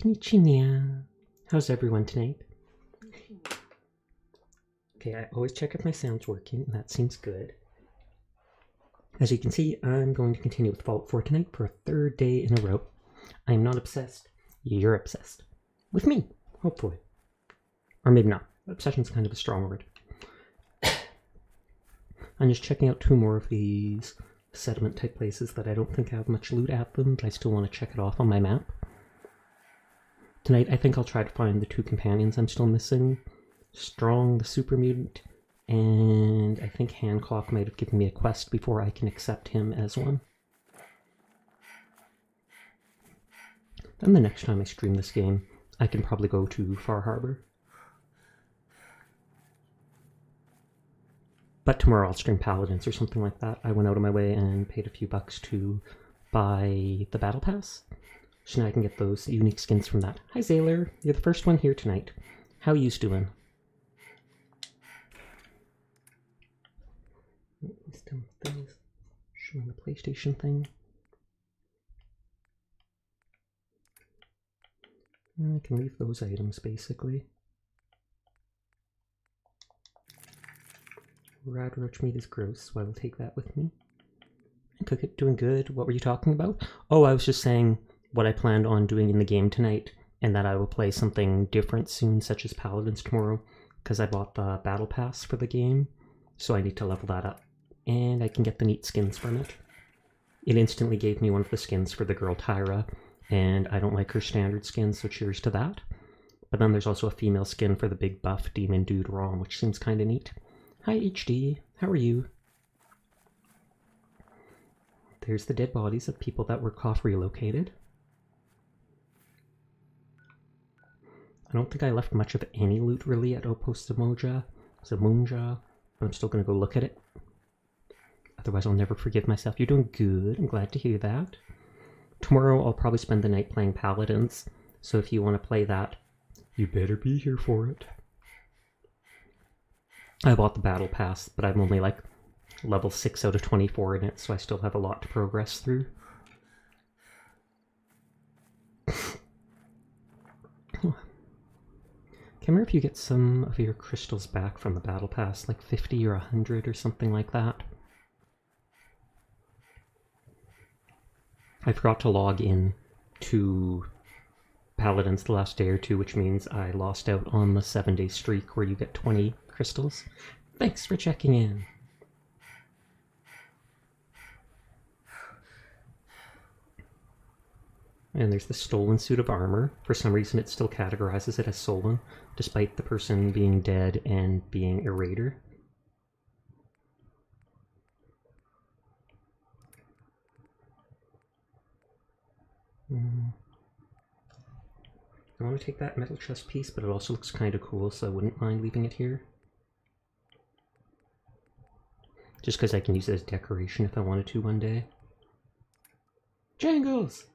Konnichiwa. How's everyone tonight? Okay, I always check if my sound's working, and that seems good. As you can see, I'm going to continue with Fallout 4 tonight for a third day in a row. I am not obsessed. You're obsessed. With me, hopefully. Or maybe not. Obsession's kind of a strong word. I'm just checking out 2 more of these sediment-type places that I don't think have much loot at them, but I still want to check it off on my map. Tonight, I think I'll try to find the 2 companions I'm still missing. Strong, the super mutant, and I think Hancock might have given me a quest before I can accept him as one. Then the next time I stream this game, I can probably go to Far Harbor. But tomorrow I'll stream Paladins or something like that. I went out of my way and paid a few bucks to buy the Battle Pass. So now I can get those unique skins from that. Hi Zaylor, you're the first one here tonight. How you doing? Still things showing the PlayStation thing. I can leave those items basically. Rad roach meat is gross, so I will take that with me. And cook it, doing good. What were you talking about? Oh, I was just saying what I planned on doing in the game tonight, and that I will play something different soon, such as Paladins tomorrow, because I bought the Battle Pass for the game, so I need to level that up. And I can get the neat skins from it. It instantly gave me one of the skins for the girl Tyra, and I don't like her standard skin, so cheers to that. But then there's also a female skin for the big buff demon dude Rom, which seems kind of neat. Hi HD, how are you? There's the dead bodies of people that were cough relocated. I don't think I left much of any loot really at Zamunja, but I'm still going to go look at it. Otherwise I'll never forgive myself. You're doing good, I'm glad to hear that. Tomorrow I'll probably spend the night playing Paladins, so if you want to play that, you better be here for it. I bought the Battle Pass, but I'm only like level 6 out of 24 in it, so I still have a lot to progress through. Can't remember if you get some of your crystals back from the Battle Pass, like 50 or 100 or something like that. I forgot to log in to Paladins the last day or 2, which means I lost out on the 7-day streak where you get 20 crystals. Thanks for checking in. And there's the stolen suit of armor. For some reason it still categorizes it as stolen, despite the person being dead and being a raider. I want to take that metal chest piece, but it also looks kind of cool, so I wouldn't mind leaving it here. Just because I can use it as decoration if I wanted to one day. Jangles!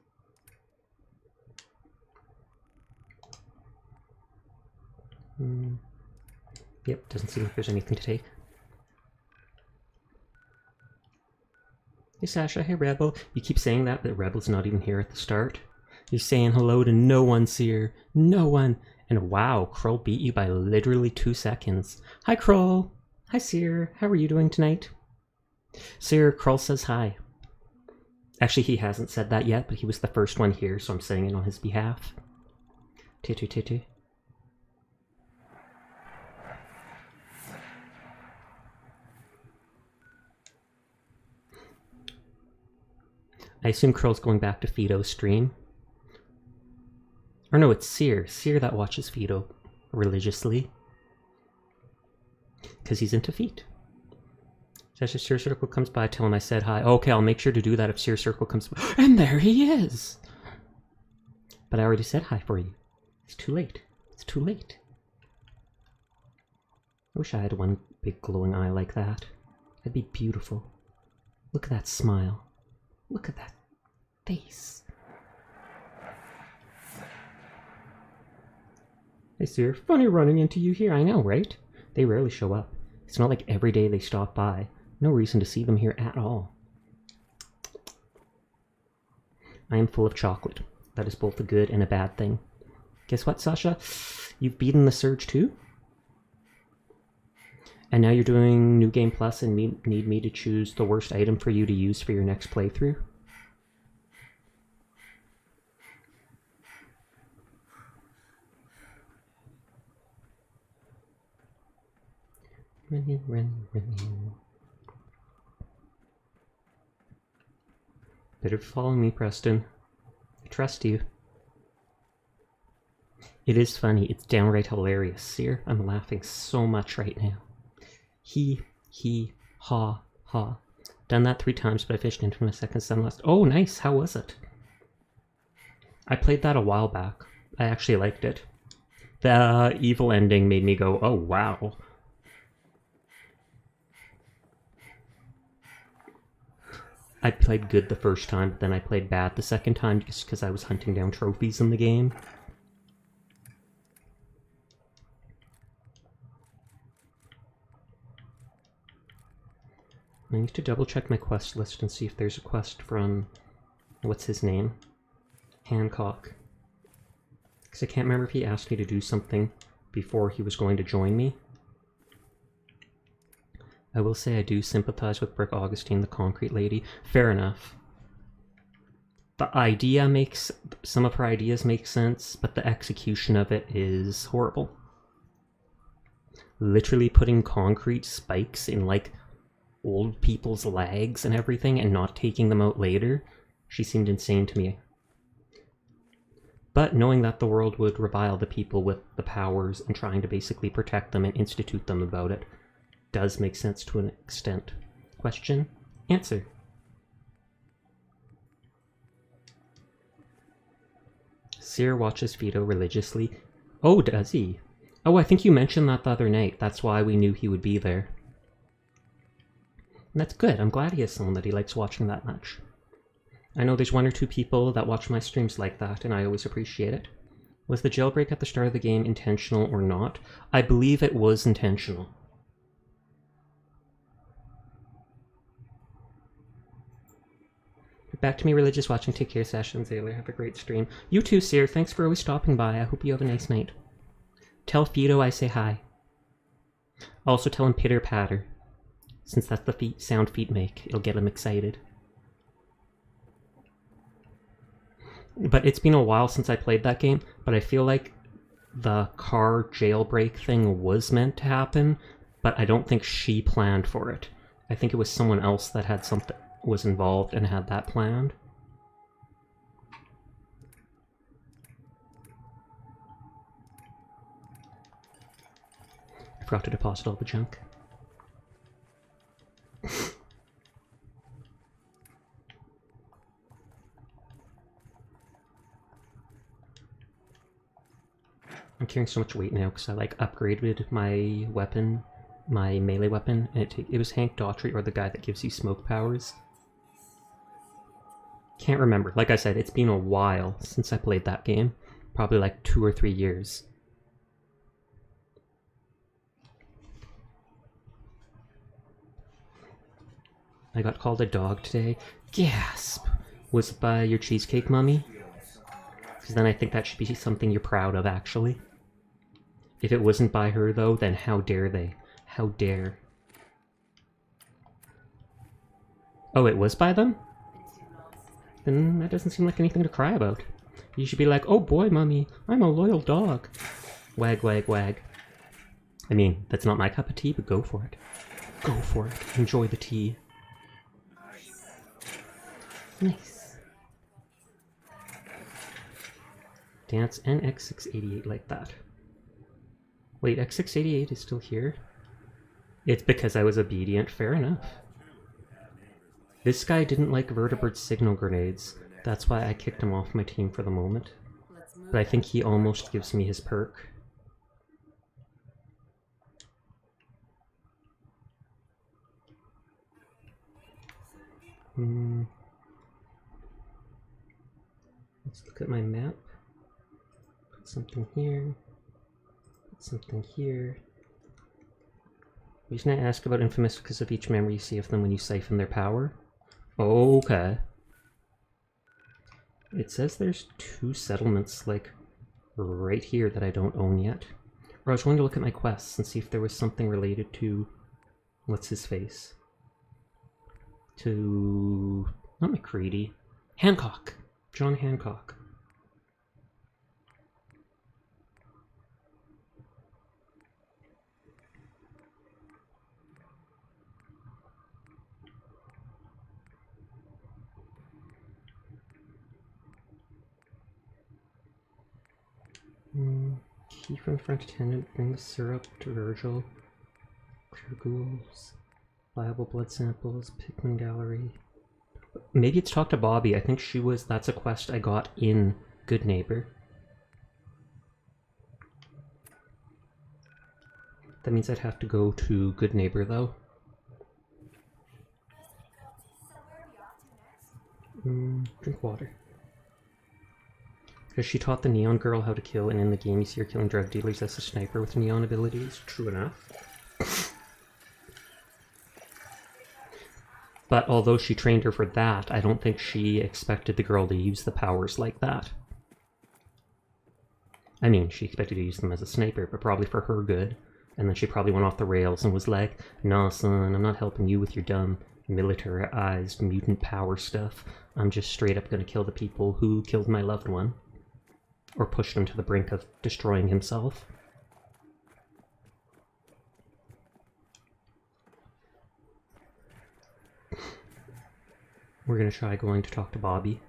Yep, doesn't seem like there's anything to take. Hey Sasha, hey Rebel. You keep saying that, but Rebel's not even here at the start. You're saying hello to no one, Seer. No one. And wow, Kroll beat you by literally 2 seconds. Hi, Kroll. Hi, Seer. How are you doing tonight? Seer, Kroll says hi. Actually, he hasn't said that yet, but he was the first one here, so I'm saying it on his behalf. Titu titu. I assume Kroll's going back to Fido's stream. Or no, it's Seer. Seer that watches Fido religiously. Because he's into feet. Says if Seer Circle comes by, tell him I said hi. Okay, I'll make sure to do that if Seer Circle comes by. And there he is! But I already said hi for you. It's too late. It's too late. I wish I had one big glowing eye like that. That'd be beautiful. Look at that smile. Look at that face. Hey Seer, funny running into you here. I know, right? They rarely show up. It's not like every day they stop by. No reason to see them here at all. I am full of chocolate. That is both a good and a bad thing. Guess what, Sasha? You've beaten the Surge too? And now you're doing New Game Plus and need me to choose the worst item for you to use for your next playthrough? Running. Better follow me, Preston. I trust you. It is funny. It's downright hilarious. Seer, I'm laughing so much right now. He, ha, ha. Done that 3 times, but I fished into my second sun last. Oh, nice. How was it? I played that a while back. I actually liked it. The evil ending made me go, oh, wow. I played good the first time, but then I played bad the second time just because I was hunting down trophies in the game. I need to double check my quest list and see if there's a quest from, what's his name? Hancock. Because I can't remember if he asked me to do something before he was going to join me. I will say I do sympathize with Brick Augustine, the concrete lady. Fair enough. The idea makes... some of her ideas make sense, but the execution of it is horrible. Literally putting concrete spikes in, like, old people's legs and everything and not taking them out later. She seemed insane to me. But knowing that the world would revile the people with the powers and trying to basically protect them and institute them about it does make sense to an extent. Question? Answer. Seer watches Vito religiously. Oh, does he? Oh, I think you mentioned that the other night. That's why we knew he would be there. And that's good. I'm glad he has someone that he likes watching that much. I know there's 1 or 2 people that watch my streams like that, and I always appreciate it. Was the jailbreak at the start of the game intentional or not? I believe it was intentional. Back to me, religious watching. Take care, Sessions. Ayler. Have a great stream. You too, Seer. Thanks for always stopping by. I hope you have a nice night. Tell Fido I say hi. Also tell him pitter patter. Since that's the sound feet make. It'll get him excited. But it's been a while since I played that game, but I feel like the car jailbreak thing was meant to happen, but I don't think she planned for it. I think it was someone else that had something... was involved and had that planned. I forgot to deposit all the junk. I'm carrying so much weight now because I like upgraded my weapon, my melee weapon, and it was Hank Daughtry or the guy that gives you smoke powers. Can't remember. Like I said, it's been a while since I played that game. Probably like 2 or 3 years. I got called a dog today. Gasp! Was it by your cheesecake mummy? Because then I think that should be something you're proud of, actually. If it wasn't by her, though, then how dare they? How dare. Oh, it was by them? Then that doesn't seem like anything to cry about. You should be like, oh boy, mummy, I'm a loyal dog. Wag, wag, wag. I mean, that's not my cup of tea, but go for it. Go for it. Enjoy the tea. Nice. Dance and X688 like that. Wait, X688 is still here? It's because I was obedient. Fair enough. This guy didn't like Vertebrate's signal grenades. That's why I kicked him off my team for the moment. But I think he almost gives me his perk. Let's look at my map. Put something here. Put something here. The reason I ask about Infamous because of each memory you see of them when you siphon their power. Okay. It says there's 2 settlements, like, right here that I don't own yet. Or I was going to look at my quests and see if there was something related to... what's his face? To... not McCready. Hancock! John Hancock. Key from the front attendant, bring the syrup to Virgil. Clear ghouls. Viable blood samples, Pikmin gallery. Maybe it's talk to Bobbi. I think she was... that's a quest I got in Good Neighbor. That means I'd have to go to Good Neighbor, though. Drink water. Because she taught the neon girl how to kill, and in the game you see her killing drug dealers as a sniper with neon abilities. True enough. But although she trained her for that, I don't think she expected the girl to use the powers like that. I mean, she expected to use them as a sniper, but probably for her good. And then she probably went off the rails and was like, "Nah, son, I'm not helping you with your dumb militarized mutant power stuff. I'm just straight up gonna kill the people who killed my loved one." Or pushed him to the brink of destroying himself. We're gonna try going to talk to Bobbi.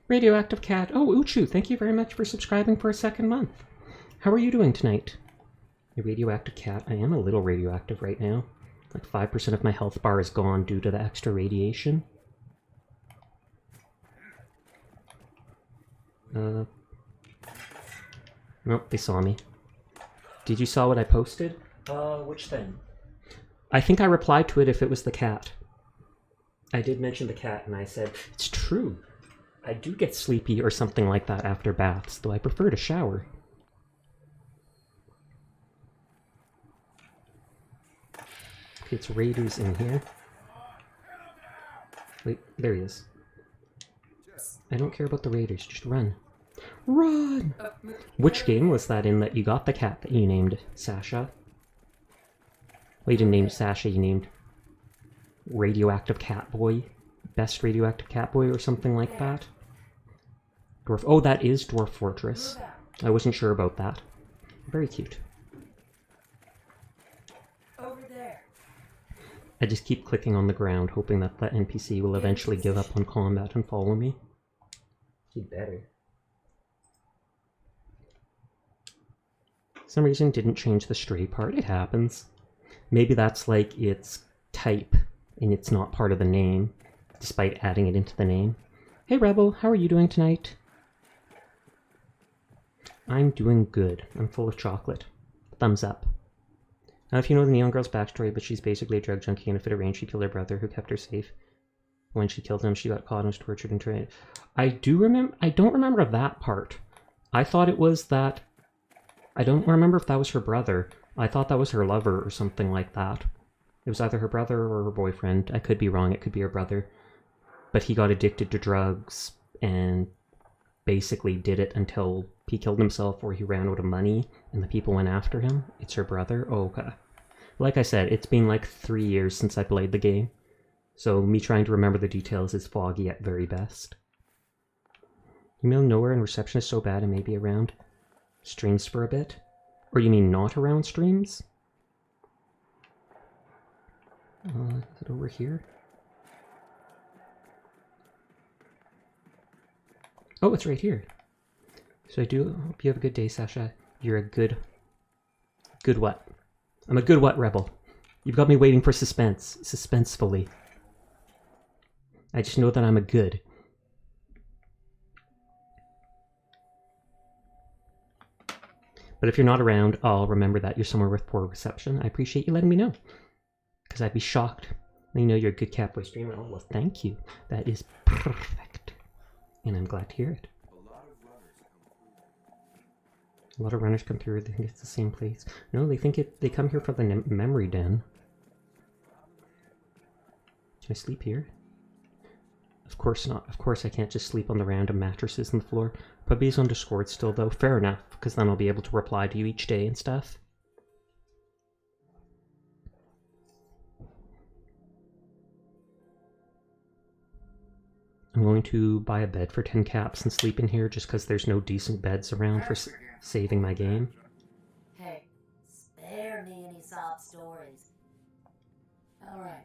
Radioactive Cat. Oh, Uchu, thank you very much for subscribing for a second month. How are you doing tonight? A radioactive cat. I am a little radioactive right now. Like 5% of my health bar is gone due to the extra radiation. Nope, they saw me. Did you saw what I posted? Which thing? I think I replied to it if it was the cat. I did mention the cat and I said, it's true. I do get sleepy or something like that after baths, though I prefer to shower. Okay, it's Raiders in here. Wait, there he is. I don't care about the Raiders, just run. Run! Which game was that in that you got the cat that you named Sasha? Well, you didn't name Sasha, you named Radioactive Cat Boy. Best Radioactive Cat Boy or something like that. Dwarf. Oh, that is Dwarf Fortress. I wasn't sure about that. Very cute. Over there. I just keep clicking on the ground, hoping that the NPC will eventually give up on combat and follow me. He better. For some reason didn't change the stray part. It happens. Maybe that's like its type and it's not part of the name, despite adding it into the name. Hey Rebel, how are you doing tonight? I'm doing good. I'm full of chocolate. Thumbs up. Now if you know the Neon Girl's backstory, but she's basically a drug junkie, and if it arranged she killed her brother who kept her safe. When she killed him, she got caught and was tortured and trained. I don't remember that part. I thought it was that... I don't remember if that was her brother. I thought that was her lover or something like that. It was either her brother or her boyfriend. I could be wrong, it could be her brother. But he got addicted to drugs and basically did it until he killed himself or he ran out of money and the people went after him. It's her brother? Oh, okay. Like I said, it's been like 3 years since I played the game. So me trying to remember the details is foggy at very best. Email nowhere and reception is so bad I may be around streams for a bit. Or you mean not around streams? Is it over here? Oh, it's right here. So I do hope you have a good day, Sasha. You're a good... Good what? I'm a good what, Rebel? You've got me waiting for suspense. Suspensefully. I just know that I'm a good. But if you're not around, I'll remember that you're somewhere with poor reception. I appreciate you letting me know. Because I'd be shocked when you know you're a good Catboy streamer. Oh, well, thank you. That is perfect. And I'm glad to hear it. A lot of runners come through. They think it's the same place. No, they think they come here for the memory den. Can I sleep here? Of course not. Of course I can't just sleep on the random mattresses on the floor. Bobbi's on Discord still, though. Fair enough, because then I'll be able to reply to you each day and stuff. I'm going to buy a bed for 10 caps and sleep in here just because there's no decent beds around for saving my game. Hey, spare me any sob stories. Alright.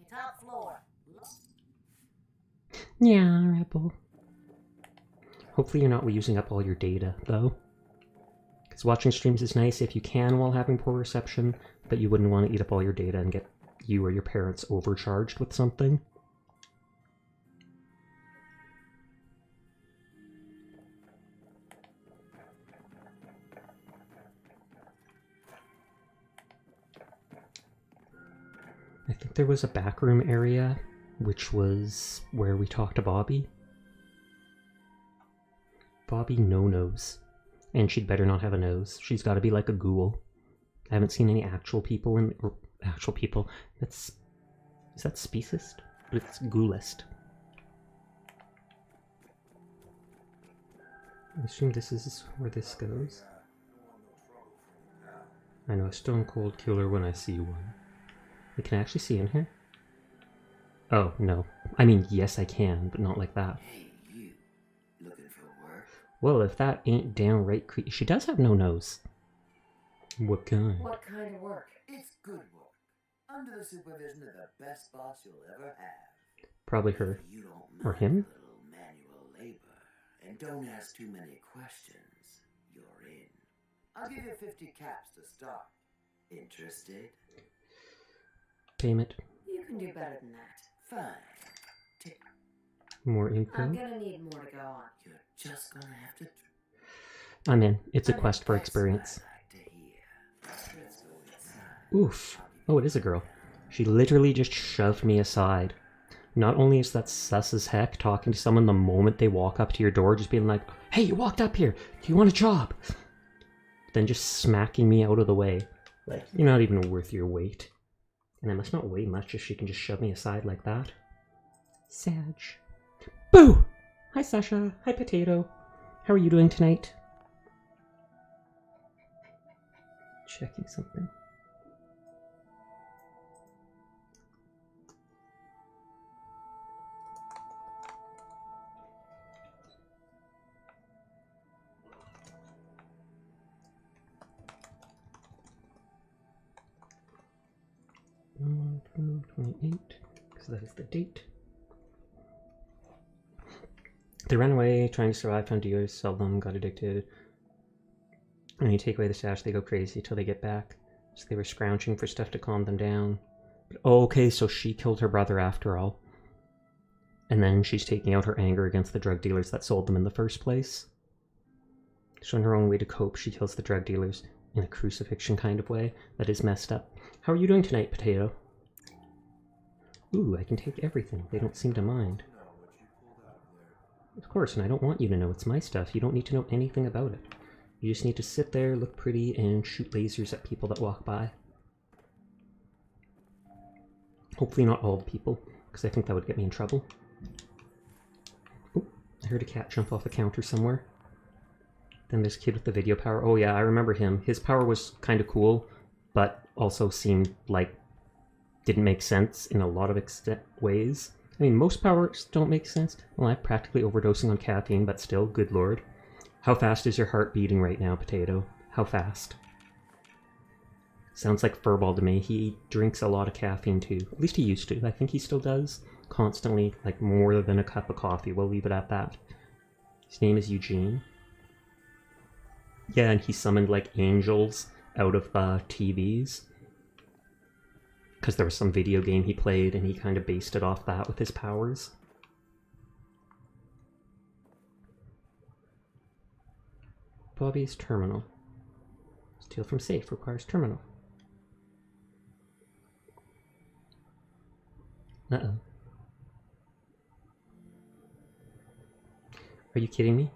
Top floor. Yeah, Rebel. Hopefully you're not using up all your data, though. Because watching streams is nice if you can while having poor reception, but you wouldn't want to eat up all your data and get you or your parents overcharged with something. I think there was a backroom area, which was where we talked to Bobbi. Bobbi no-nose. And she'd better not have a nose. She's got to be like a ghoul. I haven't seen any actual people in... actual people. That's... Is that speciest? It's ghoulist. I assume this is where this goes. I know a stone cold killer when I see one. I can actually see in here? Oh, no. I mean, yes I can, but not like that. Hey, you. Looking for work? Well, if that ain't downright creepy... She does have no nose. What kind? What kind of work? It's good work. Under the supervision of the best boss you'll ever have. Probably her. If you don't Or mind him? a little manual labor, and don't ask too many questions, you're in. I'll give you 50 caps to start. Interested? Payment. You can do better than that. Fine. Take. More info. I'm gonna need more to go on. You're just gonna have to. I'm in. It's a I'm quest for That's experience. what I like to hear. Let's go inside. Oof. Oh, it is a girl. She literally just shoved me aside. Not only is that sus as heck, talking to someone the moment they walk up to your door, just being like, hey, you walked up here. Do you want a job? Then just smacking me out of the way. Like, you're not even worth your weight. And I must not weigh much if she can just shove me aside like that. Sag. Boo! Hi, Sasha. Hi, Potato. How are you doing tonight? Checking something. Mm, 28, because that is the date. They ran away, trying to survive, found dealers, sell them, got addicted. When you take away the stash, they go crazy till they get back. So they were scrounging for stuff to calm them down. But, oh, okay, so she killed her brother after all. And then she's taking out her anger against the drug dealers that sold them in the first place. So in her own way to cope, she kills the drug dealers in a crucifixion kind of way that is messed up. How are you doing tonight, Potato? Ooh, I can take everything. They don't seem to mind. Of course, and I don't want you to know it's my stuff. You don't need to know anything about it. You just need to sit there, look pretty, and shoot lasers at people that walk by. Hopefully not all the people, because I think that would get me in trouble. Oh, I heard a cat jump off a counter somewhere. Then there's a kid with the video power. Oh yeah, I remember him. His power was kind of cool, but also seemed like didn't make sense in a lot of ways. I mean, most powers don't make sense. Well, I'm practically overdosing on caffeine, but still, good lord. How fast is your heart beating right now, Potato? How fast? Sounds like Furball to me. He drinks a lot of caffeine too. At least he used to. I think he still does. Constantly, like more than a cup of coffee. We'll leave it at that. His name is Eugene. Yeah, and he summoned like angels out of TVs. Because there was some video game he played and he kind of based it off that with his powers. Bobbi's terminal. Steal from safe requires terminal. Uh-oh. Are you kidding me?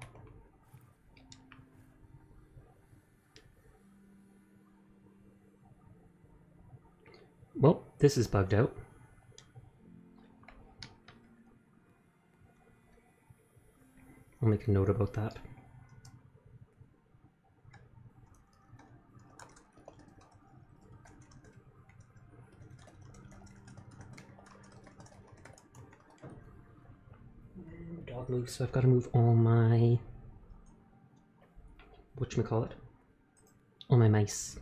Well, this is bugged out. I'll make a note about that. Dog moves, so I've got to move all my... whatchamacallit? All my mice.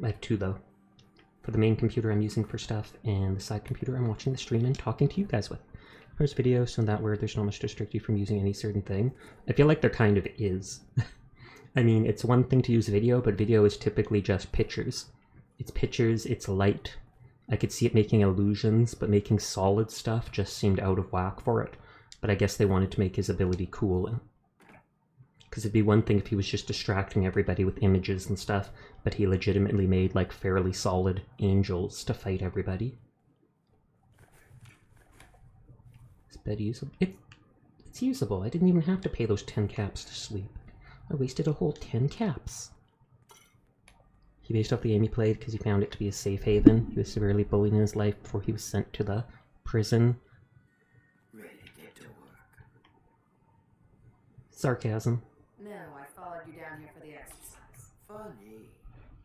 I have 2 though. For the main computer I'm using for stuff, and the side computer I'm watching the stream and talking to you guys with. First video, so that where there's not much to restrict you from using any certain thing. I feel like there kind of is. I mean, it's one thing to use video, but video is typically just pictures. It's pictures, it's light. I could see it making illusions, but making solid stuff just seemed out of whack for it. But I guess they wanted to make his ability cool. Because it'd be one thing if he was just distracting everybody with images and stuff, but he legitimately made like fairly solid angels to fight everybody. Is bed usable? It's usable. I didn't even have to pay those 10 caps to sleep. I wasted a whole 10 caps. He based off the game he played because he found it to be a safe haven. He was severely bullied in his life before he was sent to the prison. Ready to get to work. Sarcasm. No, I followed you down here for the exercise. Funny.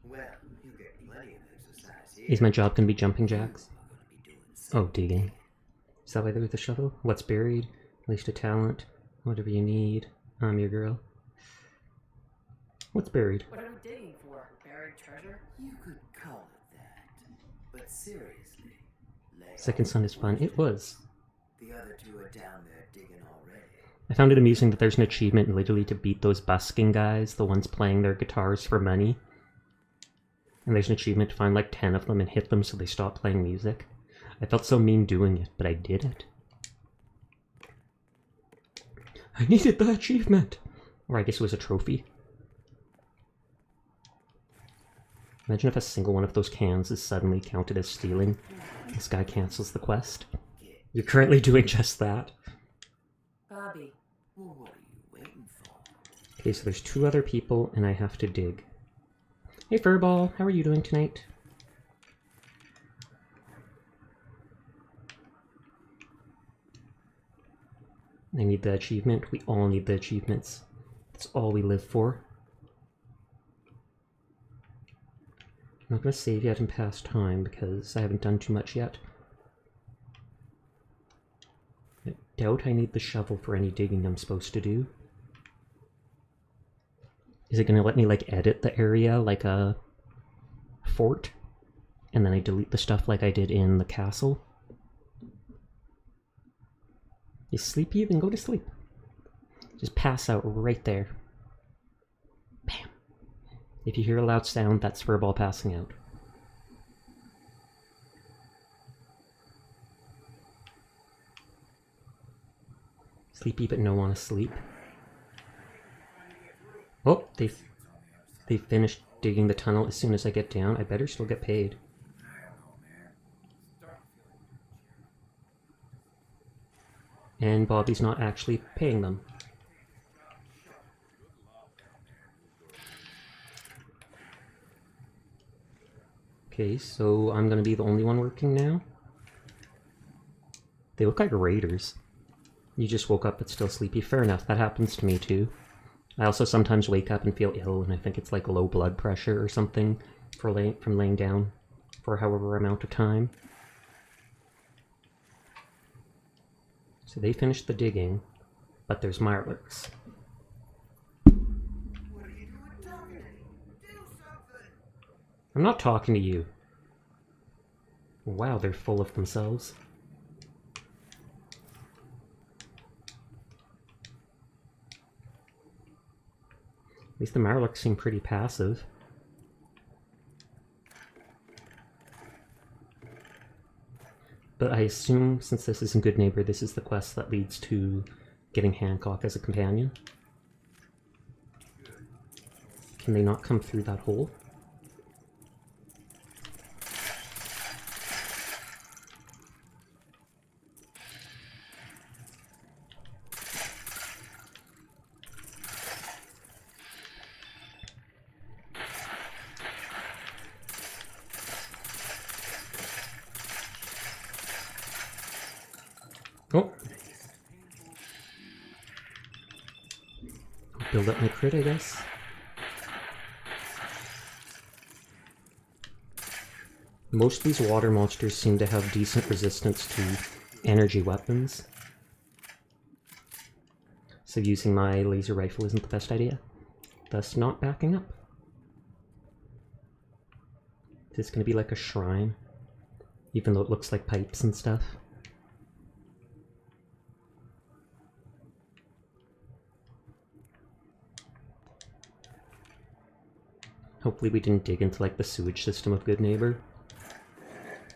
Well, you get plenty of exercise here. Is my job gonna be jumping jacks? I'm gonna be doing some Oh, digging. Is that why they're with the shovel? What's buried? Waste of talent. Whatever you need. I'm your girl. What's buried? What are we digging for? Buried treasure? You could call it that. But seriously, lay Second off. Son is fun. It was. The other 2 are down there digging already. I found it amusing that there's an achievement literally to beat those busking guys, the ones playing their guitars for money. And there's an achievement to find like 10 of them and hit them so they stop playing music. I felt so mean doing it, but I did it. I needed the achievement! Or I guess it was a trophy. Imagine if a single one of those cans is suddenly counted as stealing. This guy cancels the quest. You're currently doing just that. Bobby. Well, what are you waiting for? Okay, so there's 2 other people and I have to dig. Hey Furball, how are you doing tonight? I need the achievement. We all need the achievements. That's all we live for. I'm not going to save yet in past time because I haven't done too much yet. I doubt I need the shovel for any digging I'm supposed to do. Is it going to let me like edit the area like a fort? And then I delete the stuff like I did in the castle? You sleepy? Then go to sleep. Just pass out right there. Bam. If you hear a loud sound, that's Furball passing out. Sleepy but no wanna sleep. Oh, they finished digging the tunnel as soon as I get down. I better still get paid. And Bobby's not actually paying them. Okay, so I'm gonna be the only one working now. They look like raiders. You just woke up but still sleepy. Fair enough, that happens to me too. I also sometimes wake up and feel ill, and I think it's like low blood pressure or something from laying down for however amount of time. So they finished the digging, but there's Mirelurks. What are you doing talking to me? Do something! I'm not talking to you. Wow, they're full of themselves. At least the Mirelurks seem pretty passive. But I assume, since this isn't Good Neighbor, this is the quest that leads to getting Hancock as a companion. Can they not come through that hole? Oh! build up my crit, I guess. Most of these water monsters seem to have decent resistance to energy weapons. So using my laser rifle isn't the best idea. Thus not backing up. Is this gonna be like a shrine? Even though it looks like pipes and stuff. Hopefully we didn't dig into like the sewage system of Good Neighbor.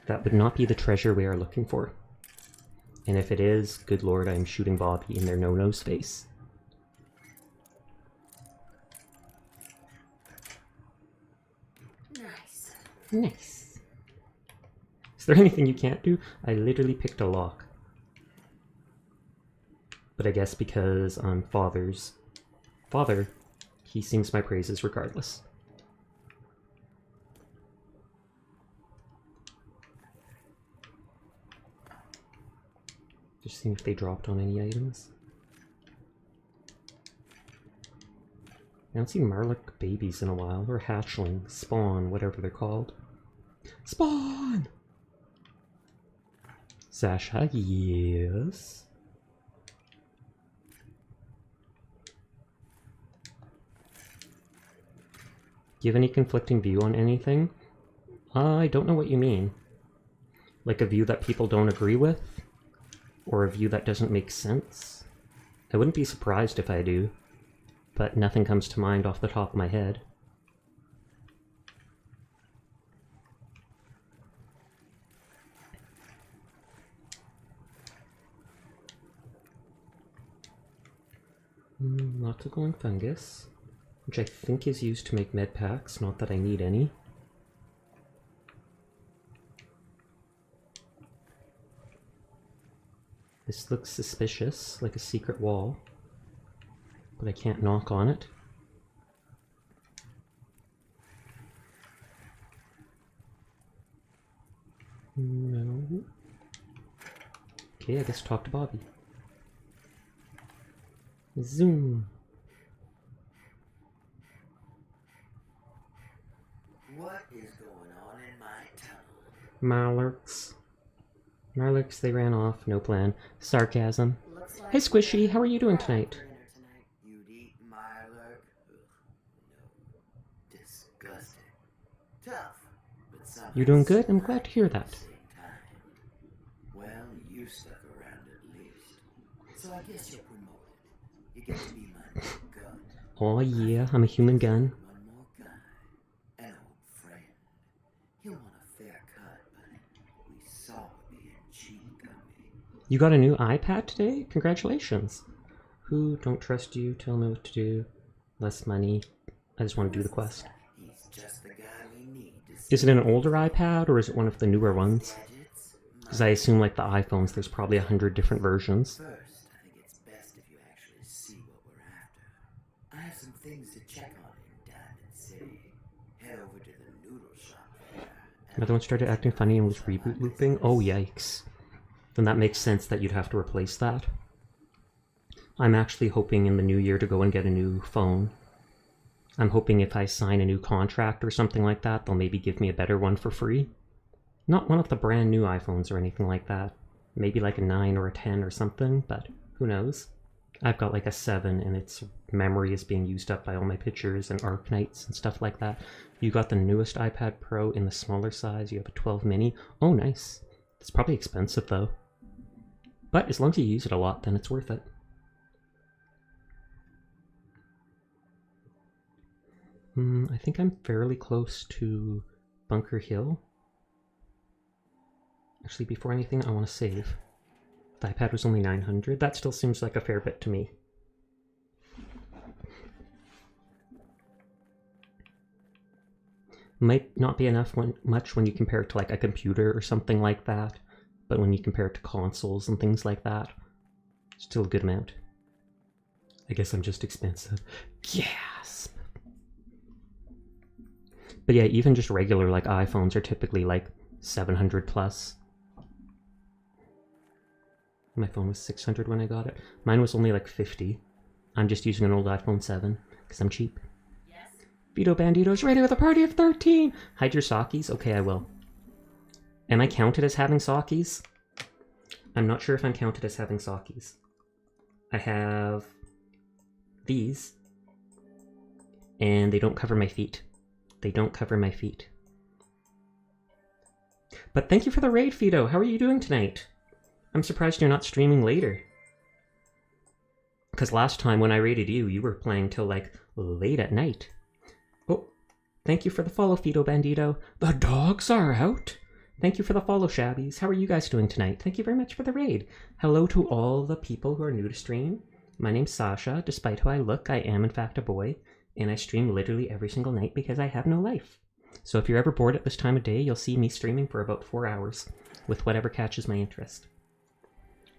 That would not be the treasure we are looking for. And if it is, good lord, I am shooting Bobbi in their no-no space. Nice. Nice. Is there anything you can't do? I literally picked a lock. But I guess because I'm Father's father, he sings my praises regardless. Just seeing if they dropped on any items. I haven't seen Marlick babies in a while, or hatchlings, spawn, whatever they're called. Spawn! Sasha, yes? Do you have any conflicting view on anything? I don't know what you mean. Like a view that people don't agree with? Or a view that doesn't make sense? I wouldn't be surprised if I do, but nothing comes to mind off the top of my head. Lots of glowing fungus, which I think is used to make med packs, not that I need any. This looks suspicious, like a secret wall, but I can't knock on it. No. Okay, I guess talk to Bobbi. Zoom. What is going on in my tunnel? Marlarks. Marlarks, they ran off, no plan. Sarcasm. Looks like Hey Squishy, how are you doing tonight? Dinner tonight. You'd eat Mylark? No. Disgusting. Tough, but somehow You doing good? I'm glad to hear at that. the same time. Well, you stuck around at least. So I guess you're promoted. You get to be my new gun. Oh yeah, I'm a human gun. One more guy. An old friend. He'll want a fair cut, but we saw it being cheap coming. You got a new iPad today? Congratulations. Who don't trust you, tell me what to do. Less money. I just want to do the quest. He's just the guy we need to Is it an older iPad or is it one of the newer ones? gadgets. Because I assume like the iPhones, there's probably 100 different versions. First, I think it's best if you actually see what we're after. I have some things to check on in Diamond City. Head over to the noodle shop there. Another one started acting funny and was reboot looping? Oh yikes. Then that makes sense that you'd have to replace that. I'm actually hoping in the new year to go and get a new phone. I'm hoping if I sign a new contract or something like that, they'll maybe give me a better one for free. Not one of the brand new iPhones or anything like that. Maybe like a 9 or a 10 or something, but who knows. I've got like a 7 and its memory is being used up by all my pictures and Arknights and stuff like that. You got the newest iPad Pro in the smaller size, you have a 12 mini. Oh nice. It's probably expensive though. But as long as you use it a lot, then it's worth it. I think I'm fairly close to Bunker Hill. Actually, before anything, I want to save. The iPad was only 900. That still seems like a fair bit to me. Might not be enough much when you compare it to like a computer or something like that, but when you compare it to consoles and things like that, still a good amount. I guess I'm just expensive. Gasp! But yeah, even just regular like iPhones are typically like 700 plus. My phone was 600 when I got it. Mine was only like 50. I'm just using an old iPhone 7 because I'm cheap. Yes? Vito Bandito's ready with a party of 13! Hide your sockies? Okay, I will. Am I counted as having sockies? I'm not sure if I'm counted as having sockies. I have these, and they don't cover my feet. They don't cover my feet. But thank you for the raid, Fido. How are you doing tonight? I'm surprised you're not streaming later. Because last time when I raided you, you were playing till like late at night. Oh, thank you for the follow, Fido Bandito. The dogs are out. Thank you for the follow, Shabbies. How are you guys doing tonight? Thank you very much for the raid. Hello to all the people who are new to stream. My name's Sasha. Despite how I look, I am in fact a boy. And I stream literally every single night because I have no life. So if you're ever bored at this time of day, you'll see me streaming for about 4 hours with whatever catches my interest.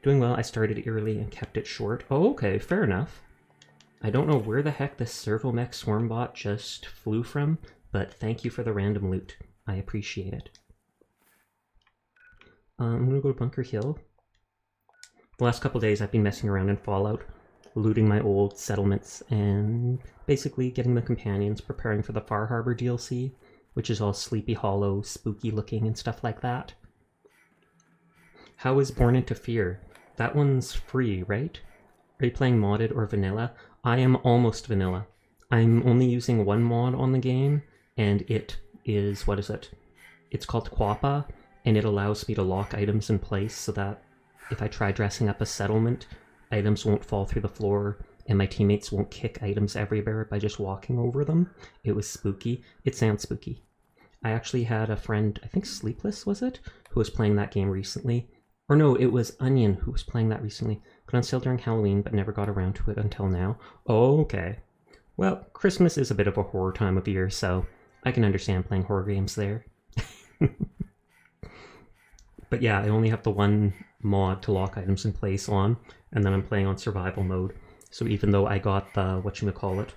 Doing well, I started early and kept it short. Oh, okay, fair enough. I don't know where the heck this Servomech Swarmbot just flew from, but thank you for the random loot. I appreciate it. I'm gonna go to Bunker Hill. The last couple days I've been messing around in Fallout, looting my old settlements and basically getting the companions, preparing for the Far Harbor DLC, which is all Sleepy Hollow, spooky looking and stuff like that. How is Born into Fear? That one's free, right? Are you playing modded or vanilla? I am almost vanilla. I'm only using one mod on the game, and it is, what is it? It's called Quappa, and it allows me to lock items in place so that if I try dressing up a settlement, items won't fall through the floor, and my teammates won't kick items everywhere by just walking over them. It was spooky. It sounds spooky. I actually had a friend, I think Sleepless was it, who was playing that game recently. Or no, it was Onion who was playing that recently. Got on sale during Halloween, but never got around to it until now. Oh, okay. Well, Christmas is a bit of a horror time of year, so I can understand playing horror games there. But yeah, I only have the one mod to lock items in place on, and then I'm playing on survival mode. So even though I got the, whatchamacallit,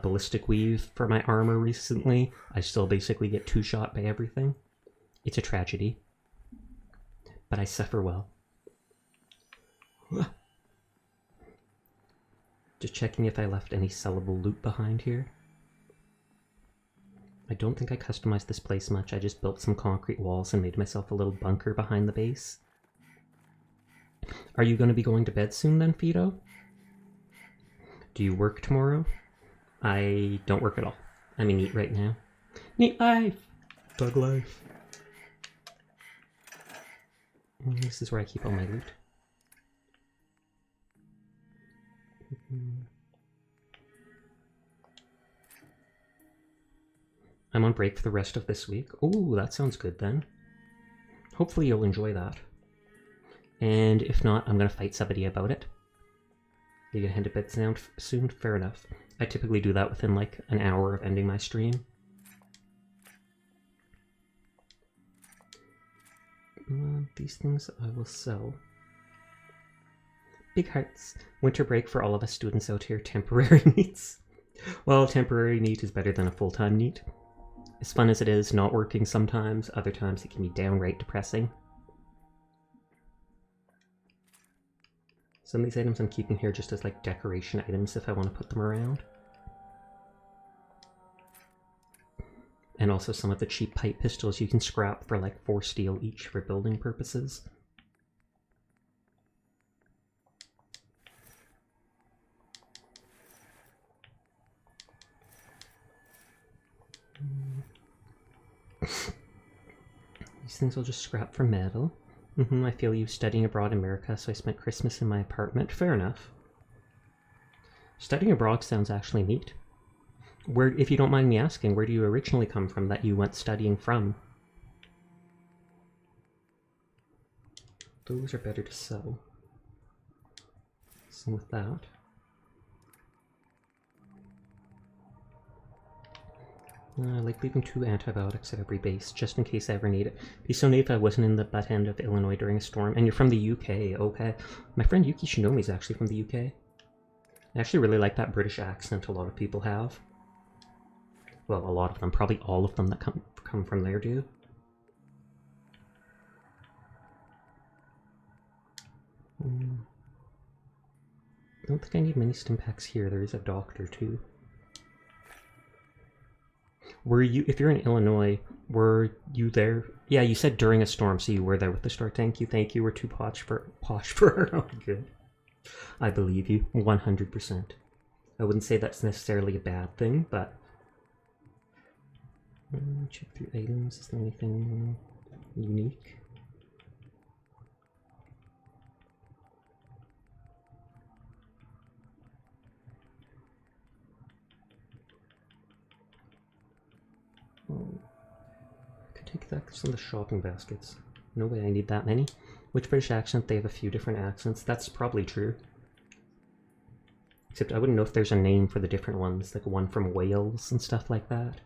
ballistic weave for my armor recently, I still basically get two-shot by everything. It's a tragedy. But I suffer well. Just checking if I left any sellable loot behind here. I don't think I customized this place much. I just built some concrete walls and made myself a little bunker behind the base. Are you going to be going to bed soon then, Fido? Do you work tomorrow? I don't work at all. I'm in neat right now. Neat life! Thug life. This is where I keep all my loot. I'm on break for the rest of this week. Oh, that sounds good then. Hopefully you'll enjoy that. And if not, I'm going to fight somebody about it. You're going to head to bed soon? Fair enough. I typically do that within like an hour of ending my stream. These things I will sell. Big hearts. Winter break for all of us students out here. Temporary needs. Well, temporary neat is better than a full-time neat. As fun as it is not working sometimes, other times it can be downright depressing. Some of these items I'm keeping here just as like decoration items if I want to put them around. And also some of the cheap pipe pistols you can scrap for like 4 steel each for building purposes. These things I'll just scrap for metal. I feel you studying abroad in America, so I spent Christmas in my apartment. Fair enough. Studying abroad sounds actually neat. Where, if you don't mind me asking, where do you originally come from that you went studying from? Those are better to sell. So with that. I like leaving 2 antibiotics at every base, just in case I ever need it. Be so neat if I wasn't in the butt end of Illinois during a storm. And you're from the UK, okay. My friend Yuki Shinomi is actually from the UK. I actually really like that British accent a lot of people have. Well, a lot of them. Probably all of them that come from there do. don't think I need many stim packs here. There is a doctor too. Were you, if you're in Illinois, were you there? Yeah, you said during a storm, so you were there with the storm. Thank you. We're too posh for our own good. I believe you, 100%. I wouldn't say that's necessarily a bad thing, but... check through items, is there anything unique? Oh, I could take that from the shopping baskets. No way I need that many. Which British accent? They have a few different accents. That's probably true. Except I wouldn't know if there's a name for the different ones, like one from Wales and stuff like that.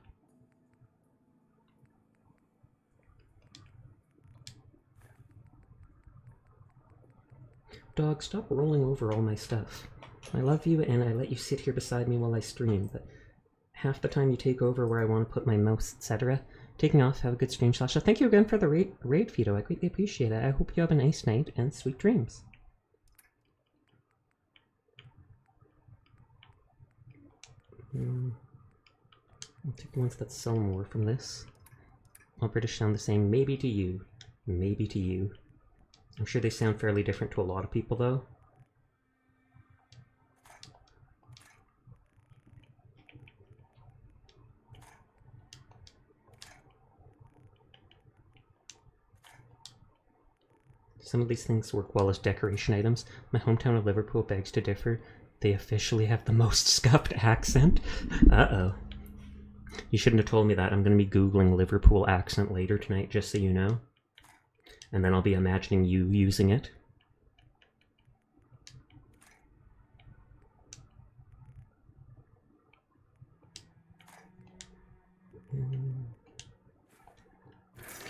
Dog, stop rolling over all my stuff. I love you and I let you sit here beside me while I stream, but half the time you take over where I want to put my mouse, etc. Taking off, have a good stream, Sasha. Thank you again for the raid, Fido. I greatly appreciate it. I hope you have a nice night and sweet dreams. I'll take the ones that sell more from this. All British sound the same, maybe to you. Maybe to you. I'm sure they sound fairly different to a lot of people, though. Some of these things work well as decoration items. My hometown of Liverpool begs to differ. They officially have the most scuffed accent. Uh-oh. You shouldn't have told me that. I'm going to be Googling Liverpool accent later tonight, just so you know. And then I'll be imagining you using it.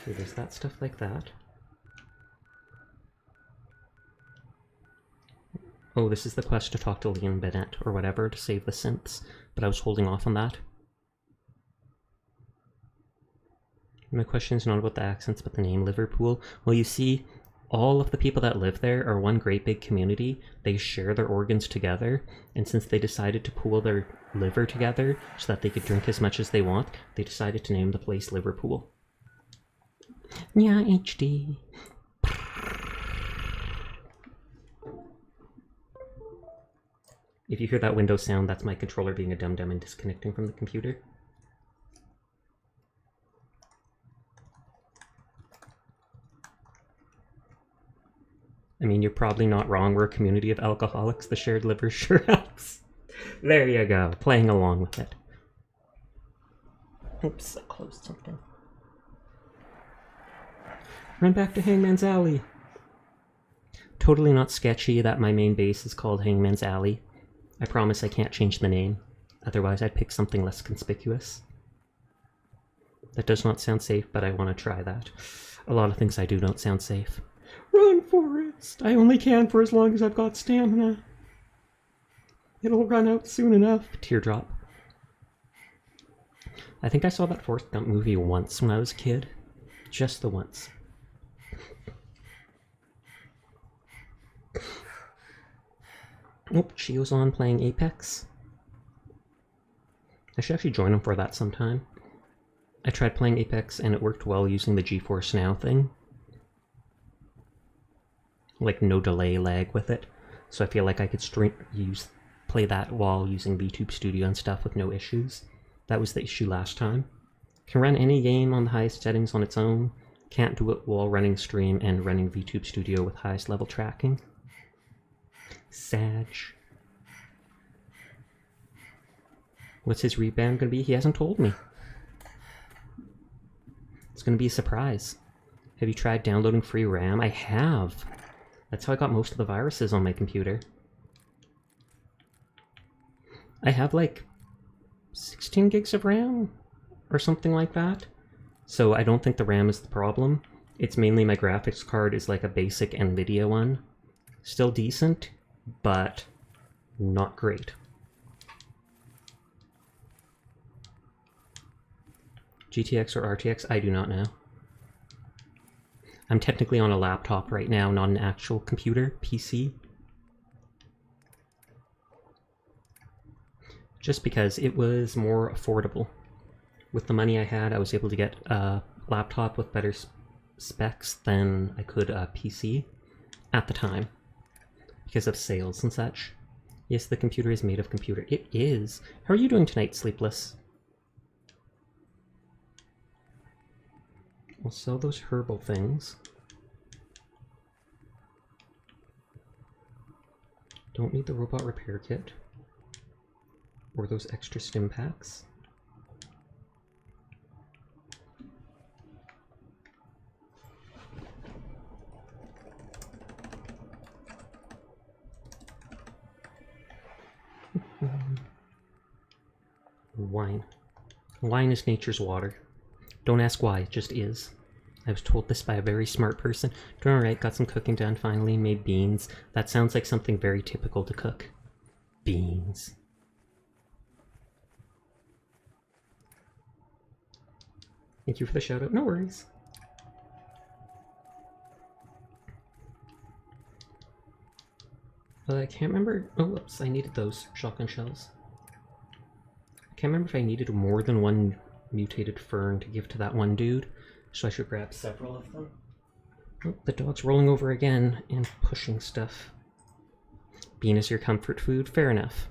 Okay, there's that stuff like that. Oh, this is the quest to talk to Liam Bennett or whatever to save the synths, but I was holding off on that. My question is not about the accents, but the name Liverpool. Well, you see, all of the people that live there are one great big community. They share their organs together, and since they decided to pool their liver together so that they could drink as much as they want, they decided to name the place Liverpool. Yeah, HD. If you hear that Windows sound, that's my controller being a dum-dum and disconnecting from the computer. I mean, you're probably not wrong. We're a community of alcoholics. The shared liver sure helps. There you go, playing along with it. Oops, I closed something. Run back to Hangman's Alley. Totally not sketchy that my main base is called Hangman's Alley. I promise I can't change the name. Otherwise, I'd pick something less conspicuous. That does not sound safe, but I want to try that. A lot of things I do don't sound safe. Run, Forrest! I only can for as long as I've got stamina. It'll run out soon enough. Teardrop. I think I saw that Forrest Gump movie once when I was a kid. Just the once. Oh, Chio's on playing Apex. I should actually join him for that sometime. I tried playing Apex and it worked well using the GeForce Now thing. Like no delay lag with it. So I feel like I could play that while using VTube Studio and stuff with no issues. That was the issue last time. Can run any game on the highest settings on its own. Can't do it while running stream and running VTube Studio with highest level tracking. Sag. What's his rebound gonna be? He hasn't told me. It's gonna be a surprise. Have you tried downloading free RAM? I have. That's how I got most of the viruses on my computer. I have like 16 gigs of RAM or something like that. So I don't think the RAM is the problem. It's mainly my graphics card is like a basic NVIDIA one. Still decent, but not great. GTX or RTX? I do not know. I'm technically on a laptop right now, not an actual computer, PC. just because it was more affordable. With the money I had, I was able to get a laptop with better specs than I could a PC at the time, because of sales and such. Yes, the computer is made of computer. It is. How are you doing tonight, Sleepless? We'll sell those herbal things. Don't need the robot repair kit. Or those extra stim packs. Wine. Wine is nature's water. Don't ask why, it just is. I was told this by a very smart person. Doing alright, got some cooking done finally, made beans. That sounds like something very typical to cook. Beans. Thank you for the shout out, no worries. I can't remember. Oh, whoops, I needed those shotgun shells. I can't remember if I needed more than one mutated fern to give to that one dude, so I should grab several of them. Oh, the dog's rolling over again and pushing stuff. Bean is your comfort food? Fair enough.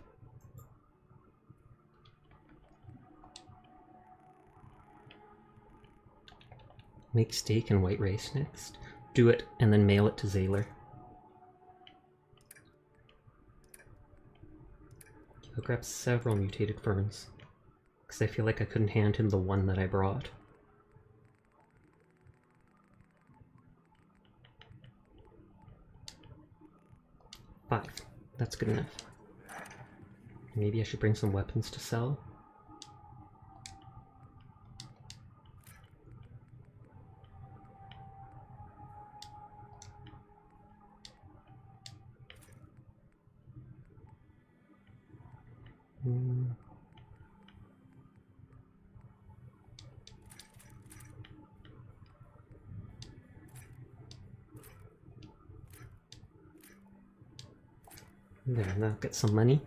Make steak and white rice next. Do it and then mail it to Zaylor. I'll grab several mutated ferns, because I feel like I couldn't hand him the one that I brought. Five. That's good enough. Maybe I should bring some weapons to sell. There, now get some money.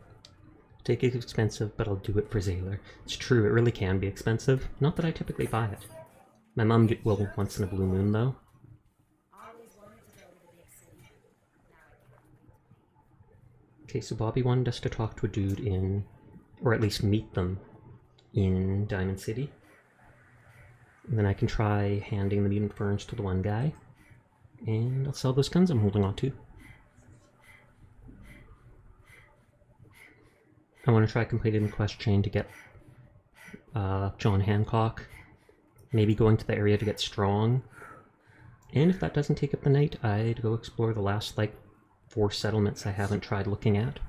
Take it expensive, but I'll do it for Zaylor. It's true, it really can be expensive. Not that I typically buy it. My mom will once in a blue moon, though. Okay, so Bobby wanted us to talk to a dude in, or at least meet them in Diamond City. And then I can try handing the mutant ferns to the one guy. And I'll sell those guns I'm holding on to. I want to try completing the quest chain to get John Hancock. Maybe going to the area to get Strong. And if that doesn't take up the night, I'd go explore the last, 4 settlements I haven't tried looking at.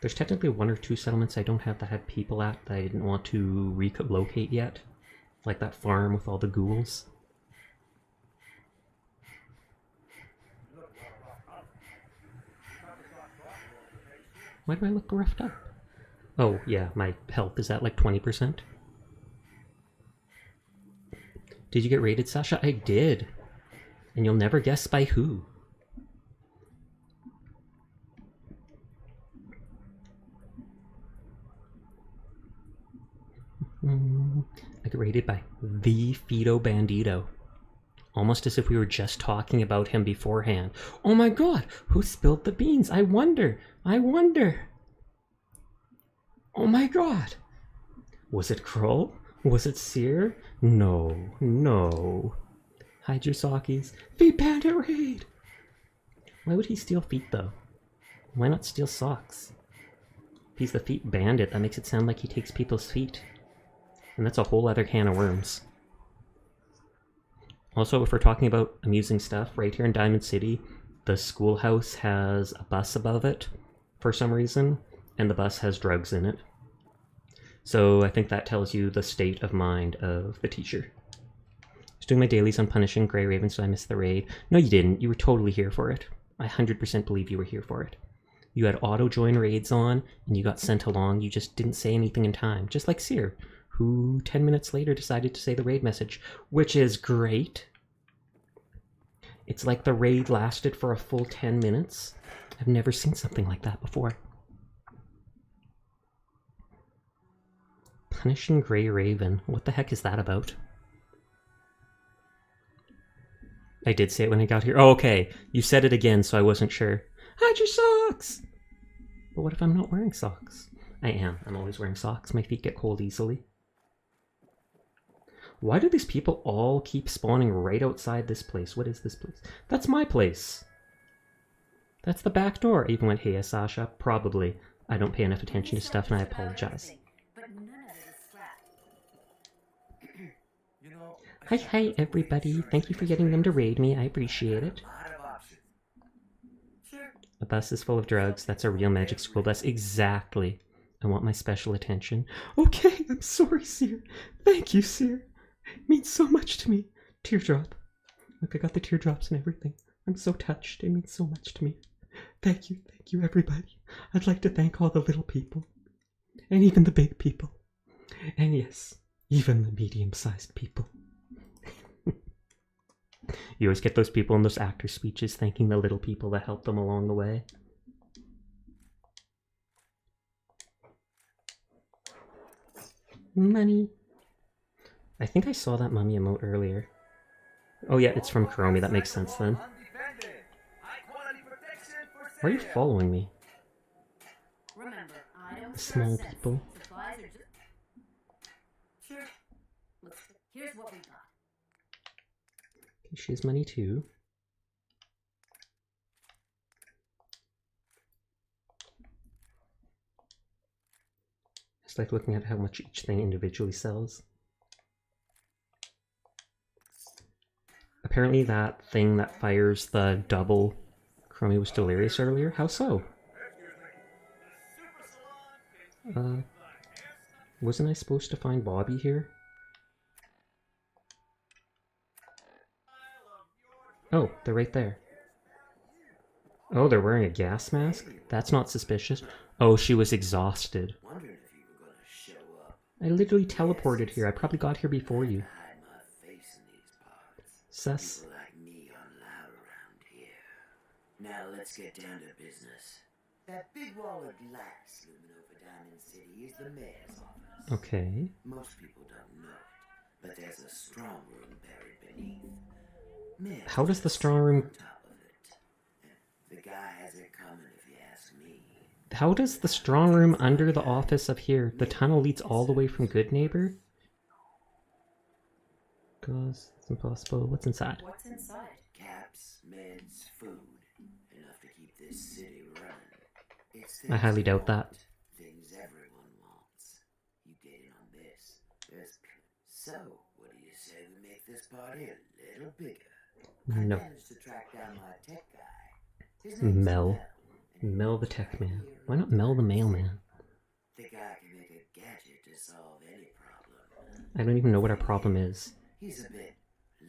There's technically 1 or 2 settlements I don't have that had people at that I didn't want to relocate yet. Like that farm with all the ghouls. Why do I look roughed up? Oh, yeah, my health is at 20%. Did you get raided, Sasha? I did. And you'll never guess by who. I got raided by the Fido Bandito. Almost as if we were just talking about him beforehand. Oh my god, who spilled the beans? I wonder. Oh my god. Was it Kroll? Was it Seer? No. Hide your sockies. Feet Bandit raid! Why would he steal feet though? Why not steal socks? If he's the Feet Bandit, that makes it sound like he takes people's feet. And that's a whole other can of worms. Also, if we're talking about amusing stuff, right here in Diamond City, the schoolhouse has a bus above it for some reason, and the bus has drugs in it. So I think that tells you the state of mind of the teacher. I was doing my dailies on punishing Grey Raven, so I missed the raid. No, you didn't. You were totally here for it. I 100% believe you were here for it. You had auto-join raids on, and you got sent along. You just didn't say anything in time, just like Seer, who 10 minutes later decided to say the raid message, which is great. It's like the raid lasted for a full 10 minutes. I've never seen something like that before. Punishing Grey Raven. What the heck is that about? I did say it when I got here. Oh, okay. You said it again, so I wasn't sure. Hide your socks! But what if I'm not wearing socks? I am. I'm always wearing socks. My feet get cold easily. Why do these people all keep spawning right outside this place? What is this place? That's my place. That's the back door. I even went, hey, Sasha. Probably. I don't pay enough attention to stuff, and I apologize. But none of it is flat. You know, Hi, everybody. Thank you for getting them to raid me. I appreciate it. Sure. A bus is full of drugs. That's a real magic school bus. Exactly. I want my special attention. Okay, I'm sorry, Seer. Thank you, Seer. It means so much to me. Teardrop. Look, I got the teardrops and everything. I'm so touched. It means so much to me. Thank you, everybody. I'd like to thank all the little people. And even the big people. And yes, even the medium-sized people. You always get those people in those actor speeches thanking the little people that helped them along the way. Money. I think I saw that mummy emote earlier. Oh yeah, it's from Kuromi. That makes sense then. Why are you following me? Remember, I don't Small sense. people. Supplies are just... Sure. Here's what we got. Okay, she has money too. Just like looking at how much each thing individually sells. Apparently that thing that fires the double Kuromi was delirious earlier. How so? Wasn't I supposed to find Bobby here? Oh, they're right there. Oh, they're wearing a gas mask? That's not suspicious. Oh, she was exhausted. Wondering if you were gonna show up. I literally teleported here. I probably got here before you. Hide my face in these parts. Sus. People like me aren't allowed around here. Now let's get down to business. That big wall of glass looming over Diamond City is the mayor's office. Okay. Most people don't know it, but there's a strong room buried beneath. Mayor's How does the just strong room... on top of it. The guy has it coming if you ask me. How does the strong room under the office of here? The tunnel leads all the way from Good Neighbor? Goes, it's impossible. What's inside? What's inside? Caps, meds, food. Enough to keep this city running. It's I highly doubt that. Things everyone wants. You get in on this. So, what do you say we make this party a little bigger? No. I managed to track down my tech guy. His name's Mel. Mel the tech man. Why not Mel the mailman? The guy can make a gadget to solve any problem. I don't even know what our problem is. He's a bit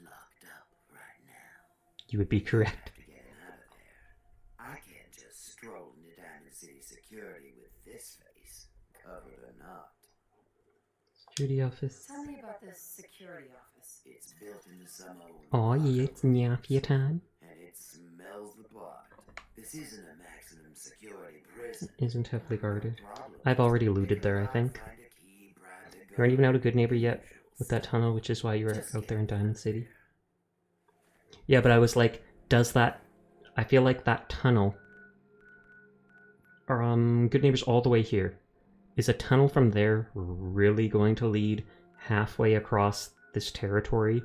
locked up right now. You would be correct. To get him out of there. I can't just stroll into Diamond City security with this face, covered or not. Security office. Tell me about this security office. It's built into some old Oh yeah, it's Nyafia time. and it smells the part. This isn't a maximum security prison. Isn't heavily guarded. Problem. I've already looted there, I think. Find a key, bribe the You aren't even out of Good Neighbor yet usual with that tunnel, which is why you were Just out there get in Diamond City. Yeah, but I was like, does that... I feel like that tunnel... Or, Good Neighbor's all the way here. Is a tunnel from there really going to lead halfway across this territory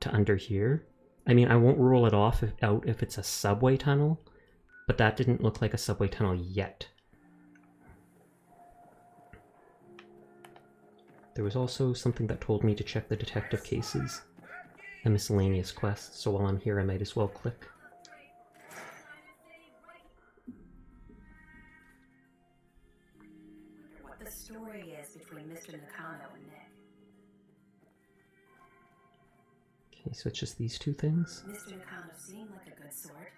to under here? I mean, I won't rule it out if it's a subway tunnel, but that didn't look like a subway tunnel yet. There was also something that told me to check the detective cases and miscellaneous quests, so while I'm here I might as well click. What the story is between Mr. Nakano and Nick. Okay, so it's just these two things? Mr. Nakano seemed like a good sort,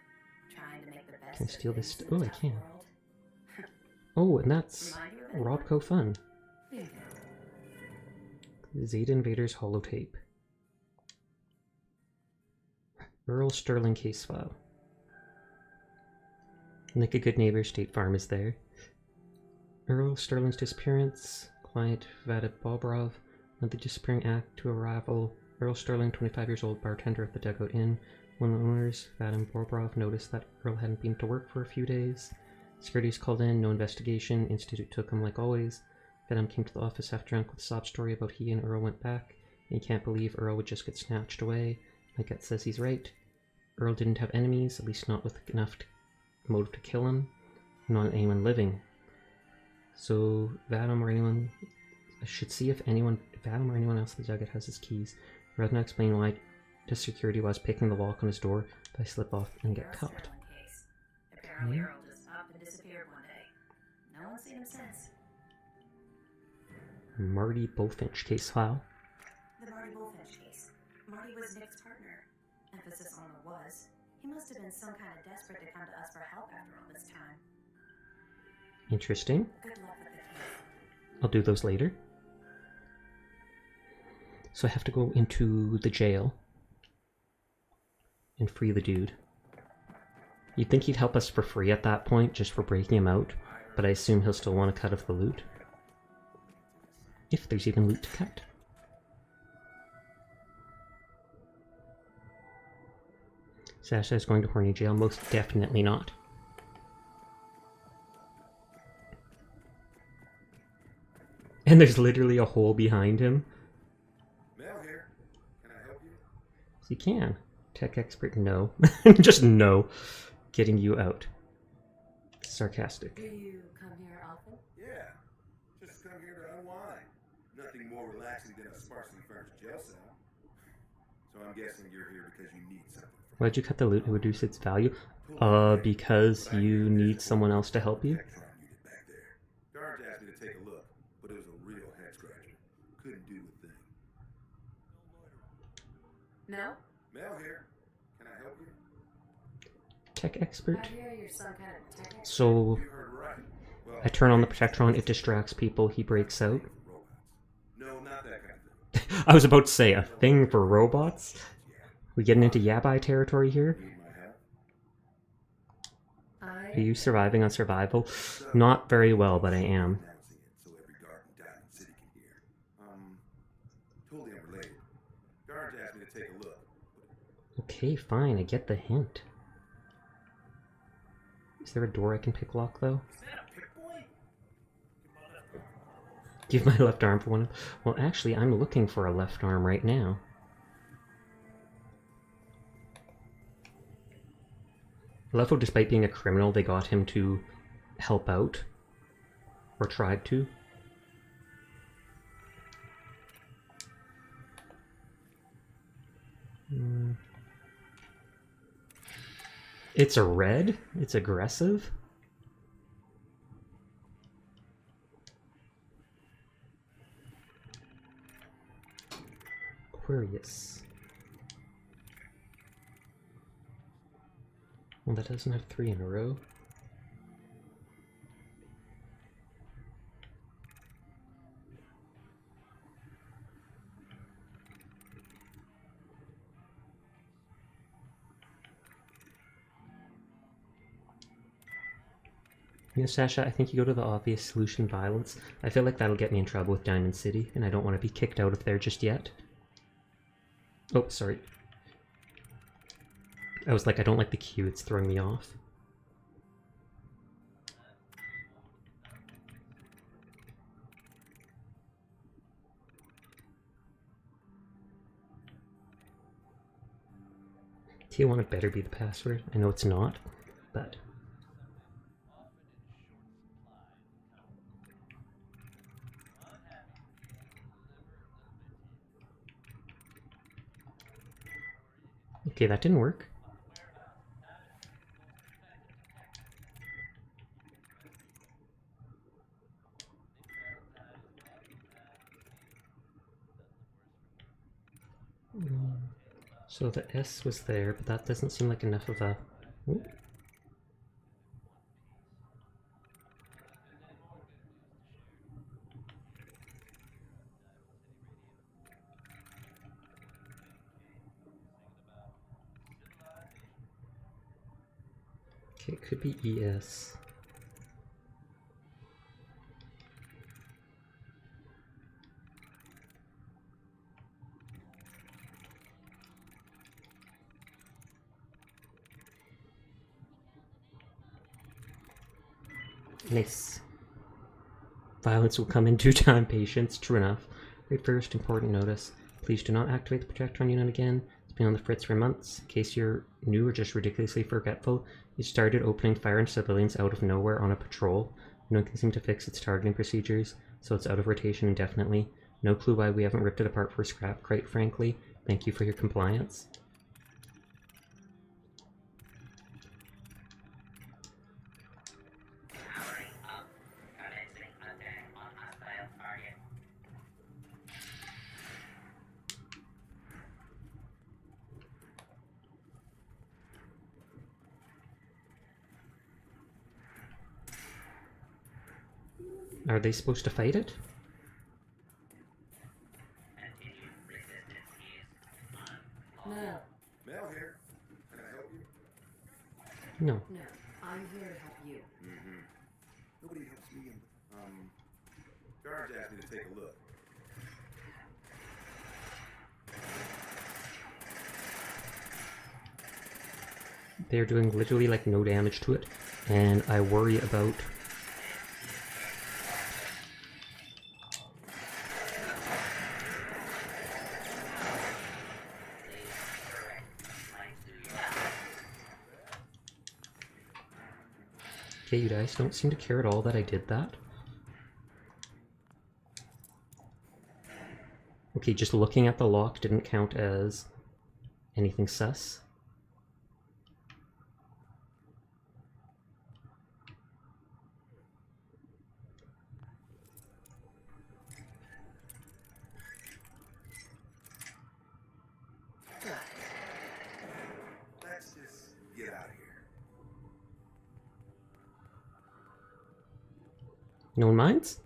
trying to make the best Can I of steal this? things in a Oh, I tough can. world. Oh, and that's Remind you of anyone? Robco Fun. Bingo. Zeta Invaders holotape. Earl Sterling case file. Nick a Good Neighbor, State Farm is there. Earl Sterling's disappearance. client, Vadim Bobrov, led the disappearing act to a rival, Earl Sterling, 25 years old, bartender at the Dugout Inn. One of the owners, Vadim Bobrov, noticed that Earl hadn't been to work for a few days. Security's called in, no investigation. Institute took him like always. Vadim came to the office half drunk with a sob story about he and Earl went back. And he can't believe Earl would just get snatched away. My gut says he's right. Earl didn't have enemies, at least not with enough motive to kill him. Not anyone living. So Vadim or anyone... I should see if Vadim or anyone else in the Dugout has his keys. Rather than explain why to security while I was picking the lock on his door, if I slip off and get caught. Apparently Earl just up and disappeared one day. No one's seen him since. Marty Bullfinch case file. The Marty Bullfinch case. Marty was Nick's partner. Emphasis on the was. He must have been some kind of desperate to come to us for help after all this time. Interesting. Good luck with the case. I'll do those later. So I have to go into the jail and free the dude. You'd think he'd help us for free at that point, just for breaking him out, but I assume he'll still want a cut of the loot. If there's even loot to cut. Sasha is going to horny jail? Most definitely not. And there's literally a hole behind him. Mel here. Can I help you? You can. Tech expert, no. Just no. Getting you out. Sarcastic. Do you come here often? Yeah. Just come here to unwind. Nothing more relaxing than a sparsely furnished jail cell. So I'm guessing you're here because you need something from me. Why'd you cut the loot and reduce its value? Because you need someone else to help you? Electron unit back there. Guards asked me to take a look, but it was a real head scratcher. Couldn't do a thing. No? Mel here. Can I help you? Tech expert? I hear you're some kind of tech expert. So You heard right. Well, I turn on the Protectron, it distracts people, he breaks out. robots. No, not that kind of thing. I was about to say, a thing for robots? Yeah. We getting into Yabai territory here? Need my help? Are you surviving on survival? Not very well, but I am. Announcing it so every guard in Diamond City can hear. Totally unrelated. Guards asked me to take a look. Okay, fine, I get the hint. Is there a door I can pick lock, though? Give my left arm for one. Well, actually, I'm looking for a left arm right now. I love how, despite being a criminal, they got him to help out. Or tried to. It's a red? It's aggressive? Aquarius. Well, that doesn't have 3 in a row. You know, Sasha, I think you go to the obvious solution, violence. I feel like that'll get me in trouble with Diamond City, and I don't want to be kicked out of there just yet. Oh, sorry. I was like, I don't like the cue, it's throwing me off. Tijuana better be the password. I know it's not, but... Okay, that didn't work. So the S was there, but that doesn't seem like enough of a... Ooh. Okay, it could be ES. Nice. Violence will come in due time, patience. True enough. Wait first, important notice. Please do not activate the protector on unit again. It's been on the fritz for months. In case you're new or just ridiculously forgetful, it started opening fire on civilians out of nowhere on a patrol. No one can seem to fix its targeting procedures, so it's out of rotation indefinitely. No clue why we haven't ripped it apart for scrap, quite frankly. Thank you for your compliance. Are they supposed to fight it? No, Mel here. Can I help you? No. no, I'm here to help you. Mm-hmm. Nobody helps me. Guards asked me to take a look. They're doing literally like no damage to it, and I worry about... Okay, you guys don't seem to care at all that I did that. Okay, just looking at the lock didn't count as anything sus. Let's just get out of here. No one minds?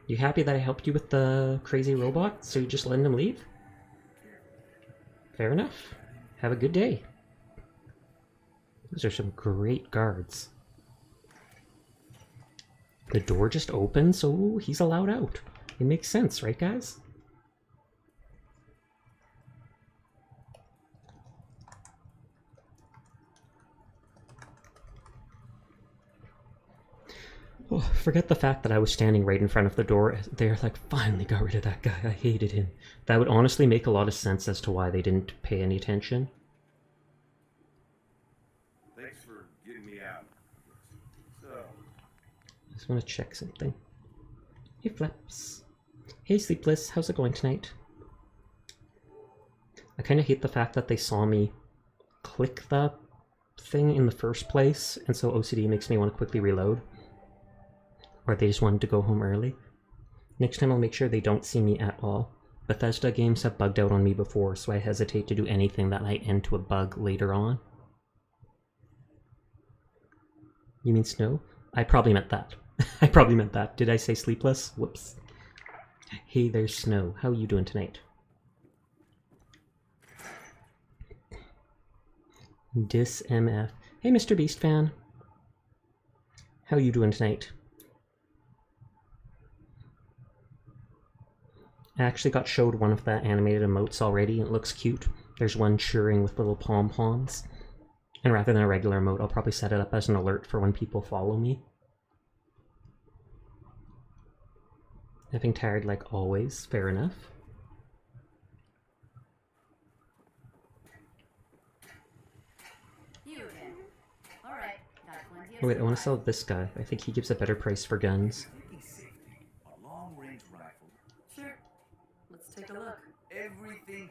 You happy that I helped you with the crazy robot, so you just letting him leave? Fair enough. Have a good day. Those are some great guards. The door just opened, so he's allowed out. It makes sense, right guys? Oh, forget the fact that I was standing right in front of the door. They're like, finally got rid of that guy. I hated him. That would honestly make a lot of sense as to why they didn't pay any attention. Thanks for getting me out. So, I just want to check something. Hey, Flaps. Hey, Sleepless. How's it going tonight? I kind of hate the fact that they saw me click the thing in the first place, and so OCD makes me want to quickly reload. Or they just wanted to go home early. Next time I'll make sure they don't see me at all. Bethesda games have bugged out on me before, so I hesitate to do anything that might end to a bug later on. You mean snow? I probably meant that. I probably meant that. Did I say sleepless? Whoops. Hey, there's Snow. How you doing tonight? DisMF. Hey, Mr. Beast fan. How you doing tonight? I actually got showed one of the animated emotes already, and it looks cute. There's one cheering with little pom-poms. And rather than a regular emote, I'll probably set it up as an alert for when people follow me. Having tired like always, fair enough. You again. All right, got plenty of Oh wait, I want to supplies. sell this guy. I think he gives a better price for guns. Safety, a long-range rifle, Sure. Let's take a look. everything.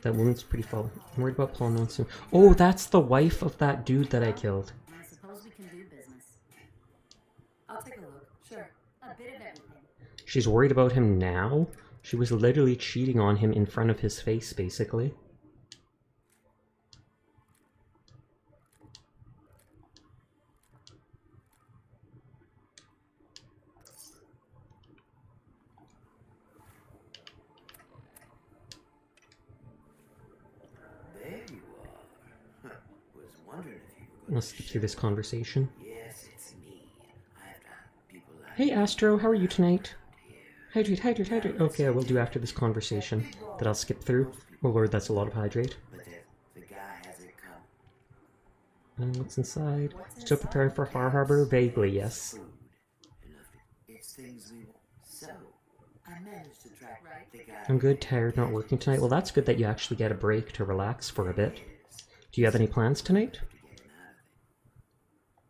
That woman's pretty full. I'm worried about Paul knowing soon. Oh, that's the wife of that dude that I killed. I suppose we can do business. I'll take a look. Sure. A bit of everything. She's worried about him now? She was literally cheating on him in front of his face, basically. There you are. Was wondering if you were Let's skip through this conversation. Yes, it's me. I've done people like Hey Astro, how are you tonight? Hydrate, hydrate, hydrate. Okay, I will do after this conversation that I'll skip through. Oh lord, that's a lot of hydrate. But the guy hasn't come. And what's inside? Still preparing for Far Harbor? Vaguely, yes. Food. Enough. It's things we want. So, I managed to track the guy. I'm good, tired, not working tonight. Well, that's good that you actually get a break to relax for a bit. Do you have any plans tonight?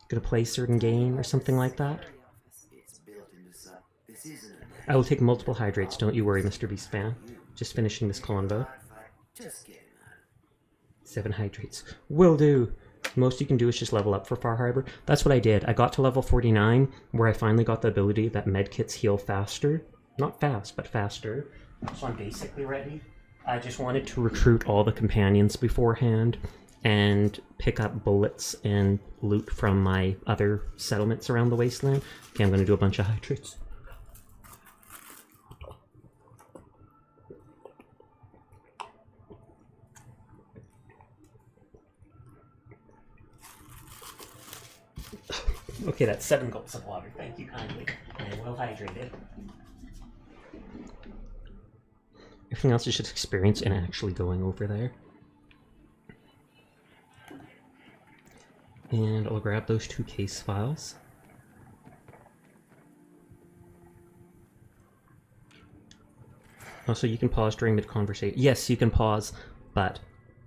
Gonna play a certain game or something like that? It's built into some. This isn't a I will take multiple hydrates, don't you worry, Mr. Beast fan. Just finishing this convo. Just get him out. 7 hydrates. Will do! Most you can do is just level up for Far Harbor. That's what I did. I got to level 49, where I finally got the ability that medkits heal faster. Not fast, but faster. So I'm basically ready. I just wanted to recruit all the companions beforehand and pick up bullets and loot from my other settlements around the wasteland. Okay, I'm going to do a bunch of hydrates. Okay, that's 7 gulps of water. Thank you kindly. And well hydrated. Everything else is just experience and actually going over there. And I'll grab those 2 case files. Also, you can pause during mid-conversation. Yes, you can pause, but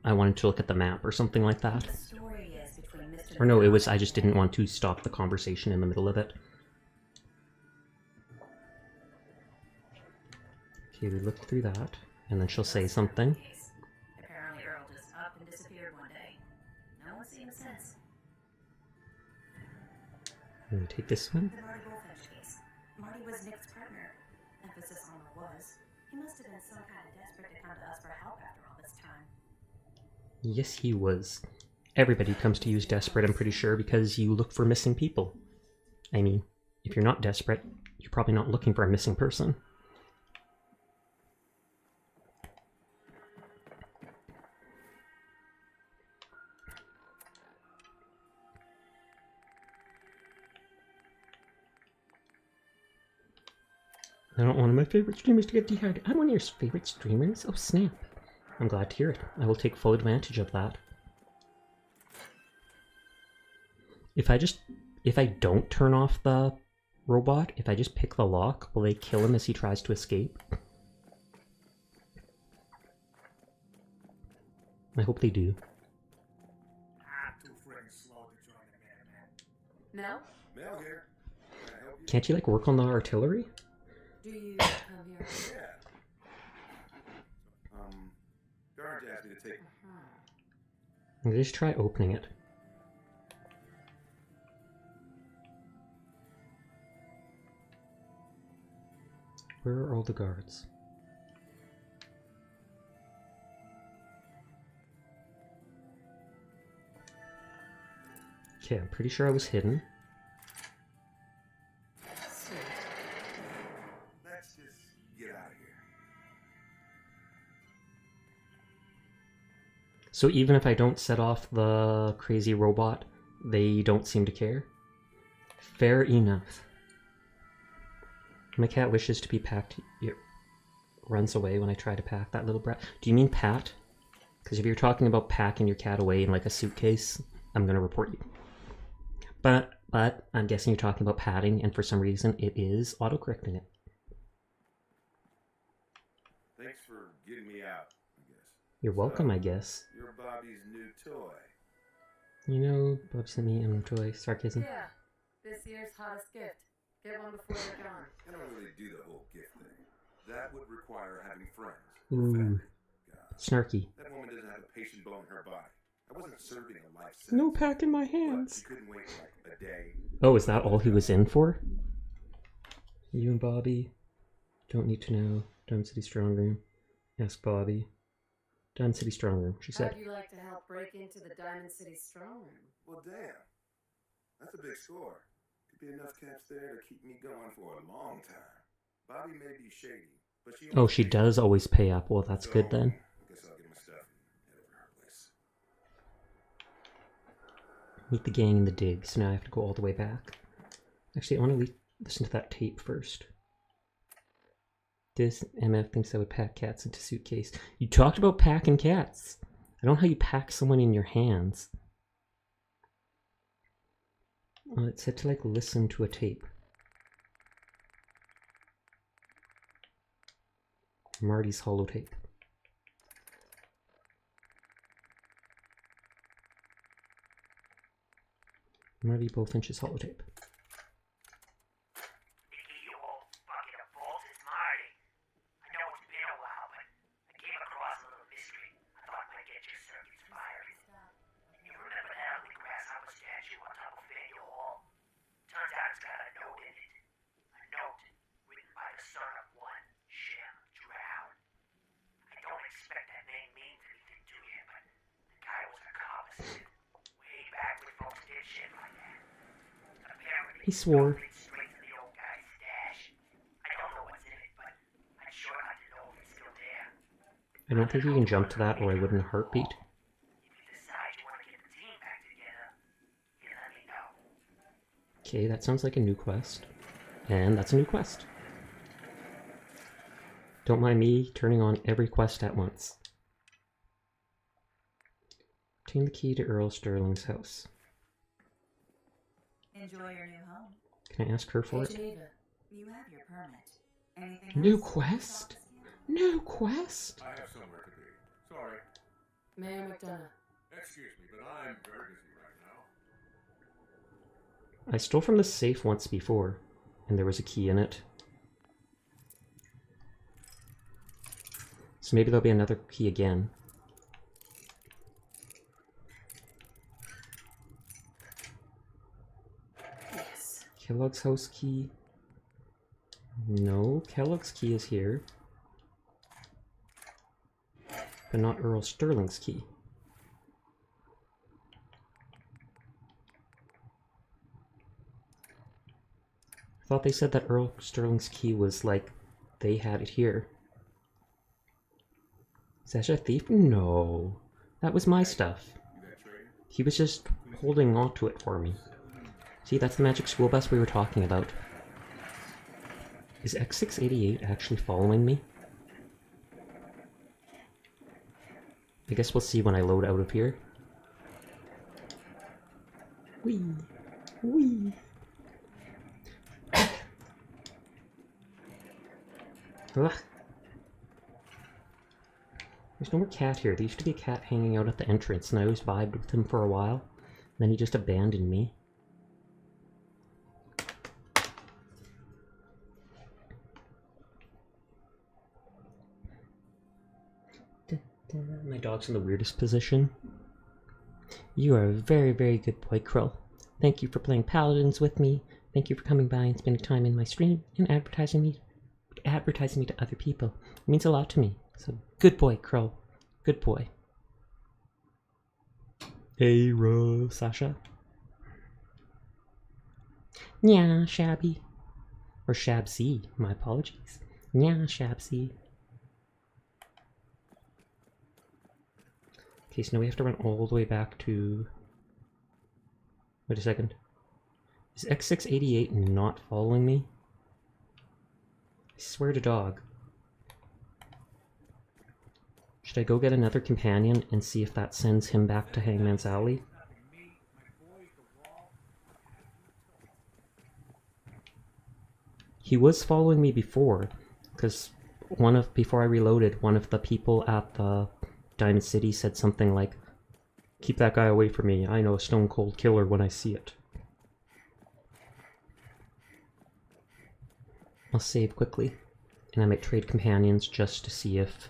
I wanted to look at the map or something like that. The story is between Mr. Or no, it was I just didn't want to stop the conversation in the middle of it. Okay, we look through that, and then she'll say something. Apparently Earl just up and disappeared one day. No one's seen him since. I'm gonna take this one. The Marty Bullfinch case. Marty was Nick's partner. Emphasis on the was. He must have been some kind of desperate to come to us for help after all this time. Yes, he was. Everybody comes to you as desperate, I'm pretty sure, because you look for missing people. I mean, if you're not desperate, you're probably not looking for a missing person. I don't want one of my favorite streamers to get dehydrated. I'm one of your favorite streamers? Oh, snap. I'm glad to hear it. I will take full advantage of that. If I don't turn off the robot, if I just pick the lock, will they kill him as he tries to escape? I hope they do. Too friggin' slow to join the man. No? Mel here. Can I help you? Can't you, like, work on the artillery? Do you come here? Yeah. Garge asked me to take. I'm gonna just try opening it. Where are all the guards? Okay, I'm pretty sure I was hidden. Let's just get out of here. So even if I don't set off the crazy robot, they don't seem to care? Fair enough. My cat wishes to be packed. It runs away when I try to pack that little brat. Do you mean Pat? Because if you're talking about packing your cat away in like a suitcase, I'm going to report you. But I'm guessing you're talking about patting, and for some reason it is autocorrecting it. Thanks for getting me out, I guess. You're welcome, I guess. You're Bobby's new toy. You know, Bob sent me an toy. Sarcasm. Yeah, this year's hottest gift. Get one before they're gone. I don't really do the whole gift thing. That would require having friends. Ooh. Family. God, Snarky. that woman doesn't have a patient bone in her body. I wasn't serving a life sentence. No pack in my But hands. she couldn't wait like a day. Oh, is that all he was in for? You and Bobby don't need to know. Diamond City Strong Room. Ask Bobby. Diamond City Strong Room, she said. How'd you like to help break into the Diamond City Strong Room? Well, damn. That's a big score. Could be enough caps there to keep me going for a long time. Bobby may be shady, but she... Oh, she does always pay up. Well, that's good then. I guess I'll get my stuff and head over to her place. Meet the gang in the dig, so now I have to go all the way back. Actually, I want to listen to that tape first. This MF thinks I would pack cats into suitcase. You talked about packing cats. I don't know how you pack someone in your hands. It said to like listen to a tape. Marty's holotape. Marty Bullfinch's holotape. You old fucking bolt is Marty. I know it's been a while, but I came across a little mystery I thought might get your circuits fired. You remember that ugly grasshopper statue on top of Faneuil Hall? Turns out it's got a note in it. A note written by the son of one Shem Drow. I don't expect that name means anything to you, but the guy was a cop, way back when folks did shit like that. Apparently, He swore. it straight to the old guy's stash. I don't know what's in it, but I'd sure like to know if it's still there. I don't think you can jump to that or I would in a heartbeat. If you decide you want to get the team back together, you let me know. Okay, that sounds like a new quest. And that's a new quest. Don't mind me turning on every quest at once. Obtain the key to Earl Sterling's house. Enjoy your new home. Can I ask her for it? Geneva. You have your permit. Anything New else? quest? New quest? I have somewhere to be. Sorry. Mayor McDonough. Excuse me, but I'm very busy right now. I stole from the safe once before, and there was a key in it. So maybe there'll be another key again. Yes. Kellogg's house key. No, Kellogg's key is here. But not Earl Sterling's key. I thought they said that Earl Sterling's key was like, they had it here. Is that a thief? No. That was my stuff. He was just holding on to it for me. See, that's the magic school bus we were talking about. Is X688 actually following me? I guess we'll see when I load out of here. Whee! Whee! Ugh. There's no more cat here. There used to be a cat hanging out at the entrance, and I always vibed with him for a while. Then he just abandoned me. My dog's in the weirdest position. You are a very, very good boy, Krill. Thank you for playing Paladins with me. Thank you for coming by and spending time in my stream and advertising me to other people. It means a lot to me. So, good boy, Krill. Good boy. Hey, Sasha. Yeah, Shabby. Or Shabsy. My apologies. Yeah, Shabsy. Okay, so now we have to run all the way back to... Wait a second. Is X688 not following me? I swear to dog. Should I go get another companion and see if that sends him back to Hangman's Alley? He was following me before, because before I reloaded, one of the people at the Diamond City said something like, "Keep that guy away from me, I know a stone cold killer when I see it." I'll save quickly, and I might trade companions just to see if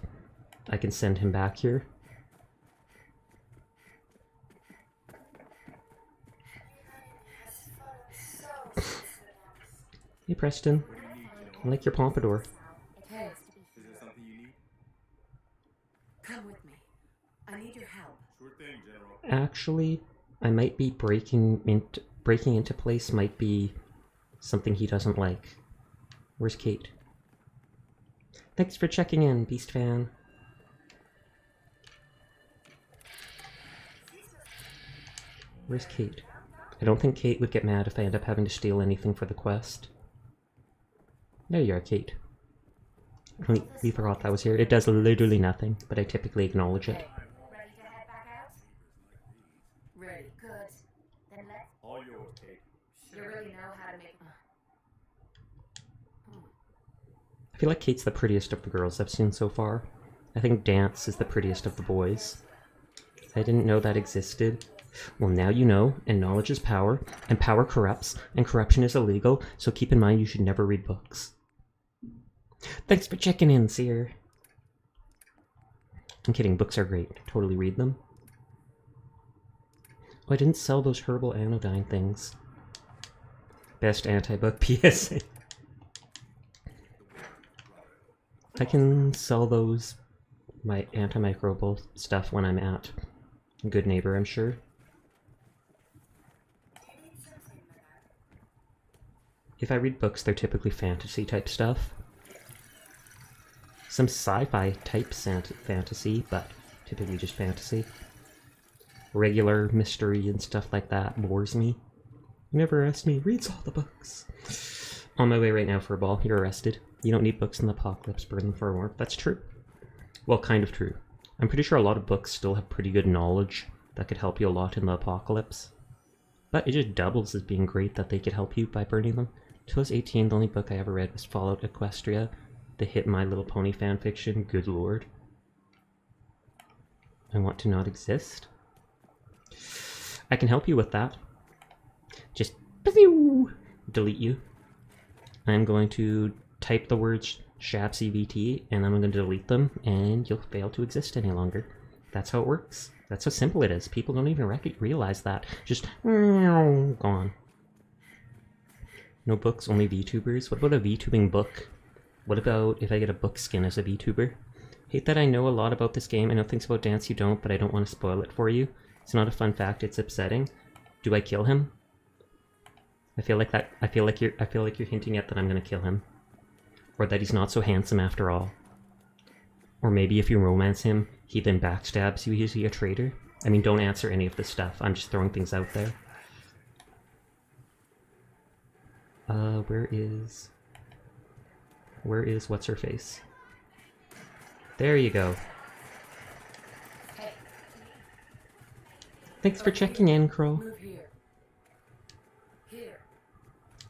I can send him back here. Hey Preston, I like your pompadour. Hey, Is there something you need? Come with me. I need your help. Sure thing, General. Actually, I might be breaking into place might be something he doesn't like. Where's Kate? Thanks for checking in, Beast Fan. Where's Kate? I don't think Kate would get mad if I end up having to steal anything for the quest. There you are, Kate. We forgot that was here. It does literally nothing, but I typically acknowledge it. Ready to head back out? Ready. Good. Then let's. All yours, Kate. You really know how to make. I feel like Kate's the prettiest of the girls I've seen so far. I think Dance is the prettiest of the boys. I didn't know that existed. Well, now you know, and knowledge is power, and power corrupts, and corruption is illegal, so keep in mind you should never read books. Thanks for checking in, Seer. I'm kidding, books are great. Totally read them. Oh, I didn't sell those herbal anodyne things. Best anti-bug PSA. I can sell those, my antimicrobial stuff, when I'm at Good Neighbor, I'm sure. If I read books, they're typically fantasy type stuff. Some sci-fi type fantasy, but typically just fantasy. Regular mystery and stuff like that bores me. You never asked me, reads all the books. On my way right now for a ball, you're arrested. You don't need books in the apocalypse, burn them for warmth. That's true. Well, kind of true. I'm pretty sure a lot of books still have pretty good knowledge that could help you a lot in the apocalypse. But it just doubles as being great that they could help you by burning them. Till I was 18, the only book I ever read was Fallout Equestria, the hit My Little Pony fanfiction. Good lord. I want to not exist. I can help you with that. Just delete you. I'm going to type the words SHAPCVT and I'm going to delete them and you'll fail to exist any longer. That's how it works. That's how simple it is. People don't even realize that. Just gone. No books, only VTubers. What about a VTubing book? What about if I get a book skin as a VTuber? Hate that I know a lot about this game. I know things about Dance you don't, but I don't want to spoil it for you. It's not a fun fact, it's upsetting. Do I kill him? I feel like you're hinting at that I'm gonna kill him. Or that he's not so handsome after all. Or maybe if you romance him, he then backstabs you, is he a traitor? I mean, don't answer any of this stuff. I'm just throwing things out there. Where is what's-her-face? There you go. Hey, Thanks for checking in, Crow. move here. Here.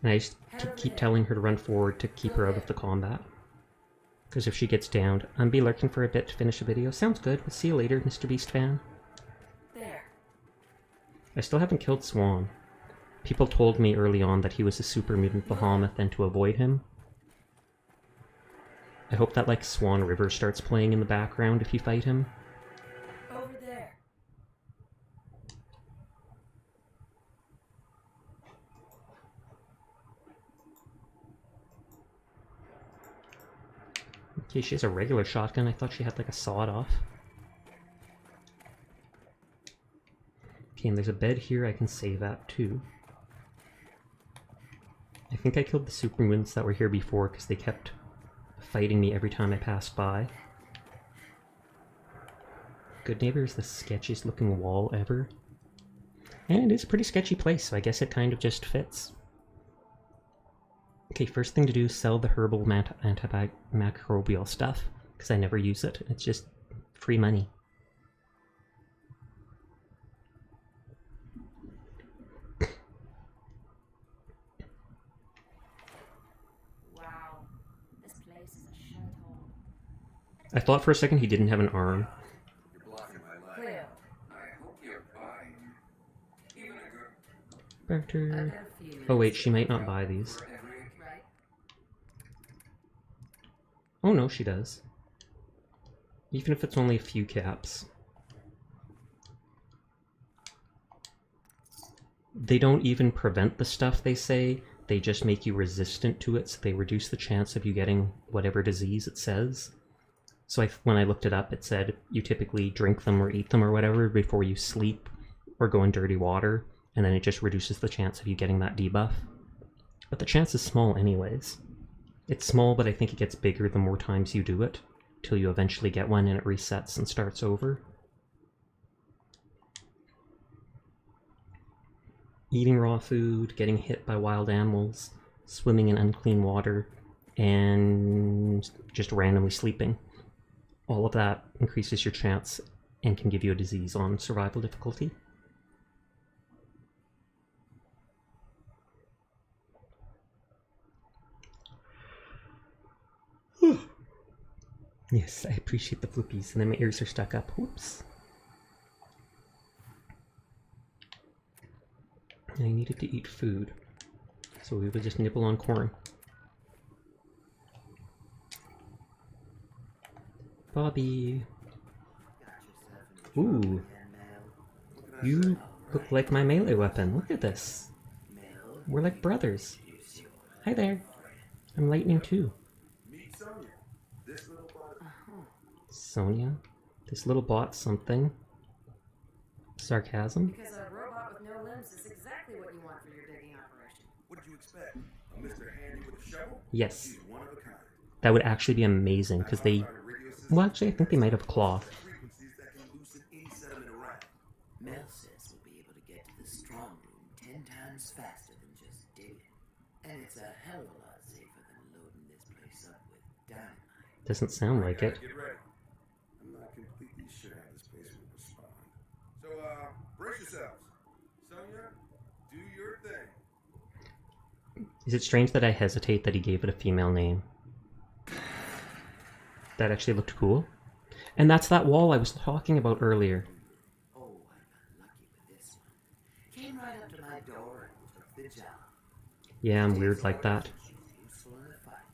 And I just keep telling her to run forward to keep her out of the combat. Because if she gets downed, I'm be lurking for a bit to finish the video. Sounds good. We'll see you later, Mr. Beast fan. There. I still haven't killed Swan. People told me early on that he was a super mutant behemoth and to avoid him. I hope that, like, Swan River starts playing in the background if you fight him. Over there. Okay, she has a regular shotgun. I thought she had, like, a sawed-off. Okay, and there's a bed here I can save at, too. I think I killed the super mutants that were here before because they kept fighting me every time I passed by. Good Neighbor is the sketchiest looking wall ever. And it is a pretty sketchy place, so I guess it kind of just fits. Okay, first thing to do is sell the herbal antimicrobial stuff, because I never use it. It's just free money. Wow. This place is a shithole. I thought for a second he didn't have an arm. You're blocking my light. Cleo. I hope you're buying. Even a girl. I've Barter. got a few. Oh wait, she might not buy these. Right. Oh no, she does. Even if it's only a few caps. They don't even prevent the stuff they say, they just make you resistant to it, so they reduce the chance of you getting whatever disease it says. So when I looked it up, it said you typically drink them or eat them or whatever before you sleep or go in dirty water, and then it just reduces the chance of you getting that debuff. But the chance is small anyways. It's small, but I think it gets bigger the more times you do it, till you eventually get one and it resets and starts over. Eating raw food, getting hit by wild animals, swimming in unclean water, and just randomly sleeping. All of that increases your chance and can give you a disease on survival difficulty. Yes, I appreciate the flippies, and then my ears are stuck up. Whoops. I needed to eat food, so we would just nibble on corn. Bobby. Ooh. You look like my melee weapon. Look at this. We're like brothers. Hi there. I'm lightning too. Meet Sonia. This little bot. Sonia? This little bot something. Sarcasm? Because a robot with no limbs is exactly what you want for your digging operation. What did you expect? A Mr. Handy with a shovel? Yes. She's one of a kind. That would actually be amazing, because they... Well, actually, I think they might have claw. Frequencies that can loosen any sediment around. Mel says we'll be able to get to the strong room 10 times faster than just digging. And it's a hell of a lot safer than loading this place up with dynamite. Doesn't sound like it. Get ready. I'm not completely sure how this place will respond. So, brace yourselves. Sonia, do your thing. Is it strange that I hesitate that he gave it a female name? That actually looked cool. And that's that wall I was talking about earlier. Oh, I got lucky with this one. Came right up to my door and took the job. Yeah, I'm weird like that. She's useful in a fight.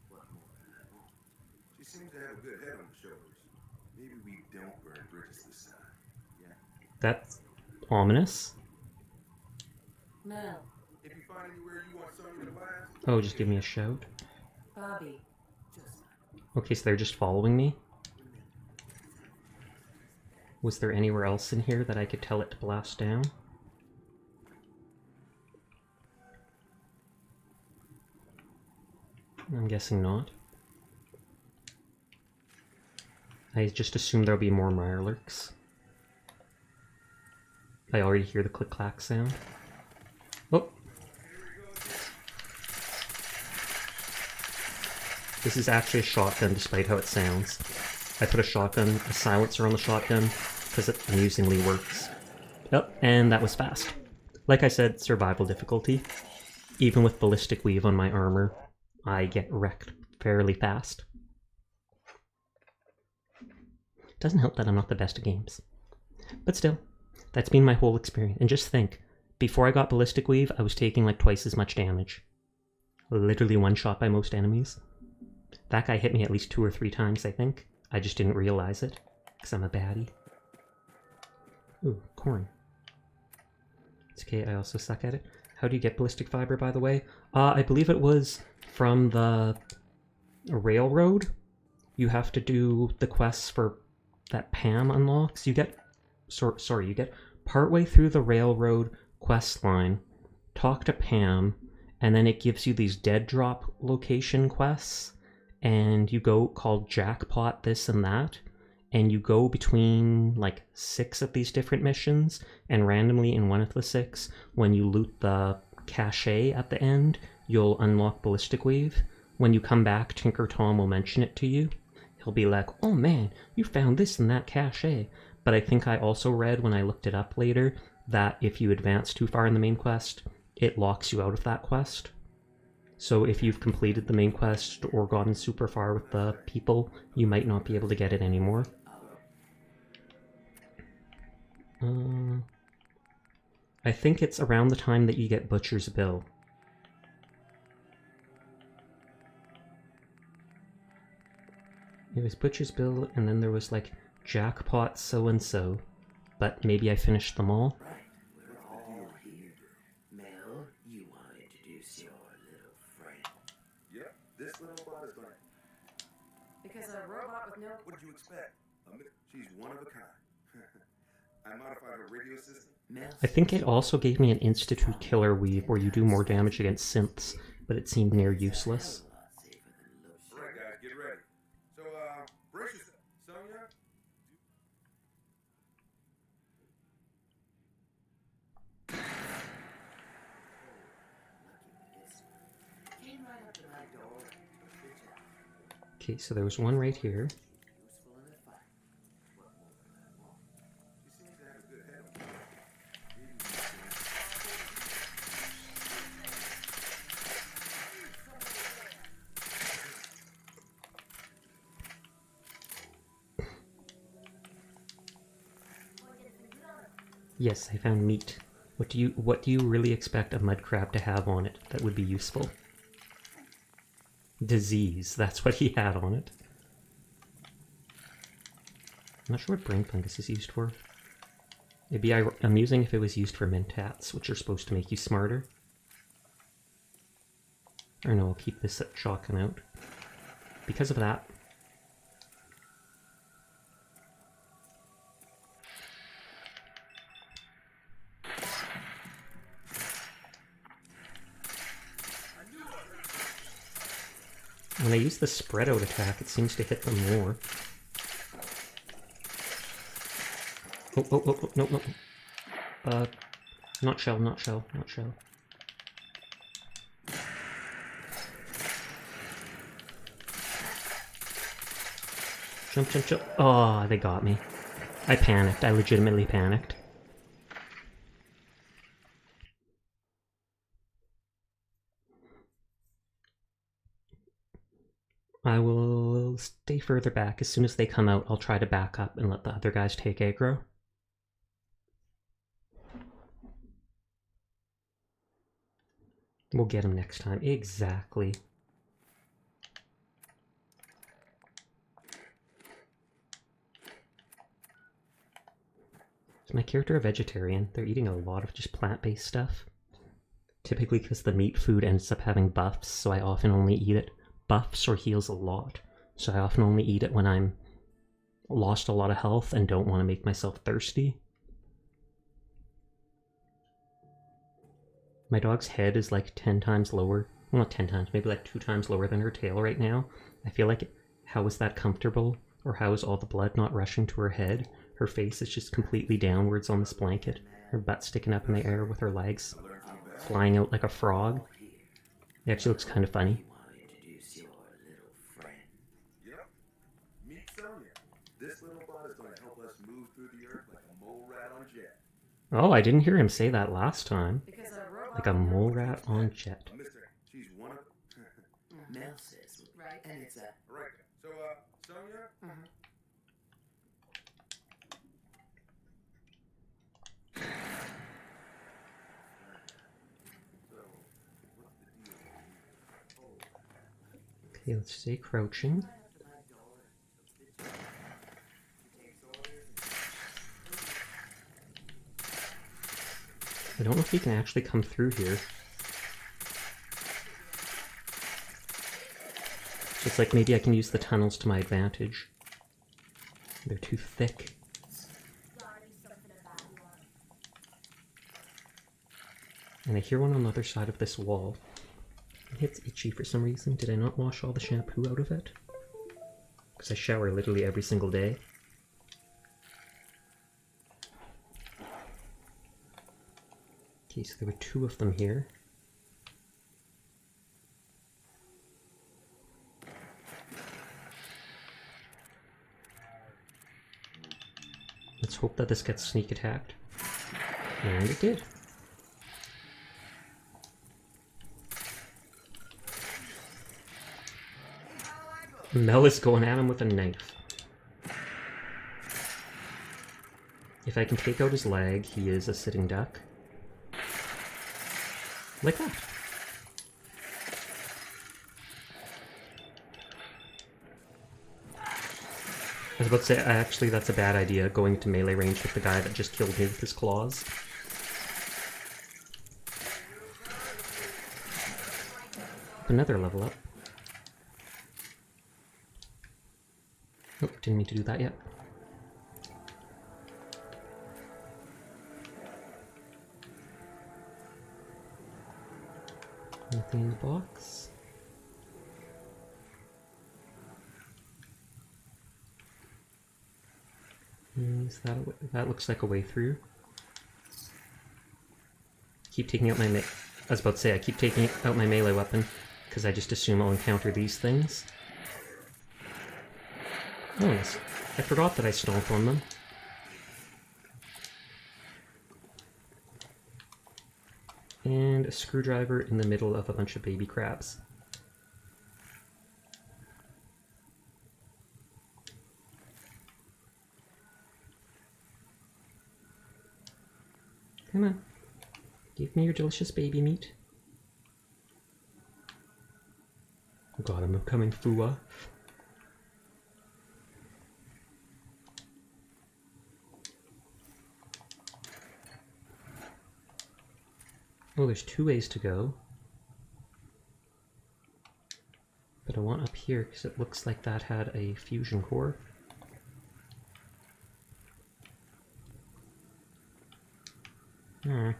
What more could I want? She seems to have a good head on her shoulders. Maybe we don't burn bridges this time. Yeah? That's ominous. Mel, If you find anywhere you want Sonia to blast, Oh, just give me a shout. Bobby, Okay, so they're just following me? Was there anywhere else in here that I could tell it to blast down? I'm guessing not. I just assume there'll be more Mirelurks. I already hear the click-clack sound. Oh! This is actually a shotgun, despite how it sounds. I put a silencer on the shotgun, because it amusingly works. Oh, and that was fast. Like I said, survival difficulty. Even with ballistic weave on my armor, I get wrecked fairly fast. Doesn't help that I'm not the best at games. But still, that's been my whole experience. And just think, before I got ballistic weave, I was taking like twice as much damage. Literally one shot by most enemies. That guy hit me at least 2 or 3 times, I think. I just didn't realize it, because I'm a baddie. Ooh, corn. It's okay, I also suck at it. How do you get ballistic fiber, by the way? I believe it was from the railroad. You have to do the quests for that Pam unlocks. You get... Sorry, you get partway through the railroad quest line, talk to Pam, and then it gives you these dead drop location quests. And you go called jackpot this and that, and you go between like 6 of these different missions, and randomly in one of the 6, when you loot the cache at the end, you'll unlock ballistic weave. When you come back, Tinker Tom will mention it to you. He'll be like, oh man, you found this in that cache. But I think I also read when I looked it up later that if you advance too far in the main quest, it locks you out of that quest. So if you've completed the main quest or gotten super far with the people, you might not be able to get it anymore. I think it's around the time that you get Butcher's Bill. It was Butcher's Bill, and then there was like Jackpot so-and-so, but maybe I finished them all. Right, we're all here. Mel, you want to introduce your little friend? yep, this little bot is going. because a robot with no... What did you expect? She's one of a kind. I modified her radio system. Mel I think it also gave me an Institute Killer Weave where you do more damage against synths, but it seemed near useless. a lot safer than low All right, guys, get ready. So, brace yourself. Sonia? Came right up to my door and Okay, so there was one right here. Useful in a fight. What more could I want? You seem to have a good head on you. Maybe you Yes, I found meat. What do you really expect a mud crab to have on it that would be useful? Disease, that's what he had on it. I'm not sure what brain fungus is used for. It'd be amusing if it was used for mentats, which are supposed to make you smarter. Or no, I'll keep this shotgun out. Because of that. When I use the spread out attack, it seems to hit them more. Oh, no. Not shell. Jump. Oh, they got me. I panicked. I legitimately panicked. I will stay further back. As soon as they come out, I'll try to back up and let the other guys take aggro. We'll get him next time. Exactly. Is my character a vegetarian? They're eating a lot of just plant-based stuff. Typically because the meat food ends up having buffs, so I often only eat it. Buffs or heals a lot. So I often only eat it when I'm lost a lot of health and don't want to make myself thirsty. My dog's head is like 10 times lower. Well, not 10 times, maybe like 2 times lower than her tail right now. I feel like, how is that comfortable? Or how is all the blood not rushing to her head? Her face is just completely downwards on this blanket. Her butt sticking up in the air with her legs flying out like a frog. It actually looks kind of funny. Yep. Meet Sonia. This little bot is going to help us move through the earth like a mole rat on jet. Oh, I didn't hear him say that last time. Because a robot. Like a mole rat on jet. Mister, she's one of... Mel says, Right. and it's a Right. So, Sonia? So, what's the deal? Okay, let's stay crouching. I don't know if he can actually come through here. It's like maybe I can use the tunnels to my advantage. They're too thick. And I hear one on the other side of this wall. It's itchy for some reason. Did I not wash all the shampoo out of it? Because I shower literally every single day. Okay, so there were 2 of them here. Let's hope that this gets sneak attacked. And it did. Mel is going at him with a knife. If I can take out his leg, he is a sitting duck. Like that. I was about to say, actually, that's a bad idea, going to melee range with the guy that just killed me with his claws. Another level up. Oh, didn't mean to do that yet. Nothing in the box. Is that that looks like a way through. Keep taking out my I was about to say, I keep taking out my melee weapon because I just assume I'll encounter these things. Oh, yes. I forgot that I stomped on them. And a screwdriver in the middle of a bunch of baby crabs. Come on. Give me your delicious baby meat. Oh god, I'm becoming Fua. Oh, there's 2 ways to go. But I want up here because it looks like that had a fusion core. Hmm.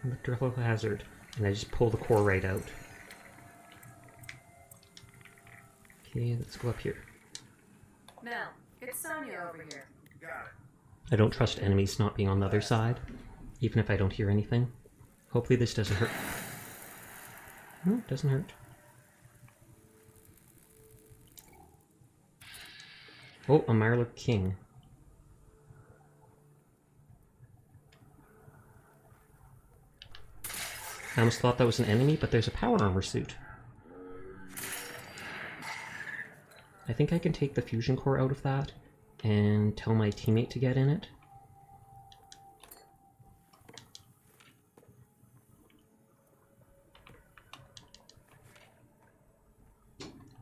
Electrical hazard. And I just pull the core right out. Okay, let's go up here. Mel, it's Sonia over here. Got it. I don't trust enemies not being on the other side, even if I don't hear anything. Hopefully this doesn't hurt. No, it doesn't hurt. Oh, a Mirelurk King. I almost thought that was an enemy, but there's a power armor suit. I think I can take the fusion core out of that and tell my teammate to get in it.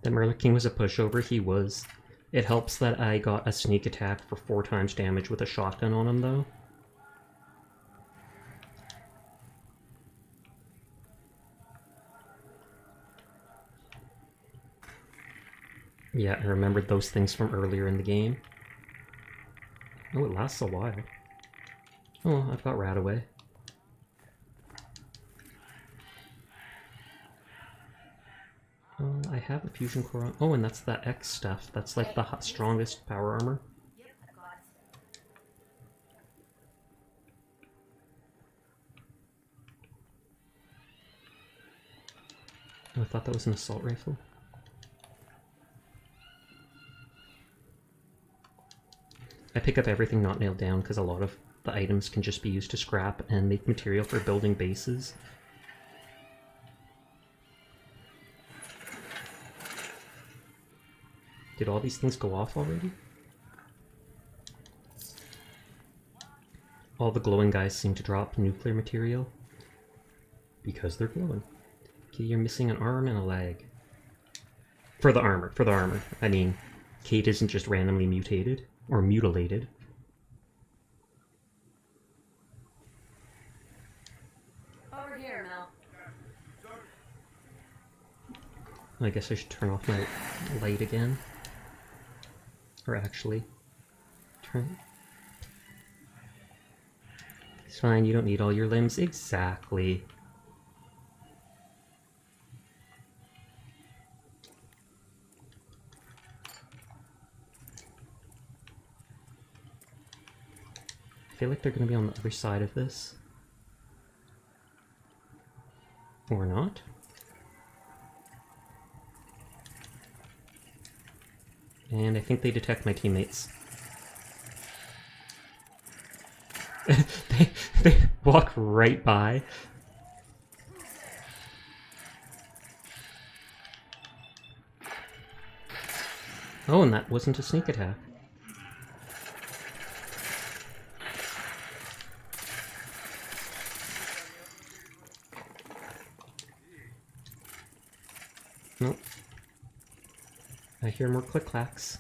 The Mirelurk King was a pushover, he was. It helps that I got a sneak attack for 4 times damage with a shotgun on him, though. Yeah, I remembered those things from earlier in the game. Oh, it lasts a while. Oh, I've got Radaway. I have a fusion core on. Oh, and that's that X stuff. That's like the strongest power armor. Yep, I got it. Oh, I thought that was an assault rifle. I pick up everything not nailed down because a lot of the items can just be used to scrap and make material for building bases. Did all these things go off already? All the glowing guys seem to drop nuclear material. Because they're glowing. Okay, you're missing an arm and a leg. For the armor, for the armor. I mean, Kate isn't just randomly mutated. Or mutilated. Over here, Mel. I guess I should turn off my light again. Or actually, turn... It's fine, you don't need all your limbs. Exactly. I feel like they're going to be on the other side of this. Or not. And I think they detect my teammates. they walk right by. Oh, and that wasn't a sneak attack. Nope. I hear more click-clacks.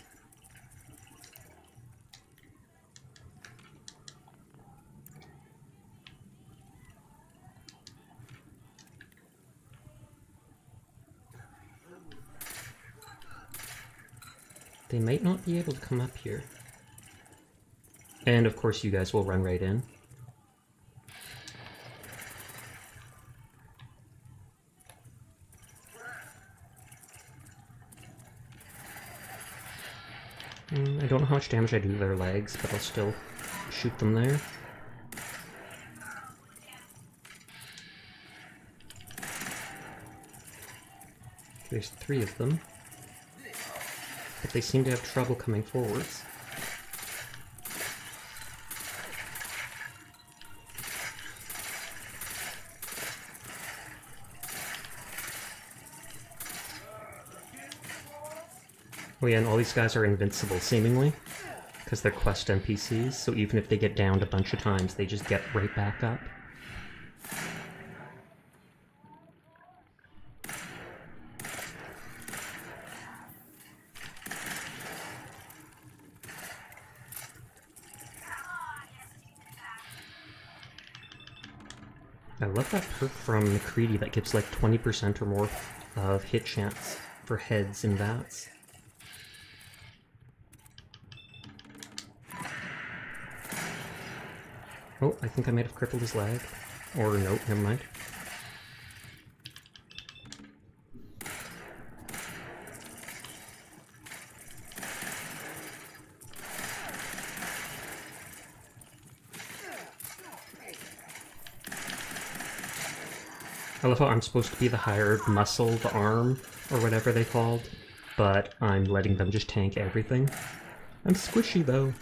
They might not be able to come up here. And of course you guys will run right in. I don't know how much damage I do to their legs, but I'll still shoot them there. There's 3 of them. But they seem to have trouble coming forwards. Oh yeah, and all these guys are invincible, seemingly. Because they're quest NPCs, so even if they get downed a bunch of times, they just get right back up. I love that perk from McCready that gives like 20% or more of hit chance for heads and bats. Oh, I think I might have crippled his leg. Or nope, never mind. I love how I'm supposed to be the hired muscle, the arm, or whatever they called, but I'm letting them just tank everything. I'm squishy though.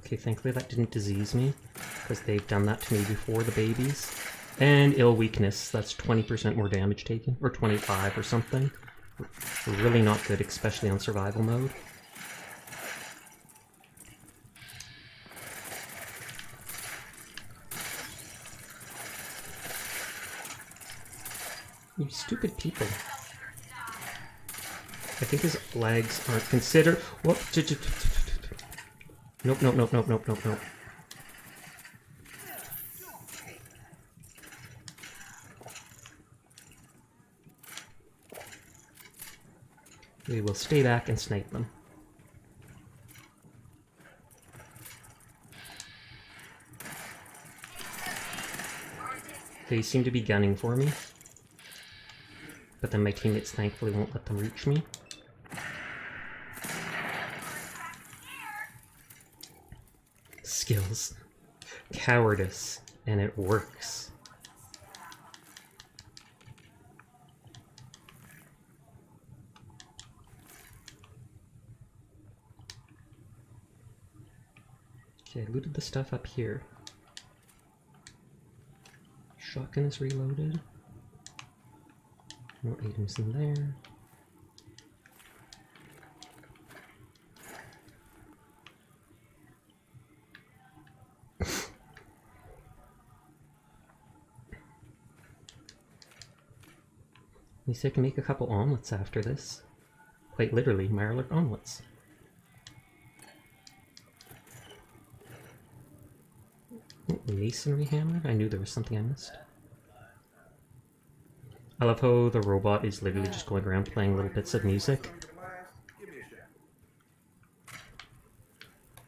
Okay, thankfully that didn't disease me, because they've done that to me before, the babies. And ill weakness, that's 20% more damage taken, or 25 or something. Really not good, especially on survival mode. You stupid people. I think his legs aren't considered. What? Nope, nope, nope, nope, nope, nope, nope. We will stay back and snipe them. They seem to be gunning for me. But then my teammates thankfully won't let them reach me. Skills. Cowardice. And it works. Okay, I looted the stuff up here. Shotgun is reloaded. No items in there. At least I can make a couple omelets after this. Quite literally, Mirelurk omelets. Oh, masonry hammer? I knew there was something I missed. I love how the robot is literally just going around playing little bits of music.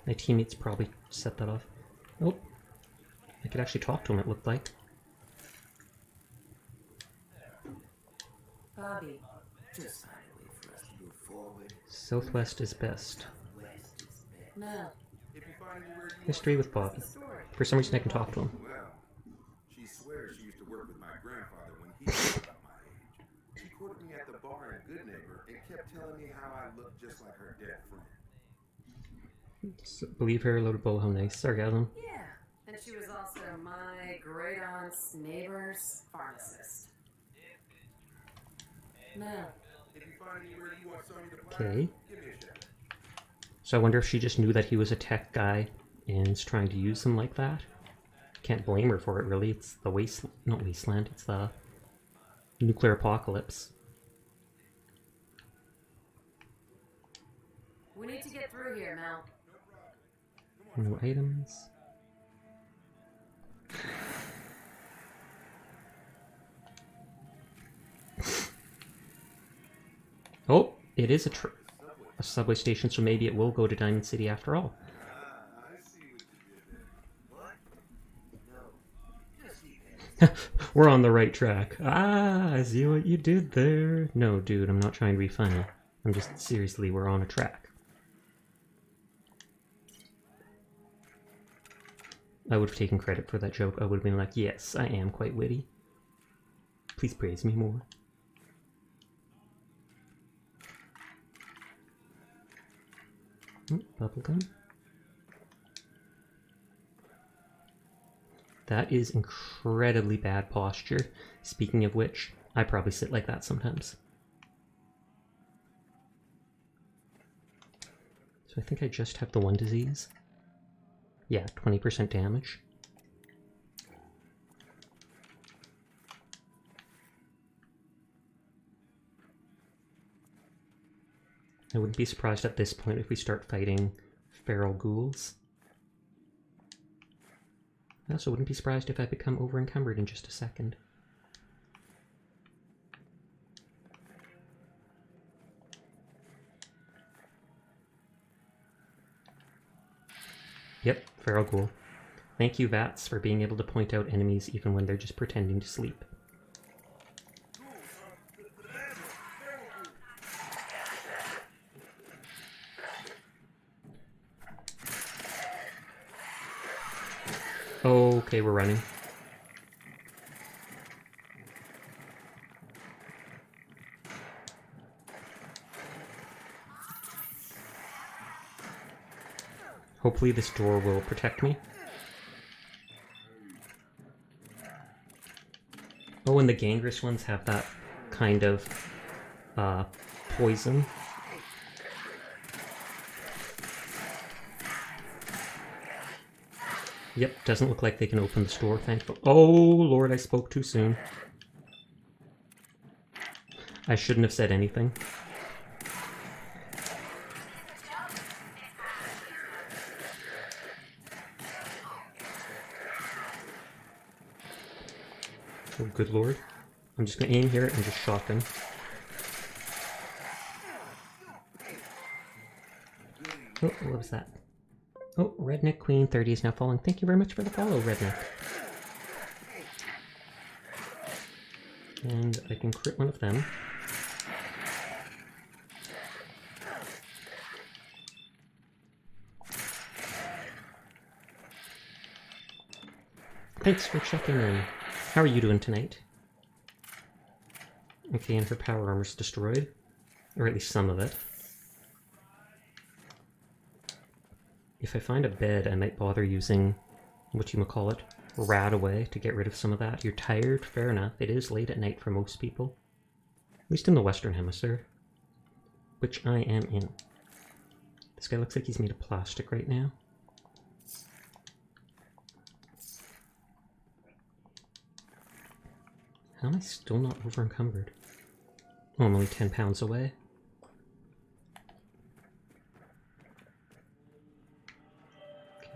My teammates probably set that off. Oh, I could actually talk to him, it looked like. Bobby. Just find a way for us to move forward. Southwest is best. West is best. Mel. History with Bobby. For some reason I can talk to him. Well, she swears she used to work with my grandfather when he was about my age. She quoted me at the bar in Good Neighbor and kept telling me how I looked just like her dead friend. Believe her, loaded bowl, how nice. Sarcasm. Yeah. And she was also my great aunt's neighbor's pharmacist. Mel. If you find anywhere you want something to play, Okay. give me a shout. So I wonder if she just knew that he was a tech guy and is trying to use him like that. Can't blame her for it, really. It's the not wasteland, it's the nuclear apocalypse. We need to get through here, Mel. No items. It is a subway station, so maybe it will go to Diamond City after all. I see what you did there. What? No. Just eat it. We're on the right track. Ah, I see what you did there. No, dude, I'm not trying to be funny. I'm just, seriously, we're on a track. I would have taken credit for that joke. I would have been like, yes, I am quite witty. Please praise me more. Bubblegum. That is incredibly bad posture. Speaking of which, I probably sit like that sometimes. So I think I just have the one disease. Yeah, 20% damage. I wouldn't be surprised at this point if we start fighting feral ghouls. I also wouldn't be surprised if I become over-encumbered in just a second. Yep, feral ghoul. Thank you, Vats, for being able to point out enemies even when they're just pretending to sleep. Okay, we're running. Hopefully this door will protect me. Oh, and the Gangrous ones have that kind of poison. Yep, doesn't look like they can open this door, thankfully. Oh, Lord, I spoke too soon. I shouldn't have said anything. Oh, good Lord. I'm just gonna aim here and just shock him. Oh, what was that? Oh, Redneck Queen 30 is now following. Thank you very much for the follow, Redneck. And I can crit one of them. Thanks for checking in. How are you doing tonight? Okay, and her power armor's destroyed. Or at least some of it. If I find a bed, I might bother using, whatchamacallit, Radaway to get rid of some of that. You're tired? Fair enough. It is late at night for most people. At least in the Western Hemisphere. Which I am in. This guy looks like he's made of plastic right now. How am I still not over-encumbered? Oh, I'm only 10 pounds away.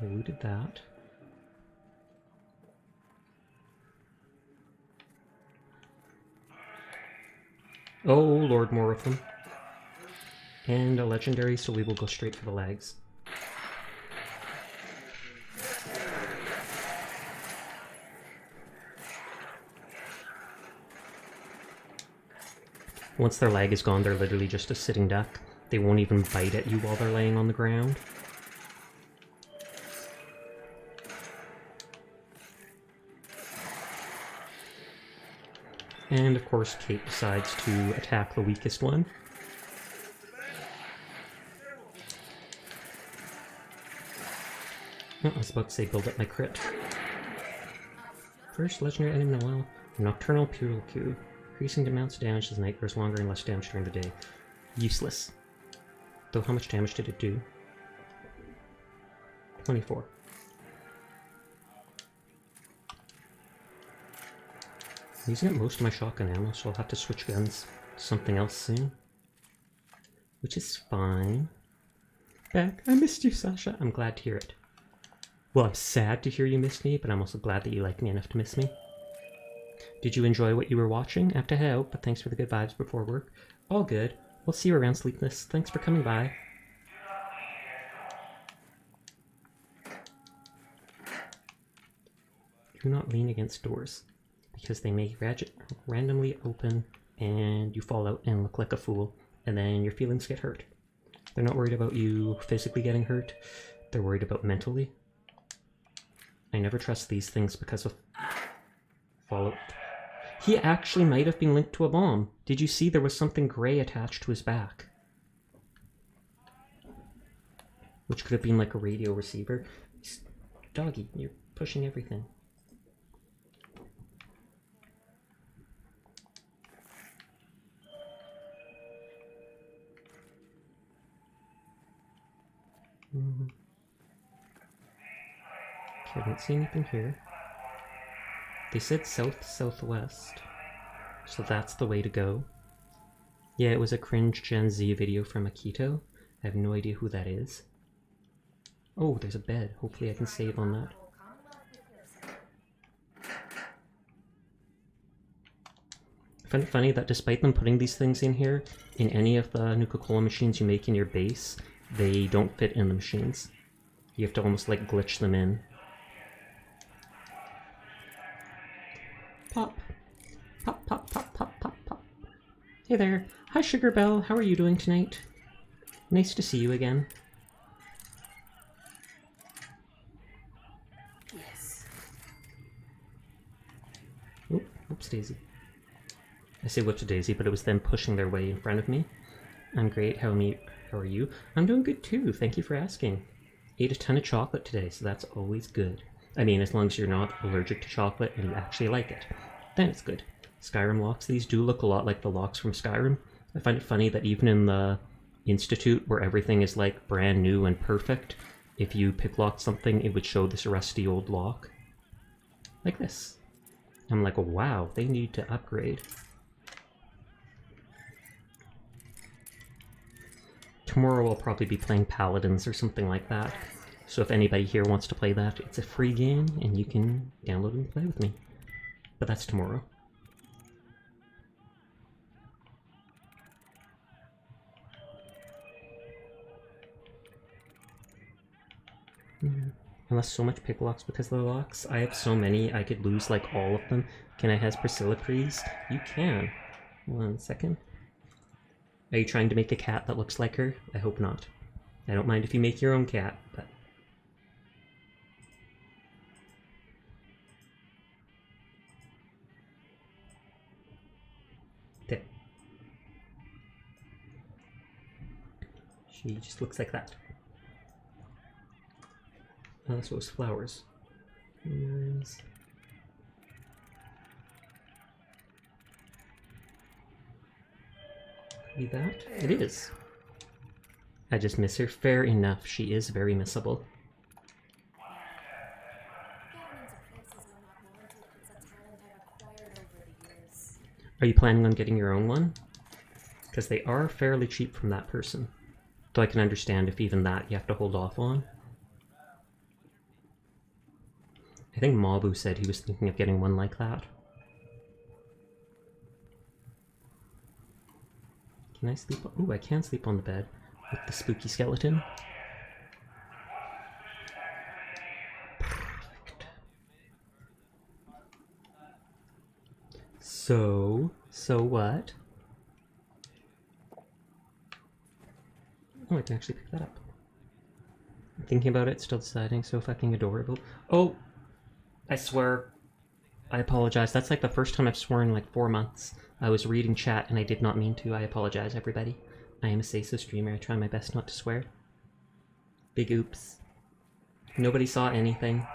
Okay, we did that. Oh, Lord, more of them. And a legendary, so we will go straight for the legs. Once their leg is gone, they're literally just a sitting duck. They won't even bite at you while they're laying on the ground. And of course, Kate decides to attack the weakest one. Oh, I was about to say build up my crit. First legendary item in a while. Nocturnal Purple. Increasing the amounts of damage as the night grows longer and less damage during the day. Useless. Though how much damage did it do? 24. I'm using up most of my shotgun ammo, so I'll have to switch guns to something else soon. Which is fine. Back. I missed you, Sasha. I'm glad to hear it. Well, I'm sad to hear you missed me, but I'm also glad that you like me enough to miss me. Did you enjoy what you were watching? I have to head out, but thanks for the good vibes before work. All good. We'll see you around, Sleepless. Thanks for coming by. Do not lean against doors, because they may randomly open and you fall out and look like a fool, and then your feelings get hurt. They're not worried about you physically getting hurt, they're worried about mentally. I never trust these things because of fallout. He actually might have been linked to a bomb. Did you see there was something gray attached to his back? Which could have been like a radio receiver. Doggy, you're pushing everything. Okay, I don't see anything here. They said south-southwest, so that's the way to go. Yeah, it was a cringe Gen Z video from Akito. I have no idea who that is. Oh, there's a bed. Hopefully I can save on that. I find it funny that despite them putting these things in here, in any of the Nuka-Cola machines you make in your base, they don't fit in the machines. You have to almost like glitch them in. Pop. Pop, pop, pop, pop, pop, pop. Hey there. Hi, Sugar Belle. How are you doing tonight? Nice to see you again. Yes. Oop, whoops daisy. I say whoops daisy, but it was them pushing their way in front of me. I'm great. How are you? I'm doing good too. Thank you for asking. Ate a ton of chocolate today, so that's always good. I mean, as long as you're not allergic to chocolate and you actually like it, then it's good. Skyrim locks, these do look a lot like the locks from Skyrim. I find it funny that even in the Institute, where everything is like brand new and perfect, if you picklocked something, it would show this rusty old lock. Like this. I'm like, wow, they need to upgrade. Tomorrow I'll probably be playing Paladins or something like that. So if anybody here wants to play that, it's a free game and you can download and play with me. But that's tomorrow. Unless so much pick locks because of the locks. I have so many, I could lose like all of them. Can I has Priscilla please? You can. 1 second. Are you trying to make a cat that looks like her? I hope not. I don't mind if you make your own cat, but... There. She just looks like that. So it's flowers. Yes. Be that? It is. I just miss her. Fair enough. She is very missable. Are you planning on getting your own one? Because they are fairly cheap from that person. Though I can understand if even that you have to hold off on. I think Mabu said he was thinking of getting one like that. Can I sleep on... Ooh, I can sleep on the bed with the spooky skeleton. Perfect. So what? Oh, I can actually pick that up. I'm thinking about it, still deciding, so fucking adorable. Oh! I swear. I apologize. That's like the first time I've sworn in like 4 months. I was reading chat and I did not mean to. I apologize, everybody. I am a say-so streamer. I try my best not to swear. Big oops. Nobody saw anything.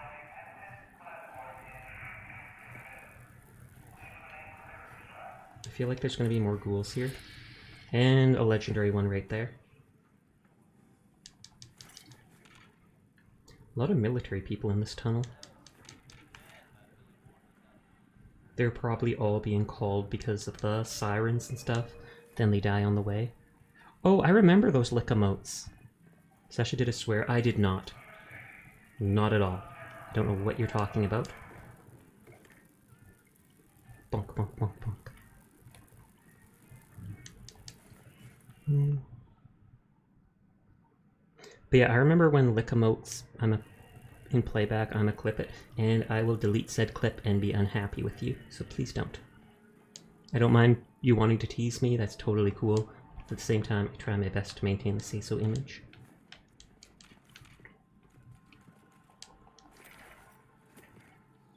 I feel like there's going to be more ghouls here. And a legendary one right there. A lot of military people in this tunnel. They're probably all being called because of the sirens and stuff. Then they die on the way. Oh, I remember those lick emotes. Sasha did a swear. I did not. Not at all. I don't know what you're talking about. Bonk, bonk, bonk, bonk. But yeah, I remember when lick emotes, in playback, I'm a clip it, and I will delete said clip and be unhappy with you, so please don't. I don't mind you wanting to tease me, that's totally cool. At the same time, I try my best to maintain the say-so image.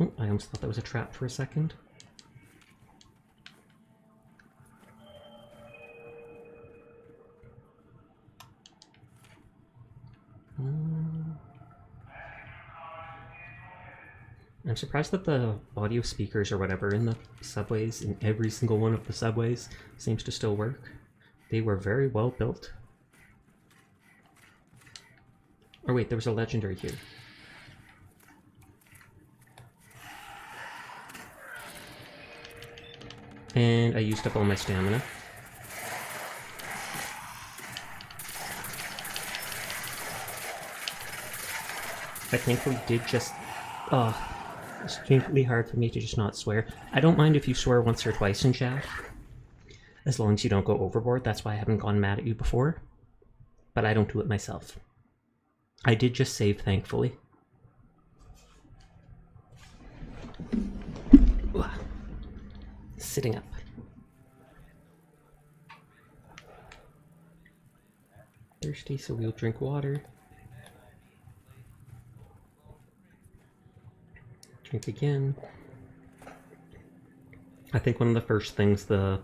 Oh, I almost thought that was a trap for a second. I'm surprised that the audio speakers or whatever in the subways, in every single one of the subways, seems to still work. They were very well built. Oh wait, there was a legendary here. And I used up all my stamina. I thankfully did just... it's painfully hard for me to just not swear. I don't mind if you swear once or twice in chat, as long as you don't go overboard. That's why I haven't gone mad at you before. But I don't do it myself. I did just save, thankfully. Ugh. Sitting up. Thirsty, so we'll drink water. Drink again. I think one of the first things the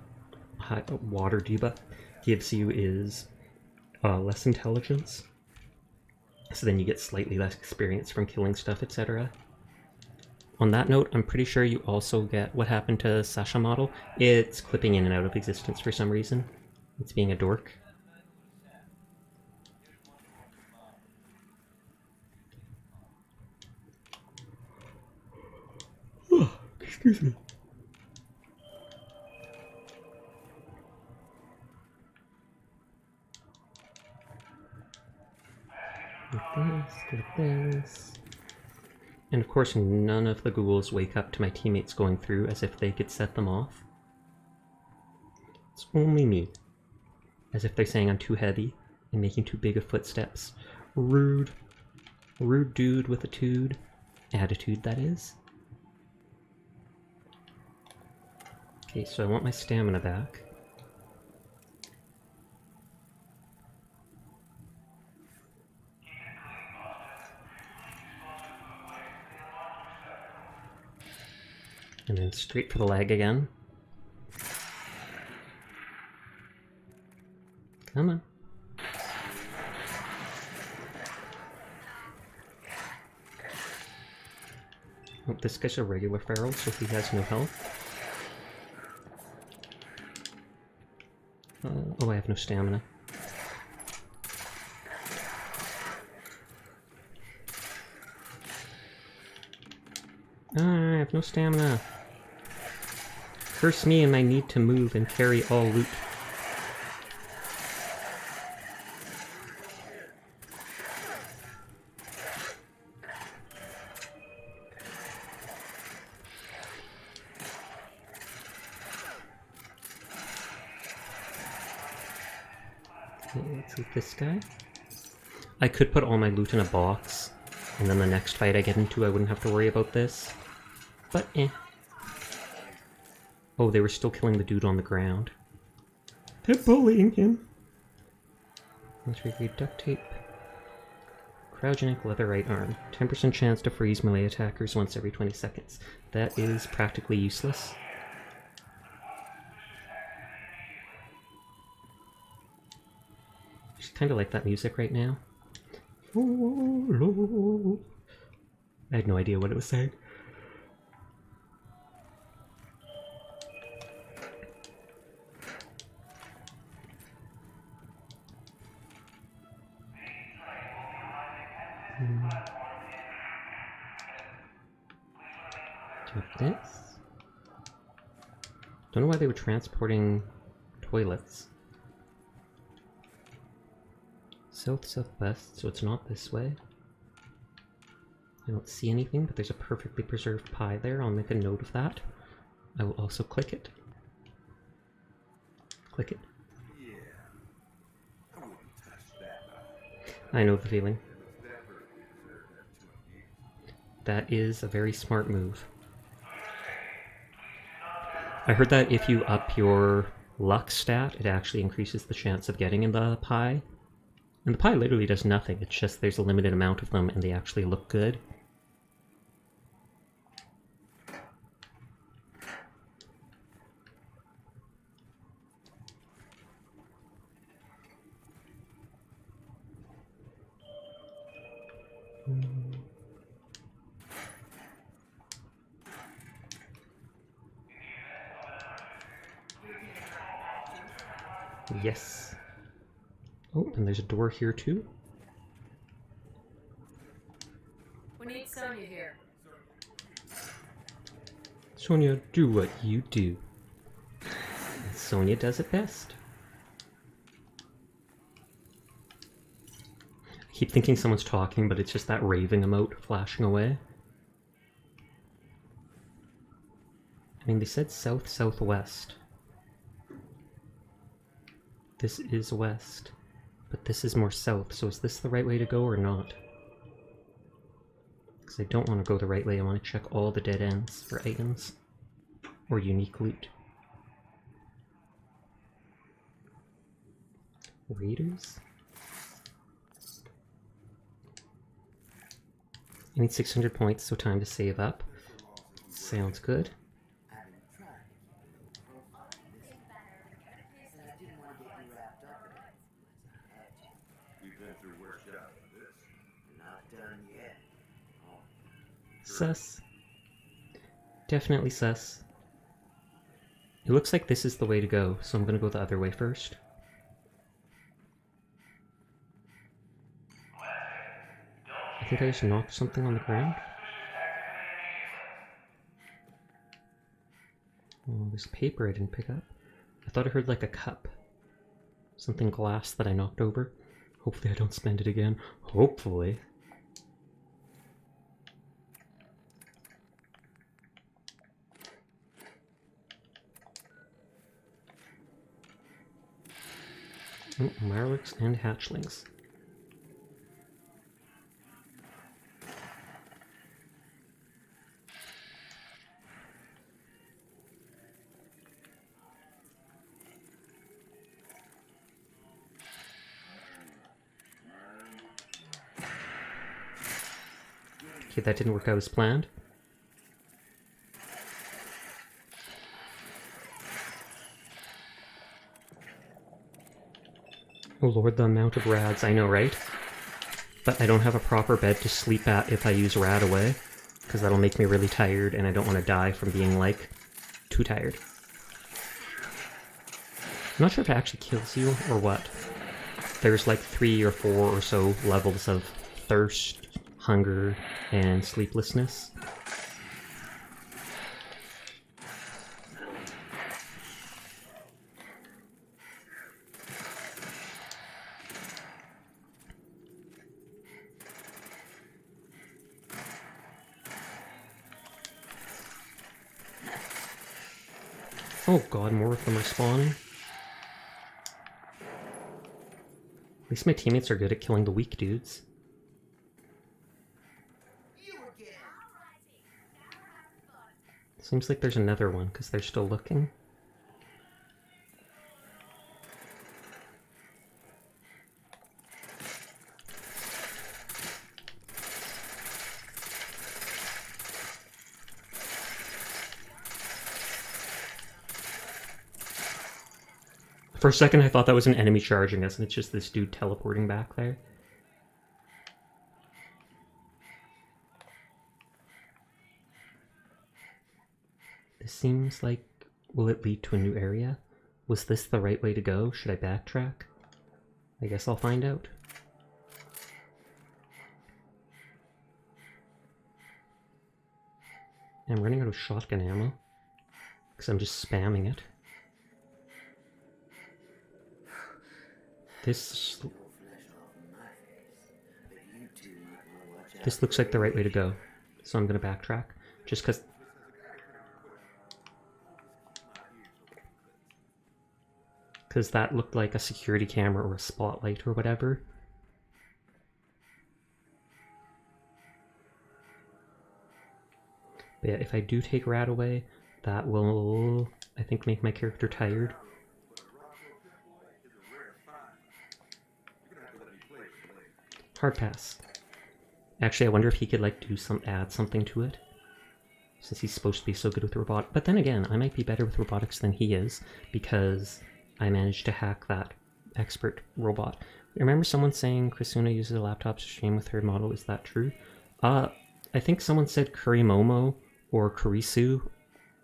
water debuff gives you is less intelligence. So then you get slightly less experience from killing stuff, etc. On that note, I'm pretty sure you also get what happened to Sasha model. It's clipping in and out of existence for some reason. It's being a dork. Oh, excuse me. Like this. And of course, none of the ghouls wake up to my teammates going through as if they could set them off. It's only me. As if they're saying I'm too heavy and making too big of footsteps. Rude. Rude dude with a tude. Attitude, that is. Okay, so I want my stamina back. And then straight for the leg again. Come on. Oh, this guy's a regular feral, so he has no health. Oh, I have no stamina. I have no stamina. Curse me and my need to move and carry all loot. Okay, let's loot this guy. I could put all my loot in a box, and then the next fight I get into I wouldn't have to worry about this. But eh. Oh, they were still killing the dude on the ground. They're bullying him. Let's read duct tape. Cryogenic leather right arm. 10% chance to freeze melee attackers once every 20 seconds. That is practically useless. Just kind of like that music right now. I had no idea what it was saying. Do this. Don't know why they were transporting toilets. Southwest, so it's not this way. I don't see anything, but there's a perfectly preserved pie there. I'll make a note of that. I will also click it. Click it. Yeah. I know the feeling. That is a very smart move. I heard that if you up your luck stat, it actually increases the chance of getting in the pie. And the pie literally does nothing, it's just there's a limited amount of them and they actually look good. Yes. Oh, and there's a door here too. We need Sonya here. Sonya, do what you do. And Sonya does it best. I keep thinking someone's talking, but it's just that raving emote flashing away. I mean, they said south-southwest. This is west, but this is more south, so is this the right way to go or not? Because I don't want to go the right way, I want to check all the dead ends for items. Or unique loot. Raiders? I need 600 points, so time to save up. Sounds good. Sus. Definitely sus. It looks like this is the way to go, so I'm gonna go the other way first. I think I just knocked something on the ground. Oh, there's paper I didn't pick up. I thought I heard like a cup. Something glass that I knocked over. Hopefully I don't spend it again. Hopefully. Oh, Marlocks and hatchlings. Okay, that didn't work out as planned. Oh lord, the amount of rads, I know, right? But I don't have a proper bed to sleep at if I use rad away, because that'll make me really tired and I don't want to die from being, like, too tired. I'm not sure if it actually kills you or what. There's like 3 or 4 or so levels of thirst, hunger, and sleeplessness. Oh god, more of them are spawning. At least my teammates are good at killing the weak dudes. Seems like there's another one, because they're still looking. For a second I thought that was an enemy charging us, and it's just this dude teleporting back there. This seems like... will it lead to a new area? Was this the right way to go? Should I backtrack? I guess I'll find out. I'm running out of shotgun ammo, because I'm just spamming it. This looks like the right way to go, so I'm gonna backtrack, just because that looked like a security camera or a spotlight or whatever. But yeah, if I do take Rat away, that will, I think, make my character tired. Hard pass. Actually, I wonder if he could like do add something to it, since he's supposed to be so good with robot. But then again, I might be better with robotics than he is because I managed to hack that expert robot. Remember someone saying Krisuna uses a laptop to stream with her model? Is that true? I think someone said Kurimomo or Kurisu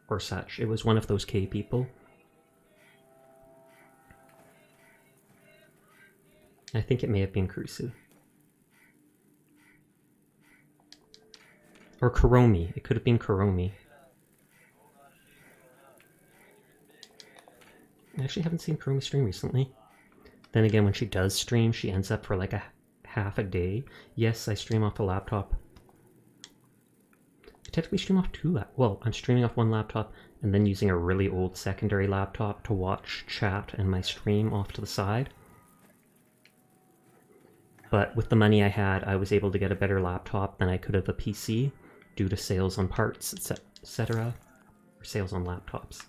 or such. It was one of those K people. I think it may have been Kurisu. Or Kuromi. It could have been Kuromi. I actually haven't seen Kuromi stream recently. Then again, when she does stream, she ends up for like a half a day. Yes, I stream off a laptop. I technically stream off two well, I'm streaming off one laptop and then using a really old secondary laptop to watch chat and my stream off to the side. But with the money I had, I was able to get a better laptop than I could have a PC due to sales on parts, etc. Or sales on laptops.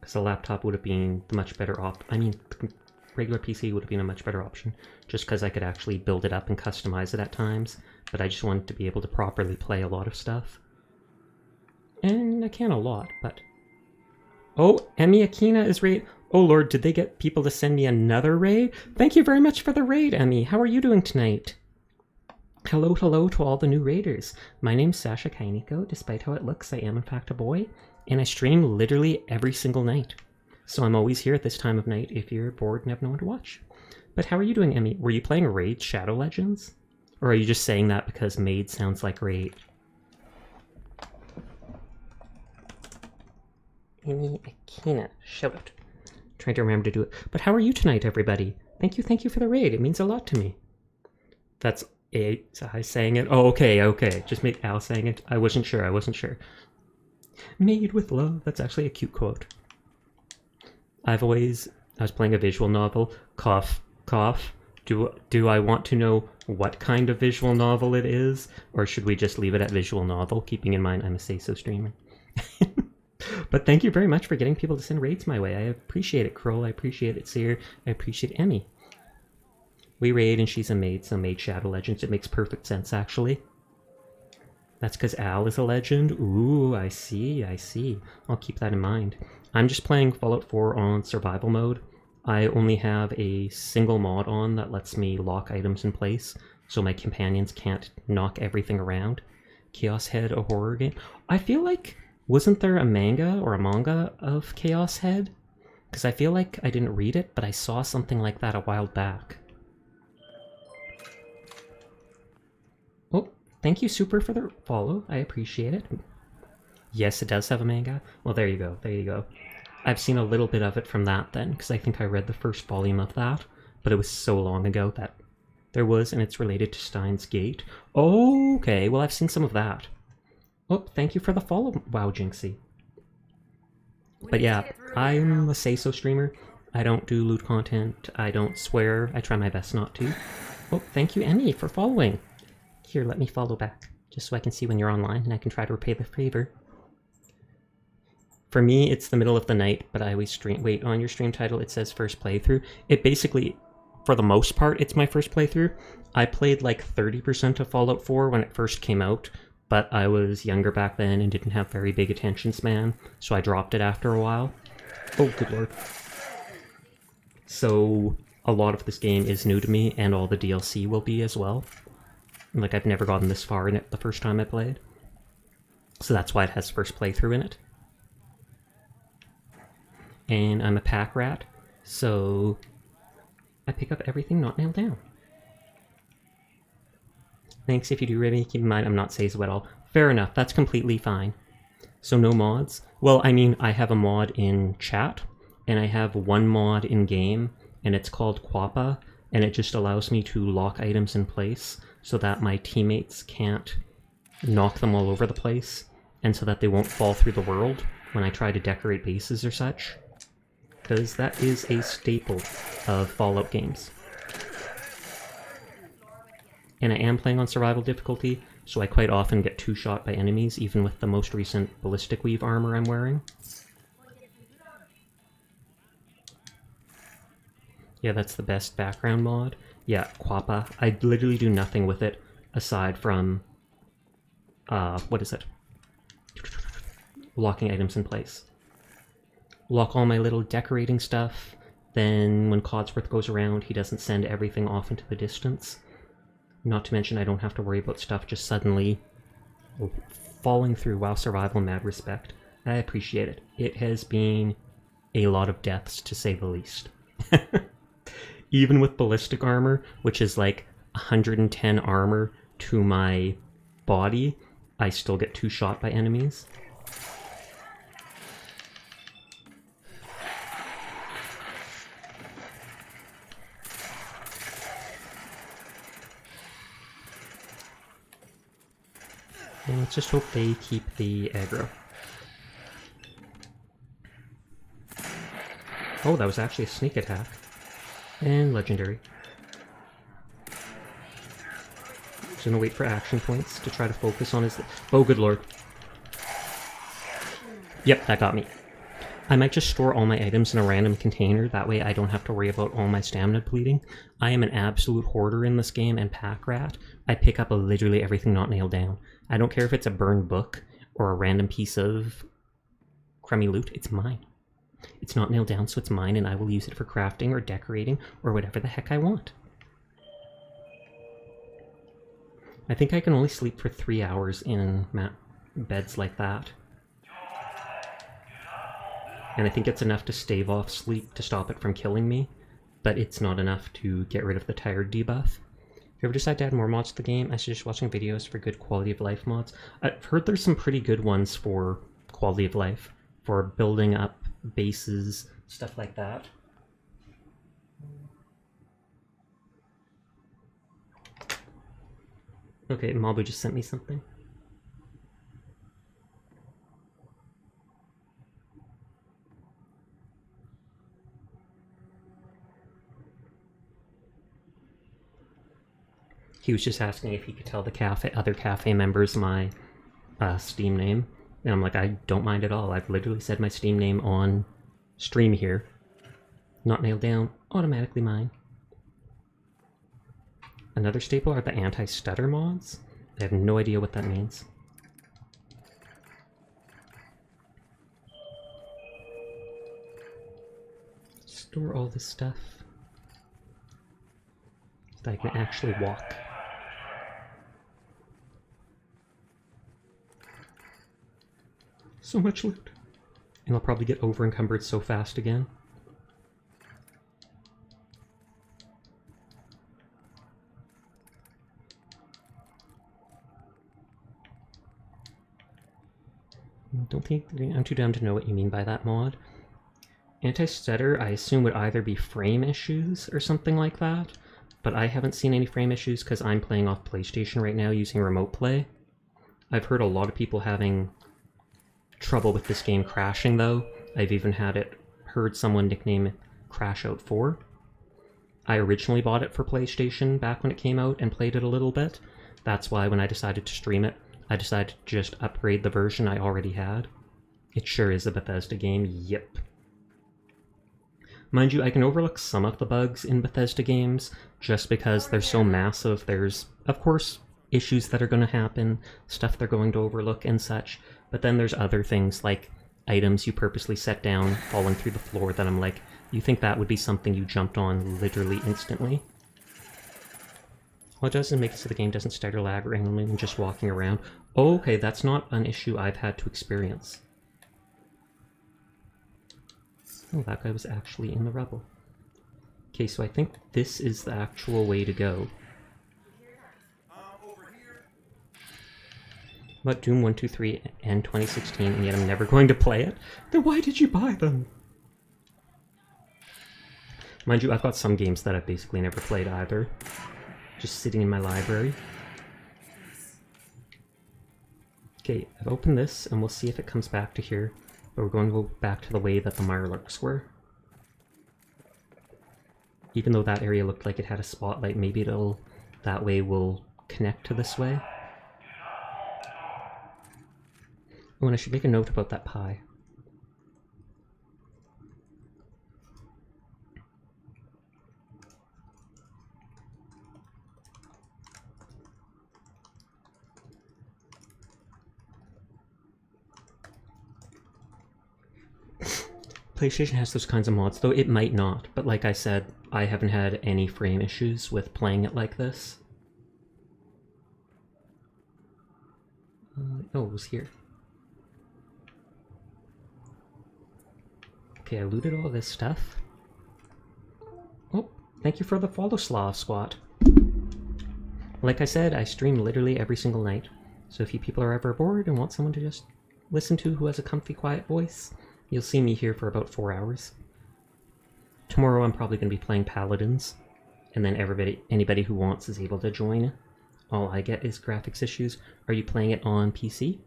Because a laptop would have been the much better regular PC would have been a much better option, just because I could actually build it up and customize it at times, but I just wanted to be able to properly play a lot of stuff. And I can a lot, but... Oh, Emmy Akina is raid. Oh lord, did they get people to send me another raid? Thank you very much for the raid, Emmy. How are you doing tonight? Hello, hello to all the new raiders. My name's Sasha Kainiko. Despite how it looks, I am in fact a boy, and I stream literally every single night. So I'm always here at this time of night if you're bored and have no one to watch. But how are you doing, Emmy? Were you playing Raid Shadow Legends? Or are you just saying that because Maid sounds like Raid? Emmy Akina, shout out. Trying to remember to do it. But how are you tonight, everybody? Thank you for the raid. It means a lot to me. That's I saying it. Oh, okay. Just make Al saying it. I wasn't sure. Made with love. That's actually a cute quote. I was playing a visual novel. Cough. Do I want to know what kind of visual novel it is? Or should we just leave it at visual novel, keeping in mind I'm a say-so streamer? But thank you very much for getting people to send raids my way. I appreciate it, Kroll. I appreciate it, Seer. I appreciate Emmy. We raid and she's a maid, so Maid Shadow Legends. It makes perfect sense, actually. That's because Al is a legend? Ooh, I see. I'll keep that in mind. I'm just playing Fallout 4 on survival mode. I only have a single mod on that lets me lock items in place, so my companions can't knock everything around. Chaos Head, a horror game? I feel like... Wasn't there a manga of Chaos Head? Because I feel like I didn't read it, but I saw something like that a while back. Oh, thank you, Super, for the follow. I appreciate it. Yes, it does have a manga. Well, there you go. I've seen a little bit of it from that then, because I think I read the first volume of that, but it was so long ago that there was, and it's related to Steins Gate. Oh, okay, well, I've seen some of that. Oh, thank you for the follow, Wow Jinxie. But yeah, I'm a say-so streamer. I don't do lewd content. I don't swear. I try my best not to. Oh, thank you, Emmy, for following. Here, let me follow back, just so I can see when you're online, and I can try to repay the favor. For me, it's the middle of the night, but I always stream... Wait, on your stream title, it says first playthrough. It basically, for the most part, it's my first playthrough. I played like 30% of Fallout 4 when it first came out, but I was younger back then and didn't have very big attention span, so I dropped it after a while. Oh, good lord. So, a lot of this game is new to me, and all the DLC will be as well. Like, I've never gotten this far in it the first time I played. So that's why it has first playthrough in it. And I'm a pack rat, so I pick up everything not nailed down. Thanks if you do really keep in mind I'm not say-so at all. Fair enough, that's completely fine. So no mods? Well, I mean, I have a mod in chat, and I have one mod in game, and it's called Quappa, and it just allows me to lock items in place so that my teammates can't knock them all over the place, and so that they won't fall through the world when I try to decorate bases or such. Because that is a staple of Fallout games. and I am playing on survival difficulty, so I quite often get two-shot by enemies, even with the most recent ballistic weave armor I'm wearing. Yeah, that's the best background mod. Yeah, Quappa. I literally do nothing with it aside from, what is it? Locking items in place. Lock all my little decorating stuff, then when Codsworth goes around, he doesn't send everything off into the distance. Not to mention I don't have to worry about stuff just suddenly falling through. Wow, survival, mad respect. I appreciate it. It has been a lot of deaths, to say the least. Even with ballistic armor, which is like 110 armor to my body, I still get two-shot by enemies. And let's just hope they keep the aggro. Oh, that was actually a sneak attack. And legendary. Just gonna wait for action points to try to focus on his... Oh, good lord. Yep, that got me. I might just store all my items in a random container, that way I don't have to worry about all my stamina bleeding. I am an absolute hoarder in this game and pack rat. I pick up literally everything not nailed down. I don't care if it's a burned book or a random piece of crummy loot, it's mine. It's not nailed down, so it's mine, and I will use it for crafting or decorating or whatever the heck I want. I think I can only sleep for 3 hours in beds like that. And I think it's enough to stave off sleep to stop it from killing me, but it's not enough to get rid of the tired debuff. If you ever decide to add more mods to the game, I suggest watching videos for good quality of life mods. I've heard there's some pretty good ones for quality of life, for building up bases, stuff like that. Okay, Mabu just sent me something. He was just asking if he could tell the other cafe members my Steam name. And I'm like, I don't mind at all. I've literally said my Steam name on stream here. Not nailed down, automatically mine. Another staple are the anti-stutter mods. I have no idea what that means. Store all this stuff so that I can actually walk. So much loot. And I'll probably get over encumbered so fast again. Don't think I'm too dumb to know what you mean by that mod. Anti-stutter, I assume, would either be frame issues or something like that, but I haven't seen any frame issues because I'm playing off PlayStation right now using Remote Play. I've heard a lot of people having trouble with this game crashing, though. I've even heard someone nickname it Crash Out 4. I originally bought it for PlayStation back when it came out and played it a little bit. That's why when I decided to stream it, I decided to just upgrade the version I already had. It sure is a Bethesda game, yep. Mind you, I can overlook some of the bugs in Bethesda games just because they're so massive. There's, of course, issues that are going to happen, stuff they're going to overlook and such, but then there's other things like items you purposely set down falling through the floor that I'm like, you think that would be something you jumped on literally instantly? What doesn't make it so the game doesn't stutter lag randomly when just walking around. Oh, okay, that's not an issue I've had to experience. Oh, that guy was actually in the rubble. Okay, so I think this is the actual way to go. About Doom 1, 2, 3 and 2016, and yet I'm never going to play it? Then why did you buy them? Mind you, I've got some games that I've basically never played either. Just sitting in my library. Okay, I've opened this, and we'll see if it comes back to here. But we're going to go back to the way that the Mirelurks were. Even though that area looked like it had a spotlight, maybe that way will connect to this way. Oh, and I should make a note about that pie. PlayStation has those kinds of mods, though it might not, but like I said, I haven't had any frame issues with playing it like this. Oh, it was here. Okay, I looted all this stuff. Oh, thank you for the follow, Slav Squat. Like I said, I stream literally every single night, so if you people are ever bored and want someone to just listen to who has a comfy, quiet voice, you'll see me here for about 4 hours. Tomorrow I'm probably going to be playing Paladins, and then anybody who wants is able to join. All I get is graphics issues. Are you playing it on PC?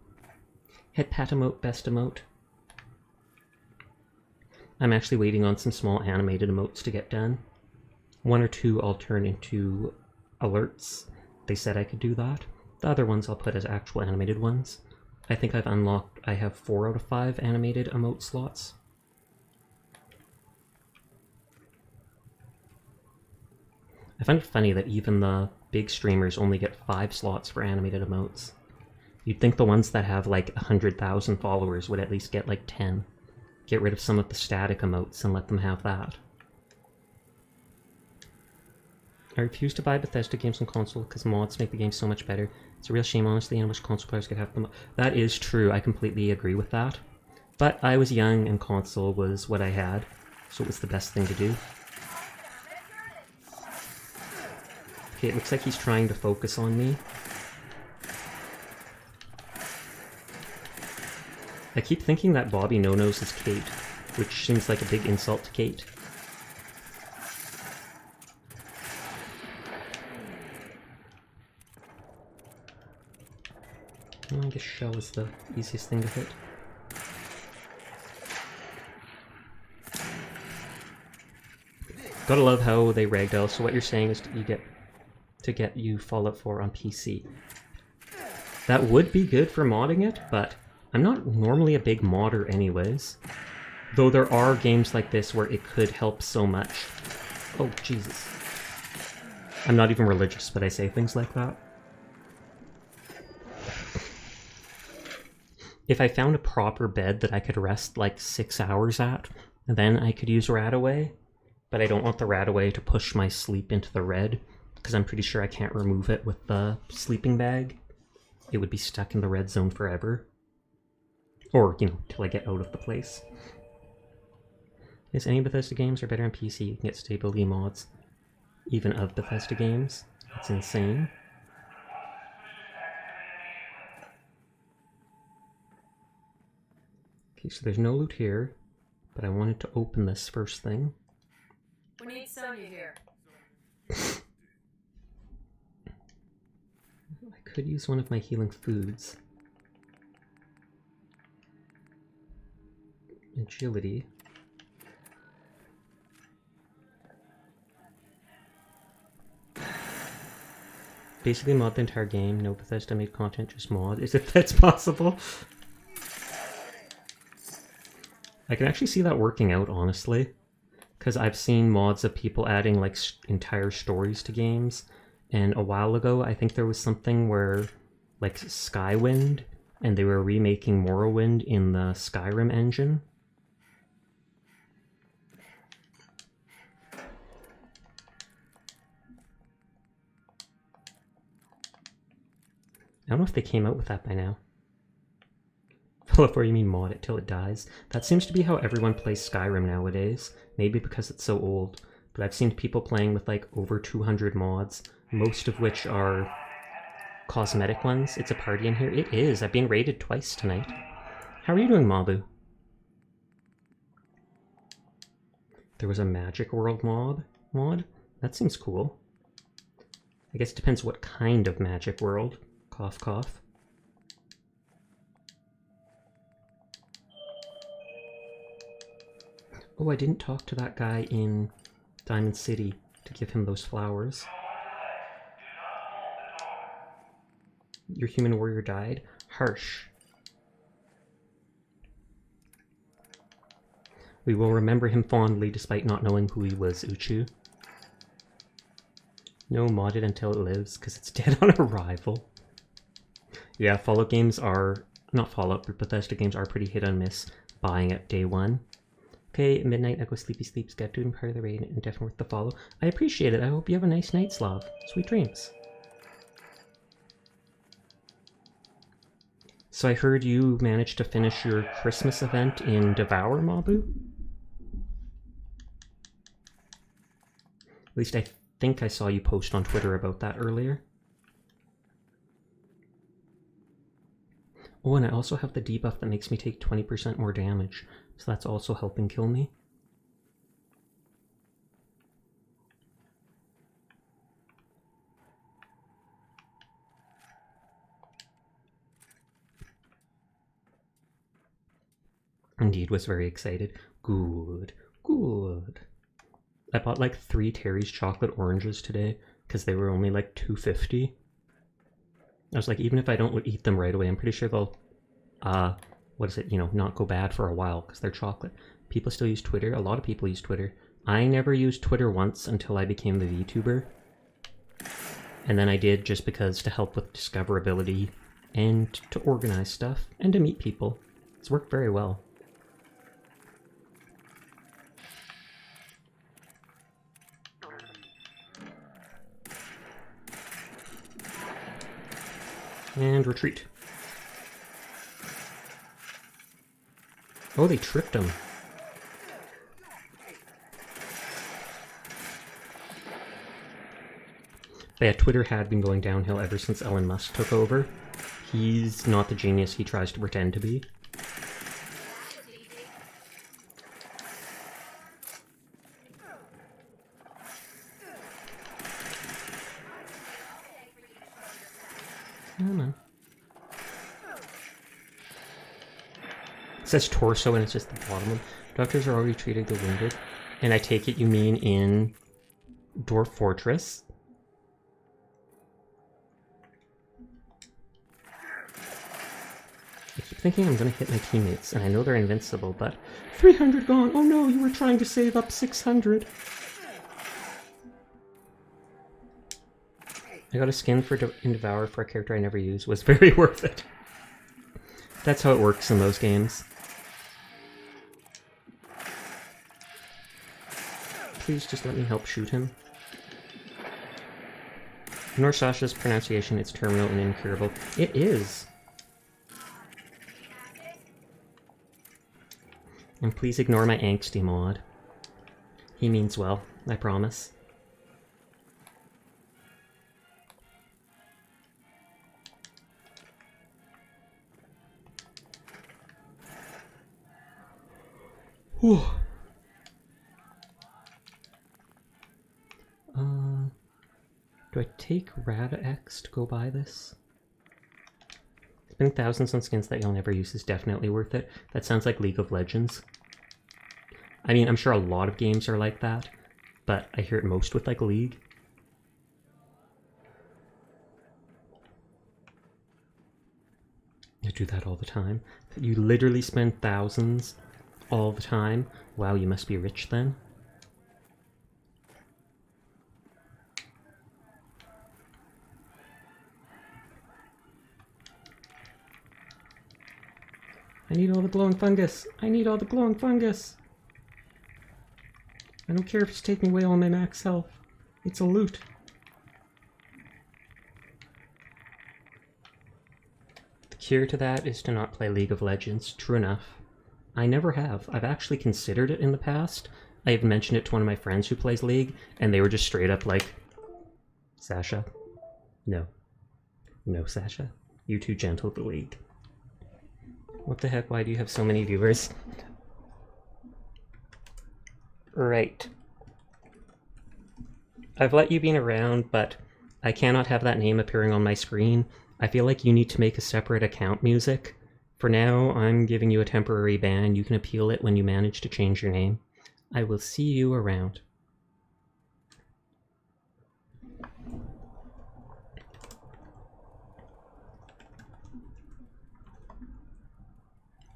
Hit pat emote, best emote. I'm actually waiting on some small animated emotes to get done. 1 or 2 I'll turn into alerts. They said I could do that. The other ones I'll put as actual animated ones. I think I have 4 out of 5 animated emote slots. I find it funny that even the big streamers only get 5 slots for animated emotes. You'd think the ones that have like 100,000 followers would at least get like 10. Get rid of some of the static emotes and let them have that. I refuse to buy Bethesda games on console because mods make the game so much better. It's a real shame, honestly, and I wish console players could have them. That is true, I completely agree with that. But I was young and console was what I had, so it was the best thing to do. Okay, it looks like he's trying to focus on me. I keep thinking that Bobby no-nos is Kate, which seems like a big insult to Kate. I guess shell is the easiest thing to hit. Gotta love how they ragdoll, so what you're saying is to get you Fallout 4 on PC. That would be good for modding it, but I'm not normally a big modder anyways. Though there are games like this where it could help so much. Oh, Jesus. I'm not even religious, but I say things like that. If I found a proper bed that I could rest like 6 hours at, then I could use Radaway. But I don't want the Radaway to push my sleep into the red, because I'm pretty sure I can't remove it with the sleeping bag. It would be stuck in the red zone forever. Or, you know, till I get out of the place. Yes, any Bethesda games are better on PC. You can get stability mods, even of Bethesda games. That's insane. Okay, so there's no loot here, but I wanted to open this first thing. We need Sonya here. I could use one of my healing foods. Agility. Basically mod the entire game, no Bethesda made content, just mod, as if that's possible. I can actually see that working out, honestly. Because I've seen mods of people adding like entire stories to games. And a while ago, I think there was something where, like Skywind, and they were remaking Morrowind in the Skyrim engine. I don't know if they came out with that by now. Before you mean mod it till it dies. That seems to be how everyone plays Skyrim nowadays. Maybe because it's so old. But I've seen people playing with like over 200 mods, most of which are cosmetic ones. It's a party in here. It is. I've been raided twice tonight. How are you doing, Mabu? There was a Magic World mod? That seems cool. I guess it depends what kind of Magic World. Cough, cough. Oh, I didn't talk to that guy in Diamond City to give him those flowers. Your human warrior died? Harsh. We will remember him fondly despite not knowing who he was, Uchu. No, modded until it lives, because it's dead on arrival. Yeah, Fallout games are... Not Fallout, but Bethesda games are pretty hit and miss buying at day one. Okay, midnight, Echo Sleepy Sleeps, get doing part of the raid, and definitely worth the follow. I appreciate it. I hope you have a nice night, Slav. Sweet dreams. So I heard you managed to finish your Christmas event in Devour, Mabu? At least I think I saw you post on Twitter about that earlier. Oh, and I also have the debuff that makes me take 20% more damage, so that's also helping kill me. Indeed, was very excited. Good, good. I bought like 3 Terry's chocolate oranges today because they were only like $2.50. I was like, even if I don't eat them right away, I'm pretty sure they'll, what is it, you know, not go bad for a while because they're chocolate. People still use Twitter. A lot of people use Twitter. I never used Twitter once until I became the VTuber. And then I did just because to help with discoverability and to organize stuff and to meet people. It's worked very well. And retreat. Oh, they tripped him. But yeah, Twitter had been going downhill ever since Elon Musk took over. He's not the genius he tries to pretend to be. Come on. It says torso and it's just the bottom of them. Doctors are already treating the wounded. And I take it you mean in Dwarf Fortress? I keep thinking I'm gonna hit my teammates, and I know they're invincible, but 300 gone! Oh no, you were trying to save up 600! I got a skin for in Devour for a character I never used. Was very worth it. That's how it works in those games. Please just let me help shoot him. Ignore Sasha's pronunciation, it's terminal and incurable. It is! And please ignore my angsty mod. He means well, I promise. Whew. Do I take Rad X to go buy this? Spending thousands on skins that you'll never use is definitely worth it. That sounds like League of Legends. I mean, I'm sure a lot of games are like that, but I hear it most with like League. I do that all the time. You literally spend thousands all the time. Wow, you must be rich then. I need all the glowing fungus. I need all the glowing fungus. I don't care if it's taking away all my max health. It's a loot. The cure to that is to not play League of Legends. True enough. I never have. I've actually considered it in the past. I have mentioned it to one of my friends who plays League, and they were just straight up like, Sasha, no. No, Sasha. You're too gentle with the League. What the heck? Why do you have so many viewers? Right. I've let you be around, but I cannot have that name appearing on my screen. I feel like you need to make a separate account music. For now, I'm giving you a temporary ban. You can appeal it when you manage to change your name. I will see you around.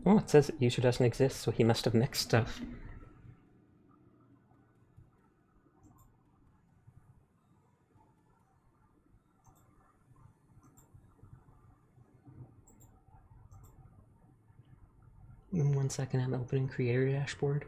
Oh, it says user doesn't exist, so he must have mixed stuff. In 1 second, I'm opening Creator Dashboard.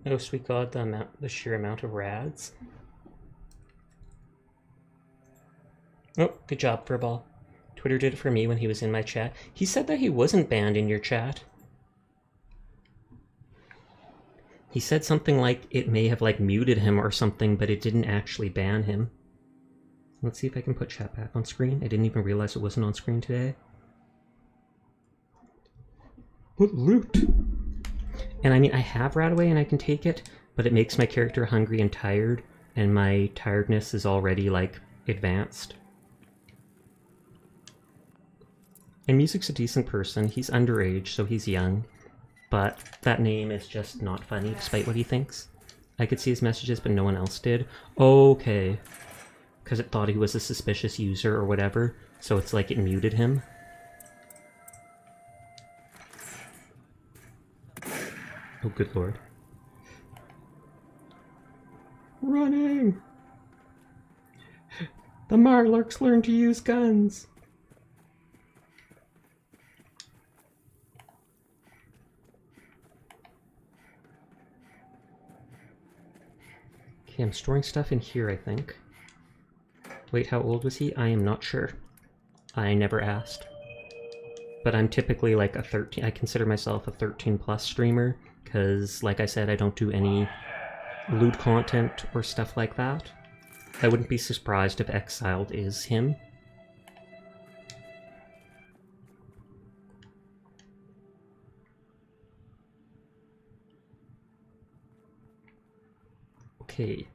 Oh, sweet God, the sheer amount of rads. Oh, good job, Furball. Twitter did it for me when he was in my chat. He said that he wasn't banned in your chat. He said something like it may have like muted him or something, but it didn't actually ban him. Let's see if I can put chat back on screen. I didn't even realize it wasn't on screen today. What loot? And I mean, I have Radaway and I can take it, but it makes my character hungry and tired, and my tiredness is already, like, advanced. And Music's a decent person. He's underage, so he's young. But that name is just not funny, despite what he thinks. I could see his messages, but no one else did. Okay. Because it thought he was a suspicious user or whatever, so it's like it muted him. Oh, good lord. Running! The Marlarks learn to use guns! Okay, I'm storing stuff in here, I think. Wait, how old was he? I am not sure. I never asked. But I'm typically like a 13... I consider myself a 13+ streamer, because, like I said, I don't do any lewd content or stuff like that. I wouldn't be surprised if Exiled is him. Okay,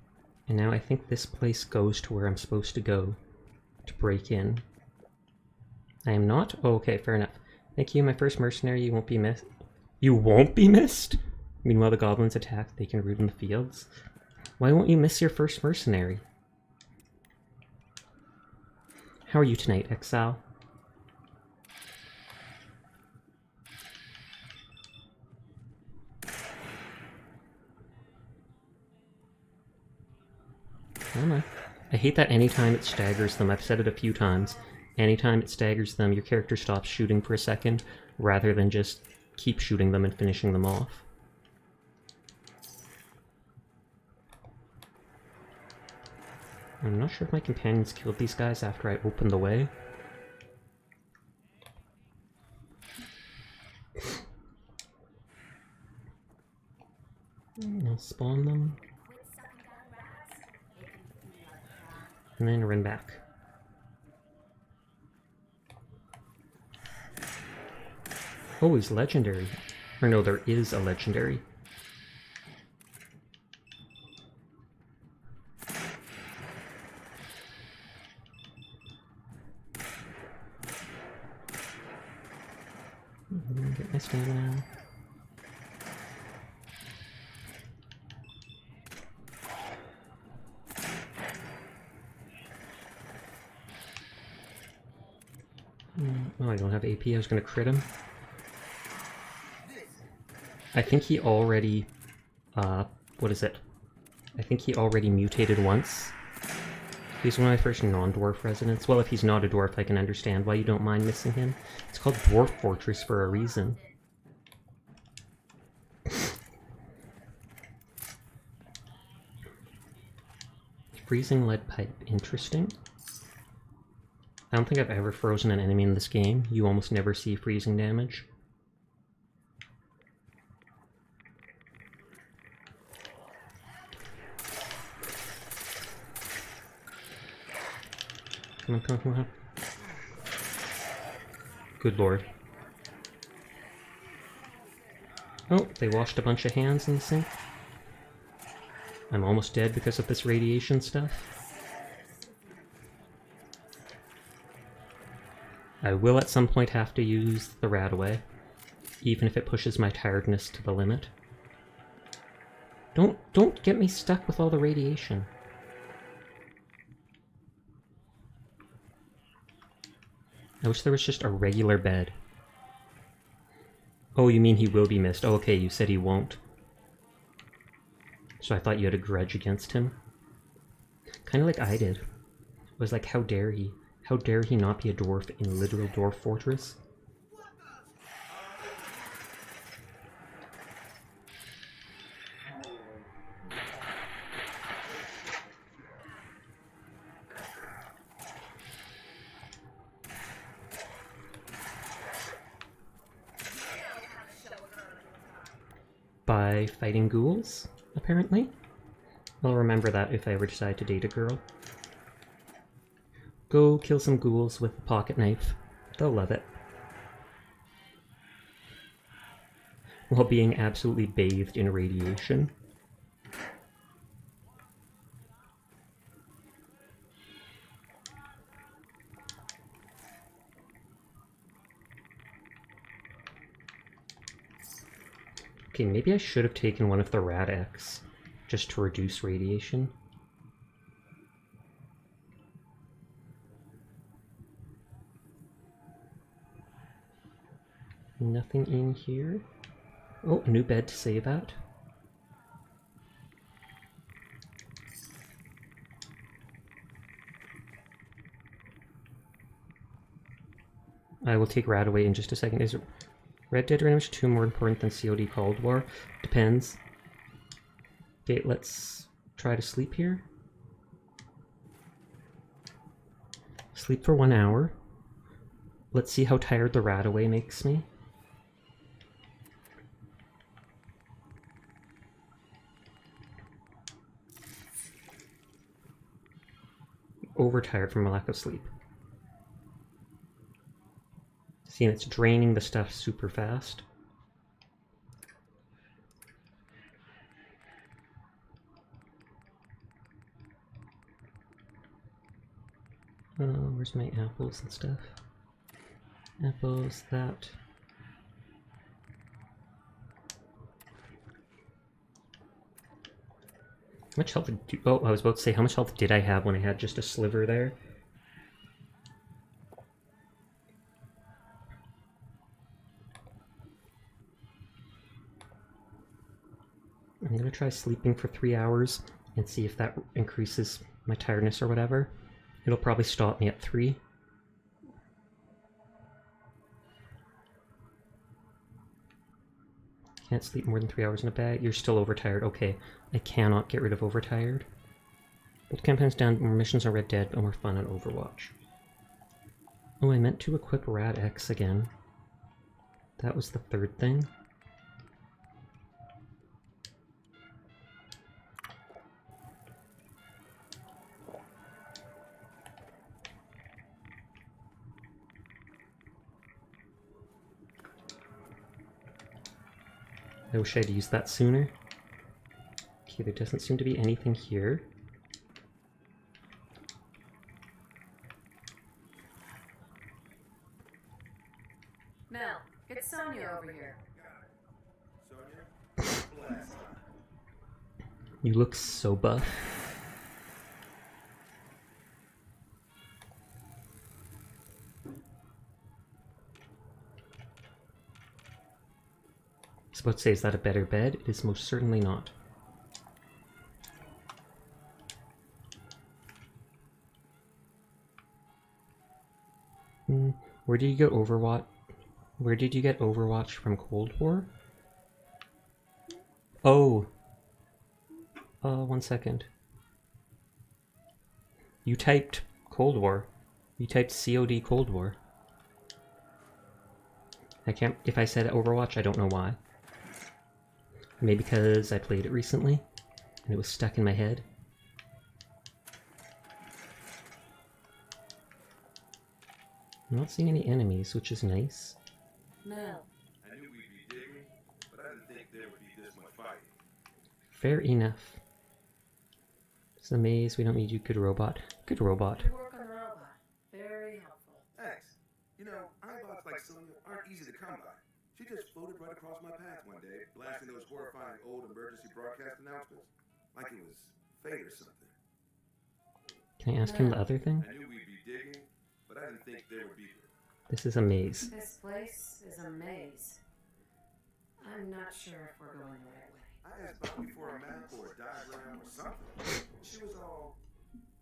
and now I think this place goes to where I'm supposed to go to break in. I am not? Oh, okay, fair enough. Thank you, my first mercenary. You won't be missed. You won't be missed? Meanwhile, the goblins attack. They can root in the fields. Why won't you miss your first mercenary? How are you tonight, Exile? I don't know. I hate that anytime it staggers them. I've said it a few times. Anytime it staggers them, your character stops shooting for a second, rather than just keep shooting them and finishing them off. I'm not sure if my companions killed these guys after I opened the way. I'll spawn them. And then run back. Oh, he's legendary. Or no, there is a legendary. Get my stamina. Oh, I don't have AP. I was going to crit him. I think he already... what is it? I think he already mutated once. He's one of my first non-dwarf residents. Well, if he's not a dwarf, I can understand why you don't mind missing him. It's called Dwarf Fortress for a reason. Freezing lead pipe. Interesting. I don't think I've ever frozen an enemy in this game. You almost never see freezing damage. Come on, come on, come on. Good lord. Oh, they washed a bunch of hands in the sink. I'm almost dead because of this radiation stuff. I will at some point have to use the Radaway, even if it pushes my tiredness to the limit. Don't get me stuck with all the radiation. I wish there was just a regular bed. Oh, you mean he will be missed? Oh, okay, you said he won't. So I thought you had a grudge against him. Kind of like I did. It was like, how dare he? How dare he not be a dwarf in literal dwarf fortress? By fighting ghouls, apparently. I'll remember that if I ever decide to date a girl. Go kill some ghouls with a pocket knife. They'll love it. While being absolutely bathed in radiation. Okay, maybe I should have taken one of the Rad-X just to reduce radiation. Nothing in here. Oh, a new bed to save at. I will take Radaway in just a second. Is Red Dead Redemption 2 more important than COD Cold War? Depends. Okay, let's try to sleep here. Sleep for 1 hour. Let's see how tired the Radaway makes me. Overtired from a lack of sleep. See, and it's draining the stuff super fast. Where's my apples and stuff? Apples, that. How much health did oh, I was about to say, how much health did I have when I had just a sliver there? I'm gonna try sleeping for 3 hours and see if that increases my tiredness or whatever. It'll probably stop me at 3. Can't sleep more than 3 hours in a bag. You're still overtired. Okay, I cannot get rid of overtired. Both campaigns down, more missions on Red Dead, but more fun on Overwatch. Oh, I meant to equip Rad-X again. That was the third thing. I wish I'd used that sooner. Okay, there doesn't seem to be anything here. Mel, get Sonia over here. Sonia? Blast. You look so buff. I was about to say, is that a better bed? It is most certainly not. Where did you get Overwatch? Where did you get Overwatch from Cold War? Oh. 1 second. You typed Cold War. You typed COD Cold War. I can't, if I said Overwatch, I don't know why. Maybe because I played it recently, and it was stuck in my head. I'm not seeing any enemies, which is nice. Mel. I knew we'd be digging, but I didn't think there would be this much fighting. Fair enough. It's a maze, we don't need you, good robot. Good robot. Good work on the robot. Very helpful. Thanks. You know, come by. She just floated right across my path one day, blasting those horrifying old emergency broadcast announcements. Like it was fate or something. Can I ask him the other thing? I knew we'd be digging, but I didn't think there would be. This is a maze. This place is a maze. I'm not sure if we're going the right way. I asked Bobby for a map or a diagram or something. She was all,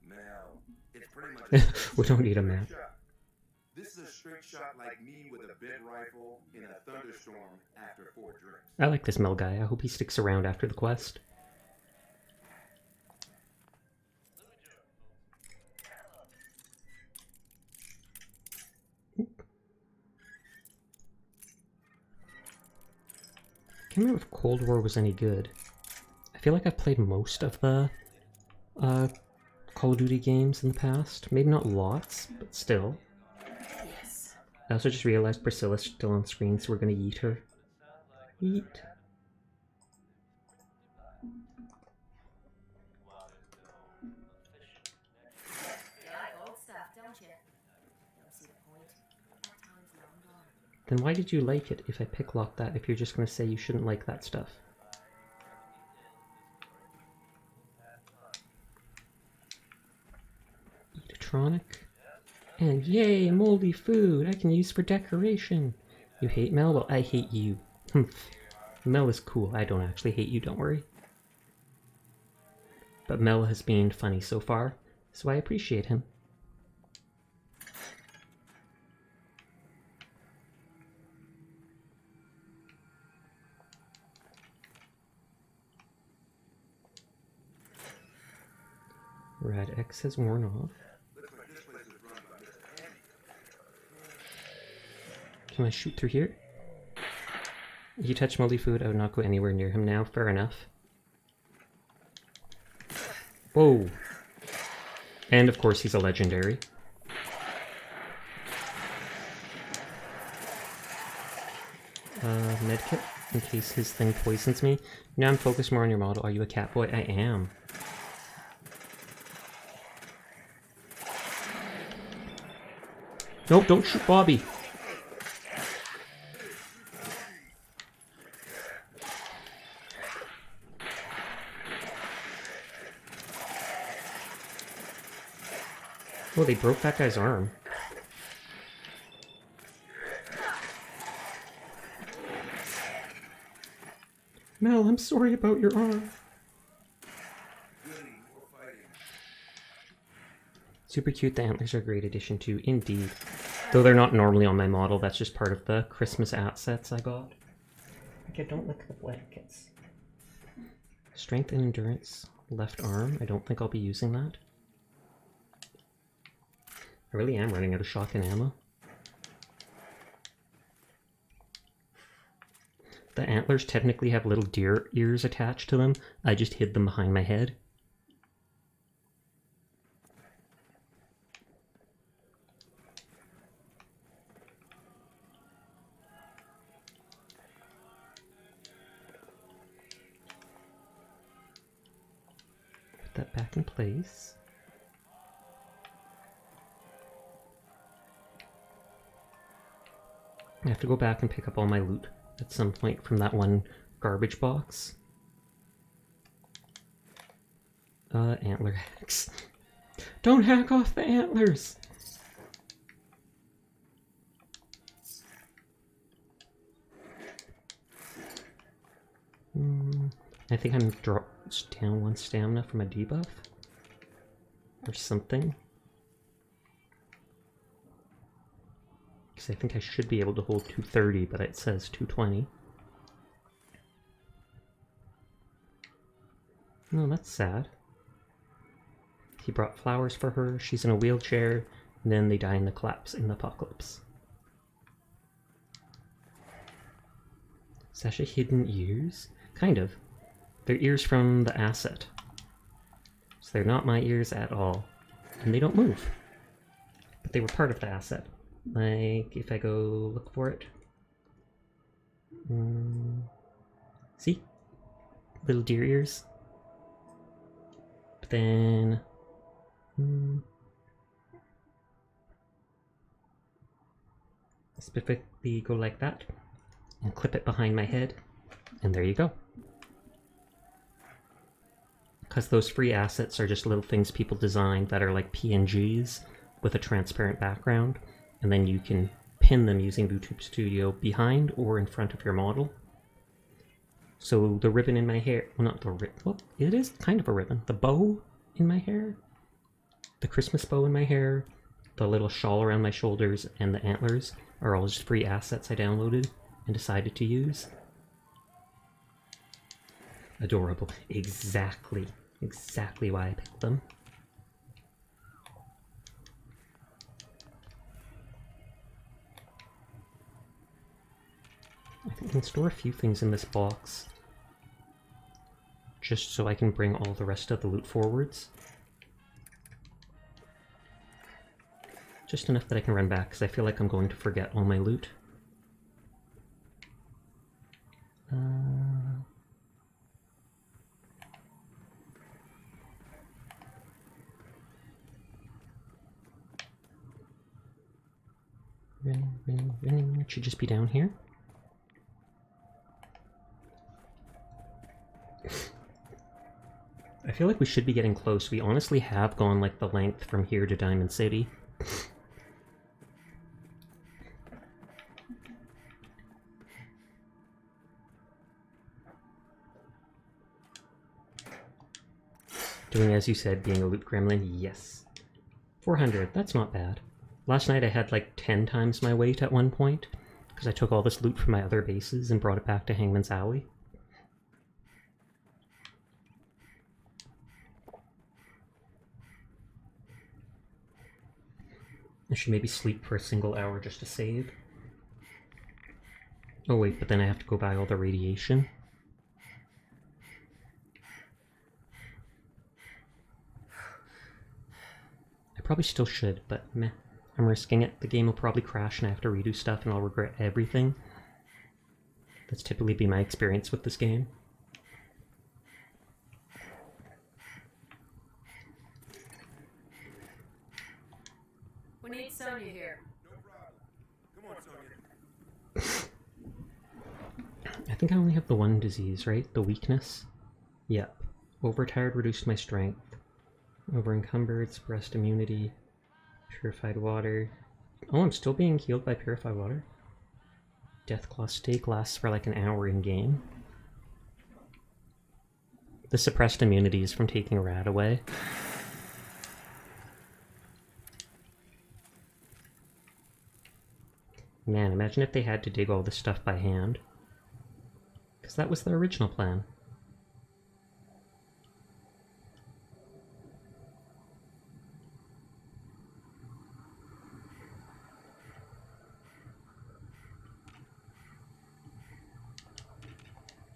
Mel, it's pretty much We don't need a straight map. shot. This is a straight shot like me with a bent rifle in a thunderstorm after 4 drinks. I like this Mel guy. I hope he sticks around after the quest. I can't remember if Cold War was any good. I feel like I've played most of the Call of Duty games in the past. Maybe not lots, but still. Yes. I also just realized Priscilla's still on screen, so we're gonna yeet her. Yeet. You like old stuff, don't you? Don't see the point. That time's long gone. Then why did you like it if I picklock that if you're just gonna say you shouldn't like that stuff? Eatronic. And yay, moldy food I can use for decoration. You hate Mel? Well, I hate you. Mel is cool. I don't actually hate you, don't worry. But Mel has been funny so far, so I appreciate him. Rad X has worn off. Can I shoot through here? If you touch moldy food, I would not go anywhere near him now. Fair enough. Whoa. And of course he's a legendary. Medkit, in case his thing poisons me. Now I'm focused more on your model. Are you a cat boy? I am. Nope, don't shoot Bobby. Oh, they broke that guy's arm. Mel, I'm sorry about your arm. Super cute, the antlers are a great addition too, indeed. Though they're not normally on my model, that's just part of the Christmas assets I got. Okay, don't lick the blankets. Strength and endurance, left arm. I don't think I'll be using that. I really am running out of shotgun ammo. The antlers technically have little deer ears attached to them. I just hid them behind my head. Put that back in place. I have to go back and pick up all my loot at some point from that one garbage box. Antler hacks. Don't hack off the antlers! I think I'm down 1 stamina from a debuff. Or something. Because I think I should be able to hold 230, but it says 220. Oh, that's sad. He brought flowers for her, she's in a wheelchair, and then they die in the collapse in the apocalypse. Sasha hidden ears? Kind of. They're ears from the asset. So they're not my ears at all. And they don't move. But they were part of the asset. Like, if I go look for it. See? Little deer ears. But then... Specifically go like that, and clip it behind my head, and there you go. Because those free assets are just little things people design that are like PNGs with a transparent background, and then you can pin them using YouTube Studio behind or in front of your model. So the ribbon in my hair, well, not the ribbon, well, it is kind of a ribbon. The bow in my hair, the Christmas bow in my hair, the little shawl around my shoulders, and the antlers are all just free assets I downloaded and decided to use. Adorable. Exactly why I picked them. I think I can store a few things in this box, just so I can bring all the rest of the loot forwards. Just enough that I can run back, because I feel like I'm going to forget all my loot. Running. It should just be down here. I feel like we should be getting close. We honestly have gone like the length from here to Diamond City. Doing as you said, being a loot gremlin, yes. 400, that's not bad. Last night I had like 10 times my weight at one point, because I took all this loot from my other bases and brought it back to Hangman's Alley. I should maybe sleep for a single hour just to save. Oh wait, but then I have to go buy all the radiation. I probably still should, but meh. I'm risking it. The game will probably crash and I have to redo stuff and I'll regret everything. That's typically been my experience with this game. We need Sonya here. No problem. Come on, Sonya. I think I only have the one disease, right? The weakness? Yep. Overtired reduced my strength. Overencumbered, suppressed immunity. Purified water. Oh, I'm still being healed by purified water. Deathclaw stake lasts for like an hour in game. The suppressed immunity is from taking Rad away. Man, imagine if they had to dig all this stuff by hand. Because that was the original plan.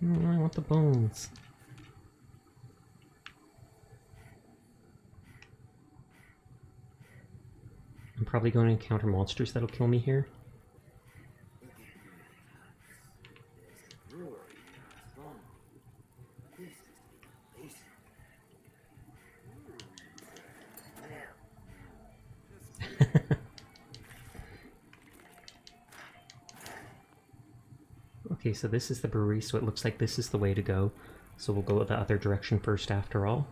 I want the bones. I'm probably going to encounter monsters that'll kill me here. Okay, so this is the brewery, so it looks like this is the way to go. So we'll go the other direction first after all.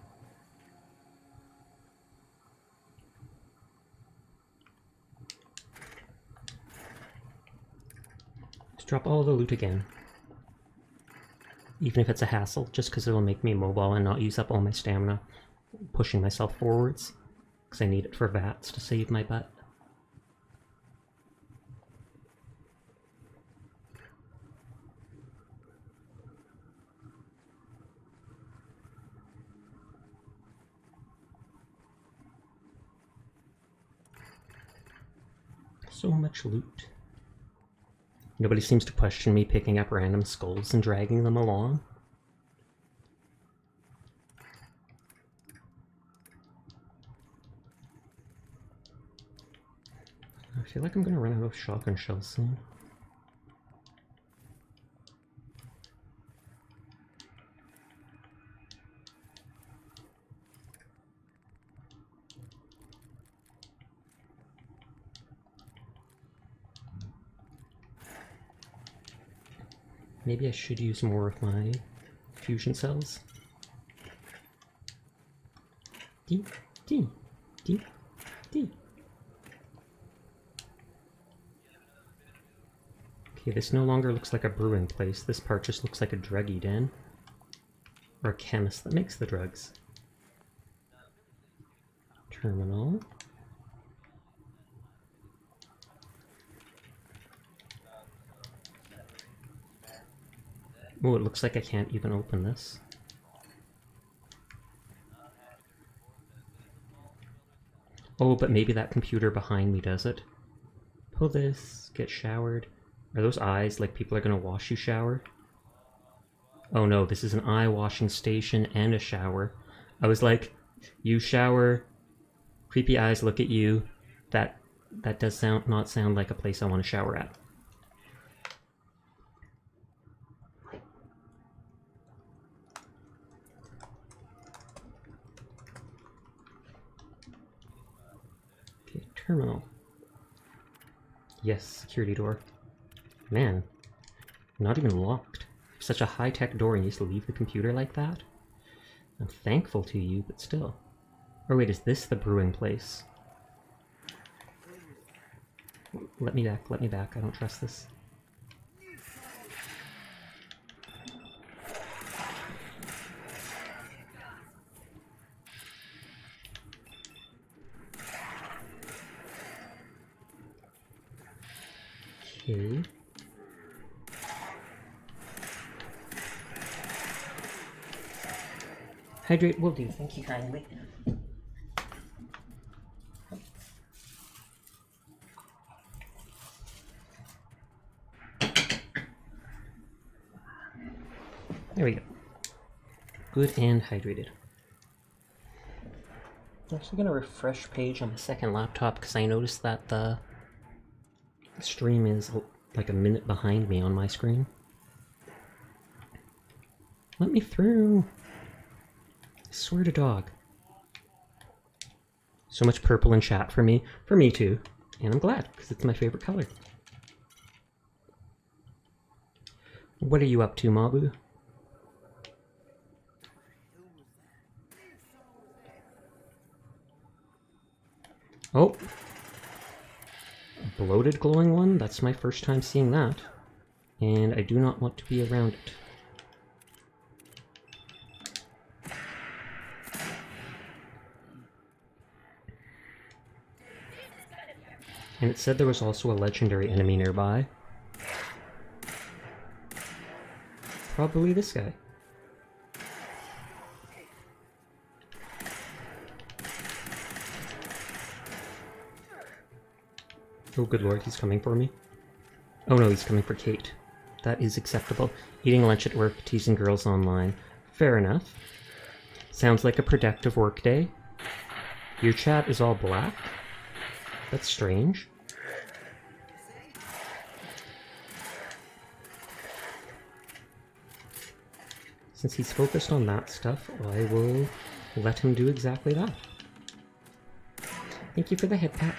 Let's drop all the loot again. Even if it's a hassle, just because it'll make me mobile and not use up all my stamina pushing myself forwards. Because I need it for VATS to save my butt. So much loot. Nobody seems to question me picking up random skulls and dragging them along. I feel like I'm gonna run out of shotgun shells soon. Maybe I should use more of my fusion cells. D, D, D, D. Okay, this no longer looks like a brewing place. This part just looks like a druggy den. Or a chemist that makes the drugs. Terminal. Oh, it looks like I can't even open this. Oh, but maybe that computer behind me does it. Pull this, get showered. Are those eyes like people are gonna wash you shower? Oh no, this is an eye washing station and a shower. I was like, you shower, creepy eyes look at you. That does not sound like a place I want to shower at. Okay, terminal. Yes, security door. Man, not even locked. Such a high-tech door and you just leave the computer like that? I'm thankful to you, but still. Or wait, is this the brewing place? Let me back, I don't trust this. Okay. Hydrate will do, thank you kindly. There we go. Good and hydrated. I'm actually gonna refresh page on my second laptop because I noticed that the stream is like a minute behind me on my screen. Let me through. I swear to dog. So much purple in chat for me. For me too. And I'm glad, because it's my favorite color. What are you up to, Mabu? Oh! A bloated glowing one? That's my first time seeing that. And I do not want to be around it. And it said there was also a legendary enemy nearby. Probably this guy. Oh good lord, he's coming for me. Oh no, he's coming for Kate. That is acceptable. Eating lunch at work, teasing girls online. Fair enough. Sounds like a productive work day. Your chat is all black? That's strange. Since he's focused on that stuff, I will let him do exactly that. Thank you for the head pat.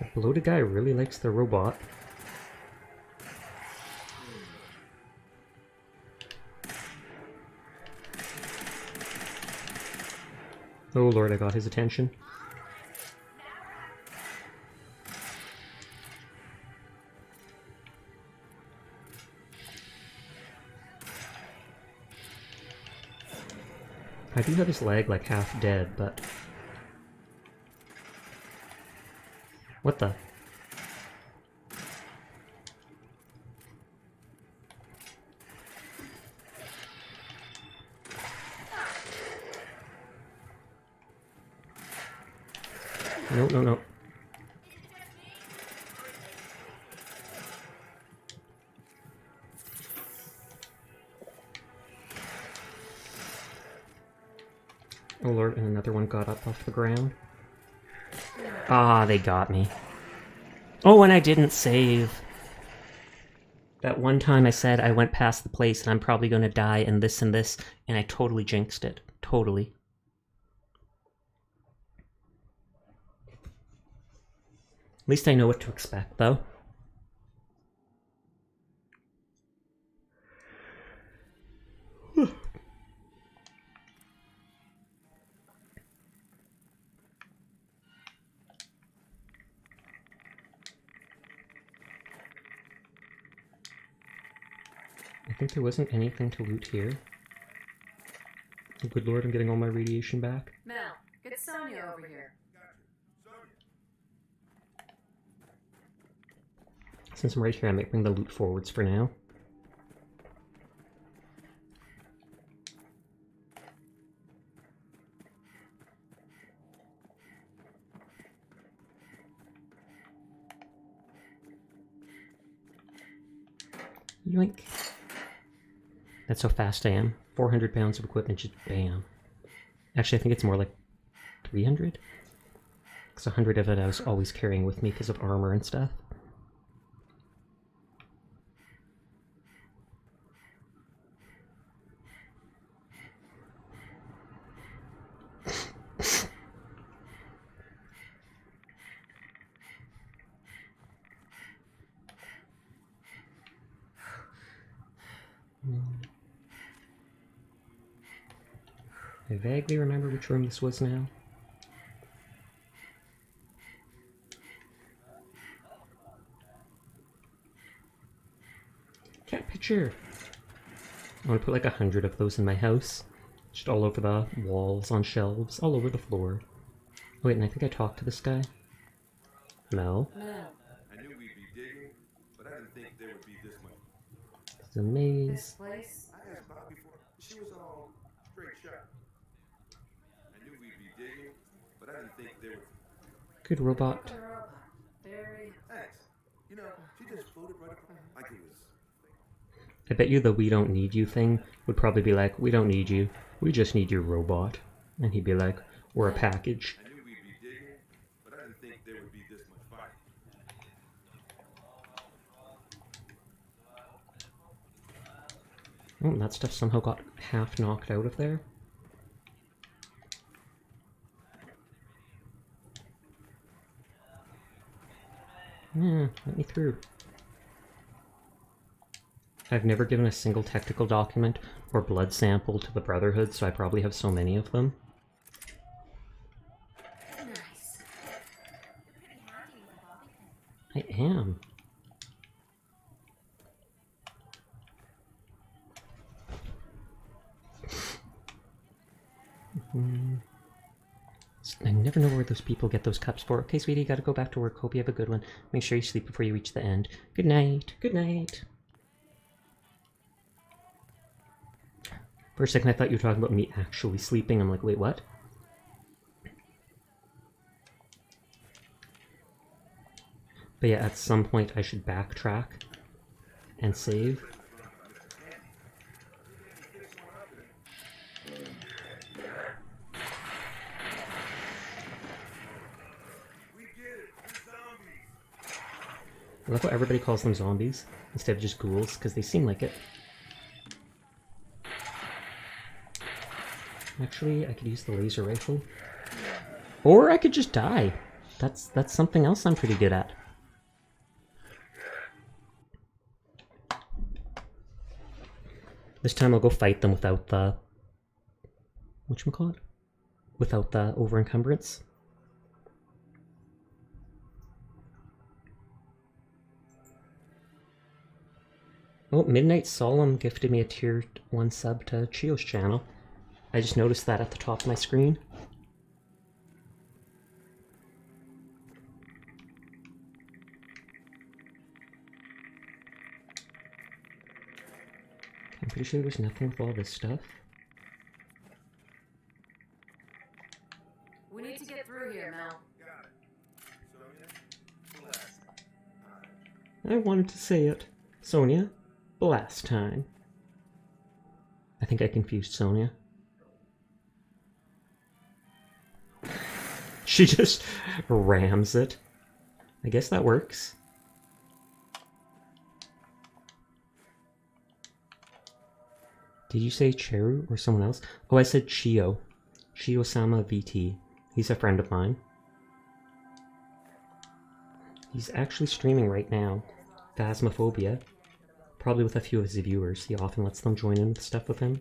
The bloated guy really likes the robot. Oh lord, I got his attention. I do have his leg like half dead, but... What the? No, no, no. Oh lord, and another one got up off the ground. Ah, they got me. Oh, and I didn't save. That one time I said I went past the place and I'm probably gonna die and this, and I totally jinxed it. Totally. At least I know what to expect, though. I think there wasn't anything to loot here. Oh, good lord, I'm getting all my radiation back. Mel, get Sonia over here. Since I'm right here, I might bring the loot forwards for now. Yoink. That's how fast I am. 400 pounds of equipment, just bam. Actually, I think it's more like 300? Because 100 of it I was always carrying with me because of armor and stuff. I vaguely remember which room this was now. Cat picture! I want to put like 100 of those in my house. Just all over the walls, on shelves, all over the floor. Oh, wait, and I think I talked to this guy. Mel. Mel, I knew we'd be digging, but I didn't think there would be this much. It's a maze. this place? I asked Bobby before. She was all straight shot. I knew we'd be digging, but I didn't think there would. Good robot. The robot. Very... Thanks. You know, she just floated right across like it was. I bet you the "we don't need you" thing would probably be like, "We don't need you, we just need your robot." And he'd be like, "Or a package." I knew we'd be digging, but I didn't think there would be this much fire. Oh, and that stuff somehow got half knocked out of there. Yeah, let me through. I've never given a single technical document or blood sample to the Brotherhood, so I probably have so many of them. Nice. You're pretty handy with a bobby pin. I am. I never know where those people get those cups for. Okay, sweetie, gotta go back to work. Hope you have a good one. Make sure you sleep before you reach the end. Good night. Good night. For a second, I thought you were talking about me actually sleeping. I'm like, wait, what? But yeah, at some point, I should backtrack and save. We get it. We're zombies. I love how everybody calls them zombies instead of just ghouls, because they seem like it. Actually, I could use the laser rifle. Or I could just die. That's something else I'm pretty good at. This time I'll go fight them without the... whatchamacallit? Without the over-encumbrance. Oh, Midnight Solemn gifted me a tier 1 sub to Chio's channel. I just noticed that at the top of my screen. I'm pretty sure there's nothing with all this stuff. We need to get through here, Mel. Got it. Sonia, blast. I wanted to say it. Sonia, blast time. I think I confused Sonia. She just rams it. I guess that works. Did you say Cheru or someone else? Oh, I said Chio. Chio-sama VT. He's a friend of mine. He's actually streaming right now. Phasmophobia. Probably with a few of his viewers. He often lets them join in with stuff with him.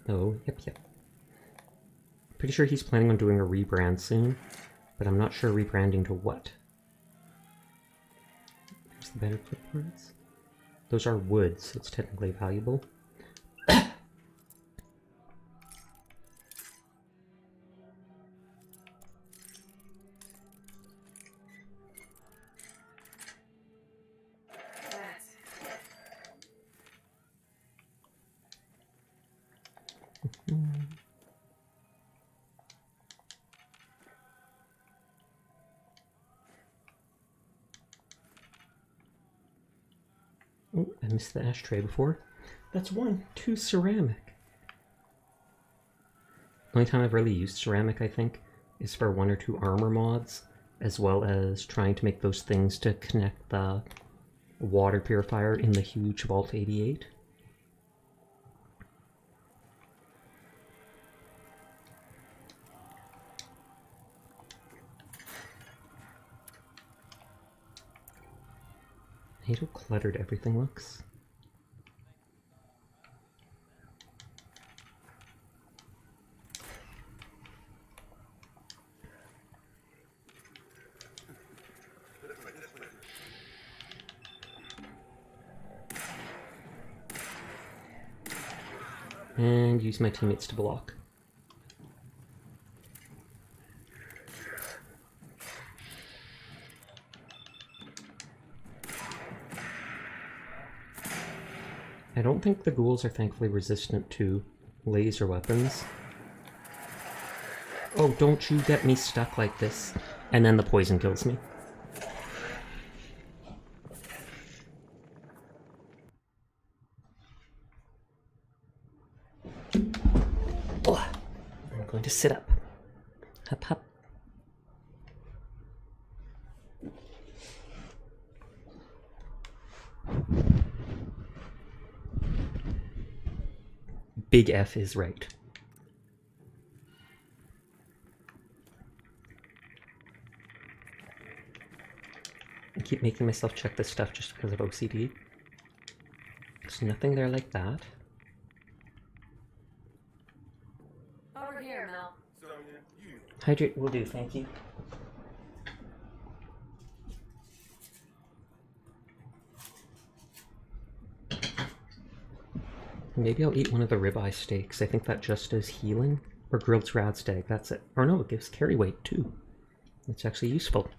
Oh, yep. Pretty sure he's planning on doing a rebrand soon, but I'm not sure rebranding to what. Here's the better clipboards. Those are wood, so it's technically valuable. Oh, I missed the ashtray before. That's 2 ceramic. The only time I've really used ceramic, I think, is for 1 or 2 armor mods, as well as trying to make those things to connect the water purifier in the huge Vault 88. I hate how cluttered everything looks. And use my teammates to block. I don't think the ghouls are thankfully resistant to laser weapons. Oh, don't you get me stuck like this. And then the poison kills me. Oh, I'm going to sit up. Hup, hup. Big F is right. I keep making myself check this stuff just because of OCD. There's nothing there like that. Over here, Mel. Sonya, you. Hydrate will do, thank you. Maybe I'll eat one of the ribeye steaks. I think that just does healing. Or grilled rad steak, that's it. Or no, it gives carry weight too. It's actually useful.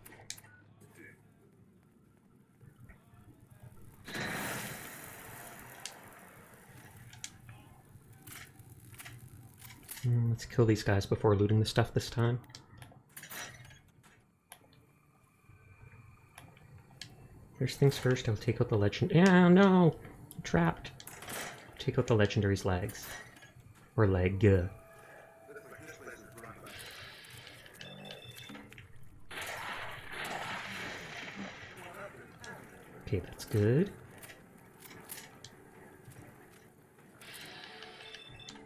Let's kill these guys before looting the stuff this time. First things first, I'll take out the legend. Yeah, no! I'm trapped. Take out the legendary's legs. Or leg. Okay, that's good.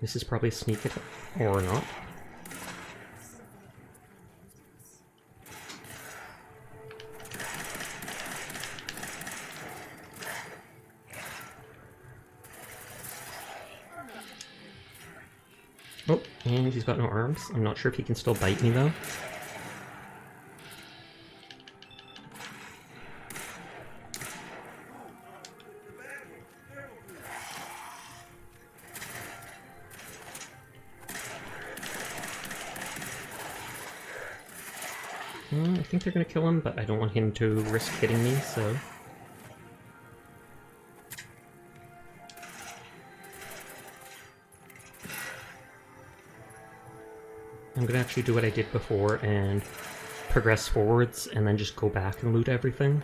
This is probably a sneak attack. Or not. Oh, and he's got no arms. I'm not sure if he can still bite me though. I think they're gonna kill him, but I don't want him to risk hitting me, so... I'm gonna actually do what I did before and progress forwards and then just go back and loot everything.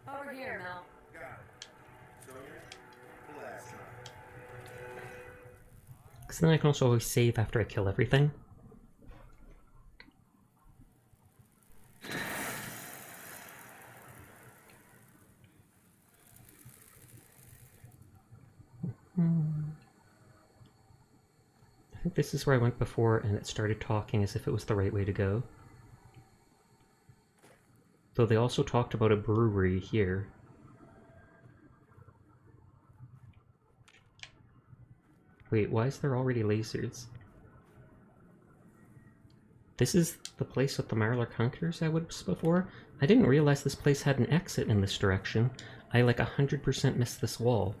Over here, Mel. Got it. Sonya, blast time. Because then I can also always save after I kill everything. I think this is where I went before and it started talking as if it was the right way to go. Though they also talked about a brewery here. Wait, why is there already lasers? This is the place with the Marlar Conquerors I was before? I didn't realize this place had an exit in this direction. I like 100% missed this wall.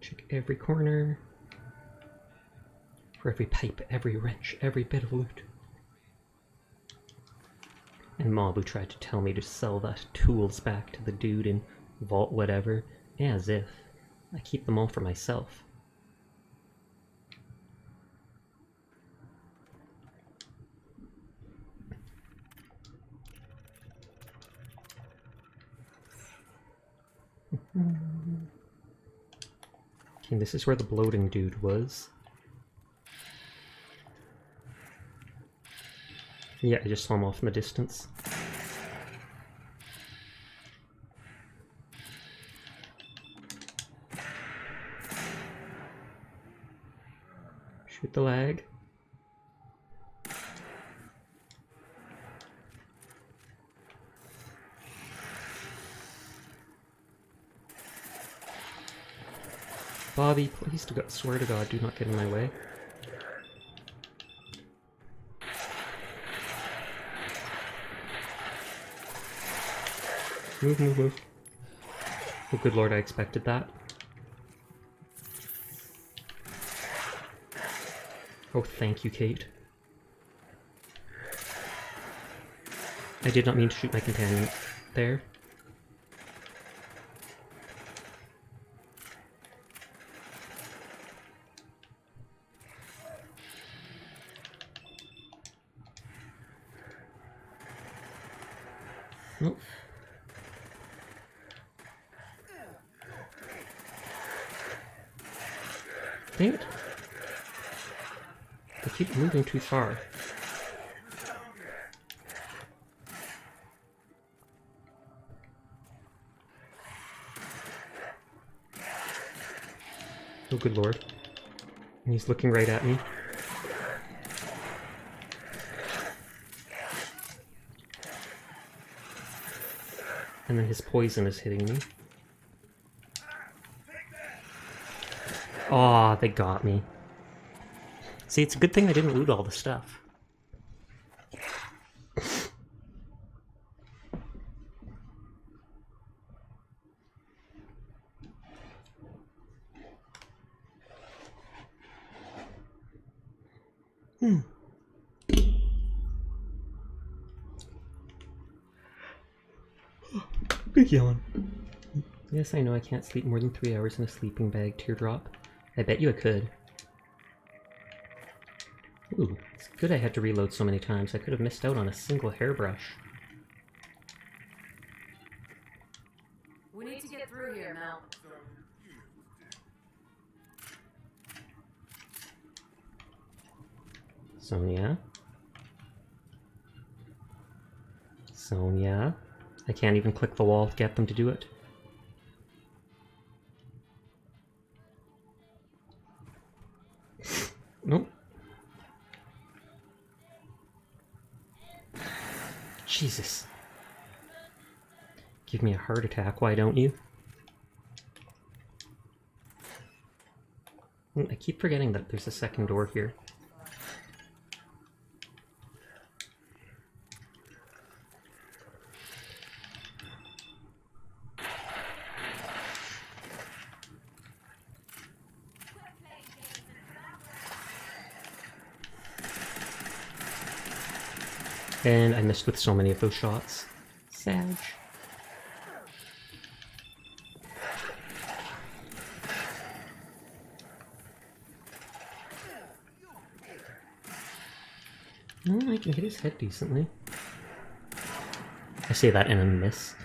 Check every corner. For every pipe, every wrench, every bit of loot. And Mabu tried to tell me to sell the tools back to the dude in Vault whatever, as if. I keep them all for myself. Okay, this is where the bloating dude was. Yeah, I just saw him off in the distance. Shoot the lag. Bobby, please to God, swear to God, do not get in my way. Move, move, move. Oh, good lord, I expected that. Oh, thank you, Kate. I did not mean to shoot my companion there. Nope. Dang it. They keep moving too far. Oh, good lord. And he's looking right at me. And then his poison is hitting me. Aw, they got me. See, it's a good thing I didn't loot all the stuff. Big yawn. Yes, I know I can't sleep more than 3 hours in a sleeping bag, teardrop. I bet you I could. Ooh, it's good I had to reload so many times. I could have missed out on a single hairbrush. We need to get through here, Mel. Sonia? Sonia? I can't even click the wall to get them to do it. Nope. Jesus. Give me a heart attack, why don't you? I keep forgetting that there's a second door here. And I missed with so many of those shots. Sag. No, I can hit his head decently. I say that in a miss.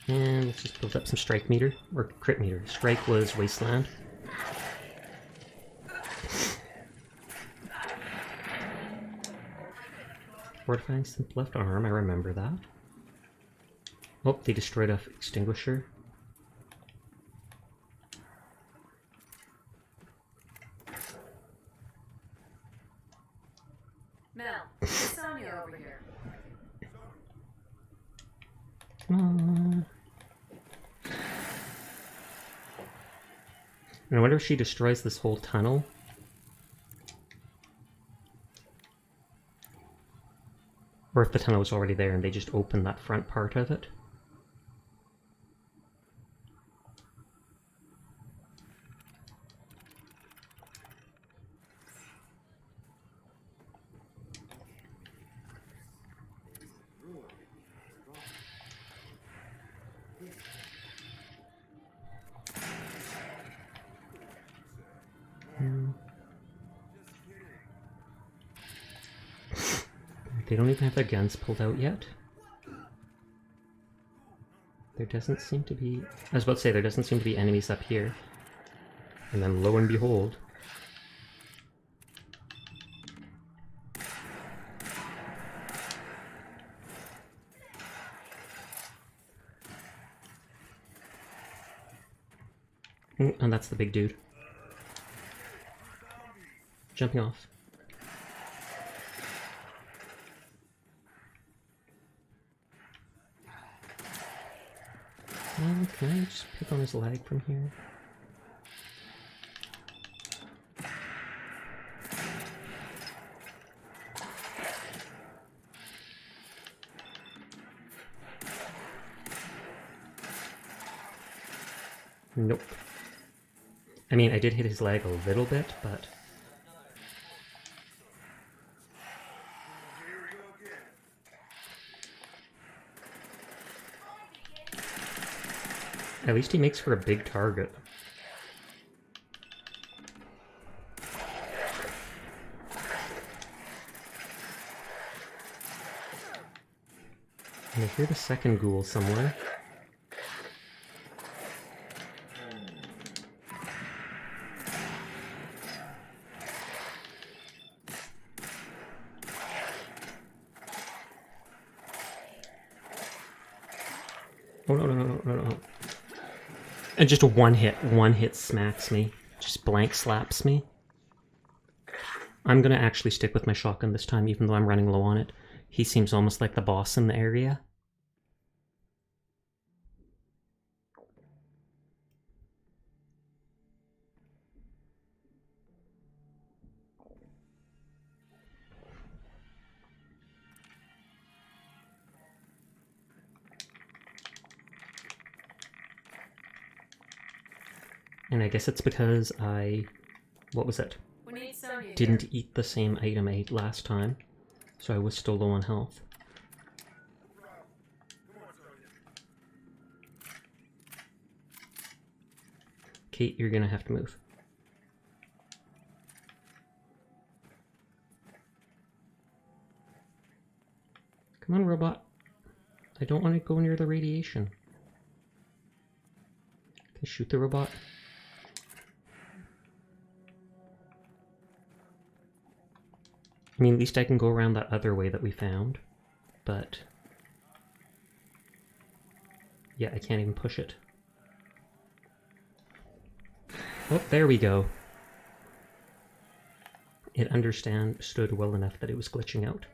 And let's just build up some strike meter, or crit meter. Strike was Wasteland. Fortifying synth left arm, I remember that. Oh, they destroyed a extinguisher. Mel, it's Sonya over here. Come on. And I wonder if she destroys this whole tunnel. Or if the tunnel was already there and they just opened that front part of it. They don't even have their guns pulled out yet. There doesn't seem to be... I was about to say, there doesn't seem to be enemies up here. And then lo and behold... And that's the big dude. Jumping off. Can I just pick on his leg from here? Nope. I mean, I did hit his leg a little bit, but... At least he makes for a big target. And I hear the second ghoul somewhere. Oh no. And just a one hit smacks me. Just blank slaps me. I'm gonna actually stick with my shotgun this time, even though I'm running low on it. He seems almost like the boss in the area. And I guess it's because what was it? We need Sonya Didn't here. eat the same item I ate last time, so I was still low on health. Kate, you're gonna have to move. Come on, robot. I don't want to go near the radiation. Can I shoot the robot? I mean, at least I can go around that other way that we found, but... yeah, I can't even push it. Oh, there we go. It understood well enough that it was glitching out.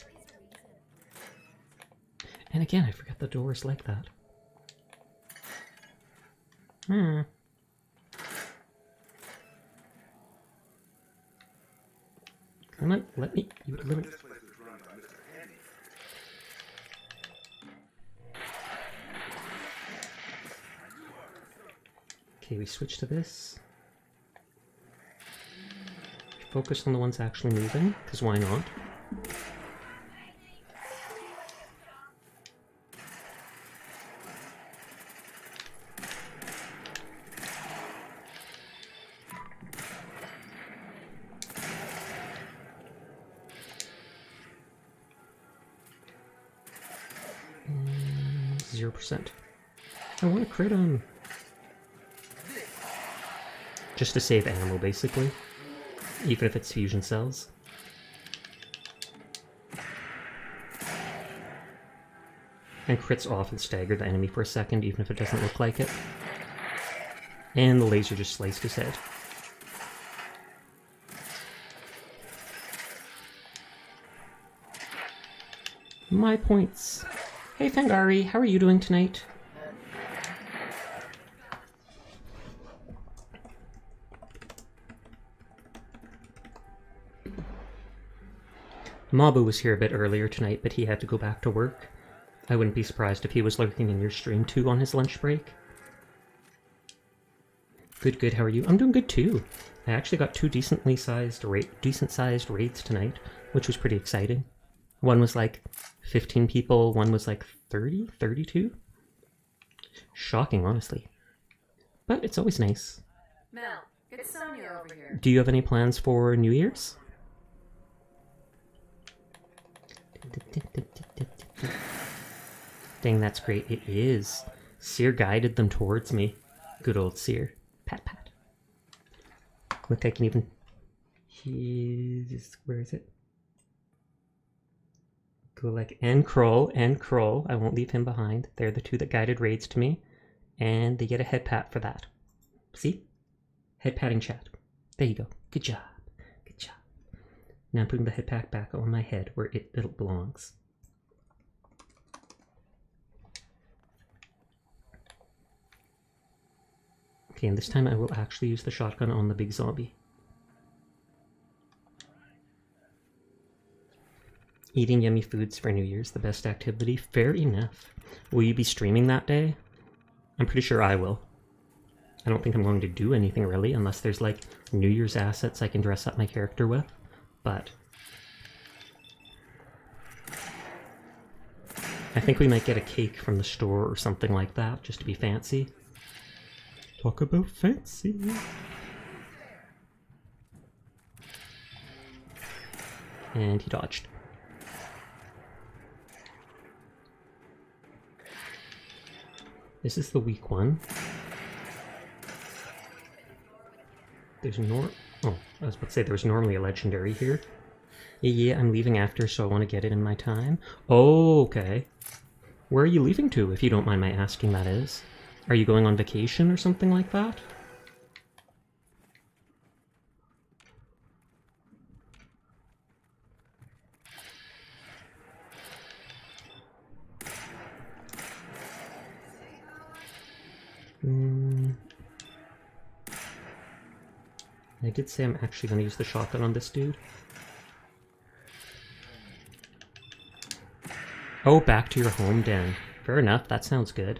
And again, I forgot the door is like that. Come on, let me... You limit... This place was run by Mr. Handy. Okay, we switch to this. Focus on the ones actually moving, because why not? 0%. I want to crit him. Just to save ammo, basically. Even if it's fusion cells. And crits often stagger the enemy for a second, even if it doesn't look like it. And the laser just sliced his head. My points. Hey Fangari, how are you doing tonight? Mabu was here a bit earlier tonight, but he had to go back to work. I wouldn't be surprised if he was lurking in your stream too on his lunch break. Good, good, how are you? I'm doing good too. I actually got two decent sized raids tonight, which was pretty exciting. One was like 15 people, one was like 30, 32. Shocking, honestly. But it's always nice. Mel, get Sonia over here. Do you have any plans for New Year's? Dang, that's great. It is. Seer guided them towards me. Good old Seer. Pat, pat. Look, I can even... Where is it? Go like... And Kroll. I won't leave him behind. They're the two that guided raids to me. And they get a head pat for that. See? Head patting chat. There you go. Good job. Good job. Now I'm putting the head pat back on my head where it belongs. Okay, and this time I will actually use the shotgun on the big zombie. Eating yummy foods for New Year's, the best activity. Fair enough. Will you be streaming that day? I'm pretty sure I will. I don't think I'm going to do anything really, unless there's like New Year's assets I can dress up my character with. But I think we might get a cake from the store or something like that, just to be fancy. Talk about fancy. And he dodged. This is the weak one. There's oh, I was about to say there was normally a legendary here. Yeah, I'm leaving after, so I want to get it in my time. Oh, okay. Where are you leaving to, if you don't mind my asking, that is? Are you going on vacation or something like that? I did say I'm actually going to use the shotgun on this dude. Oh, back to your home den. Fair enough, that sounds good.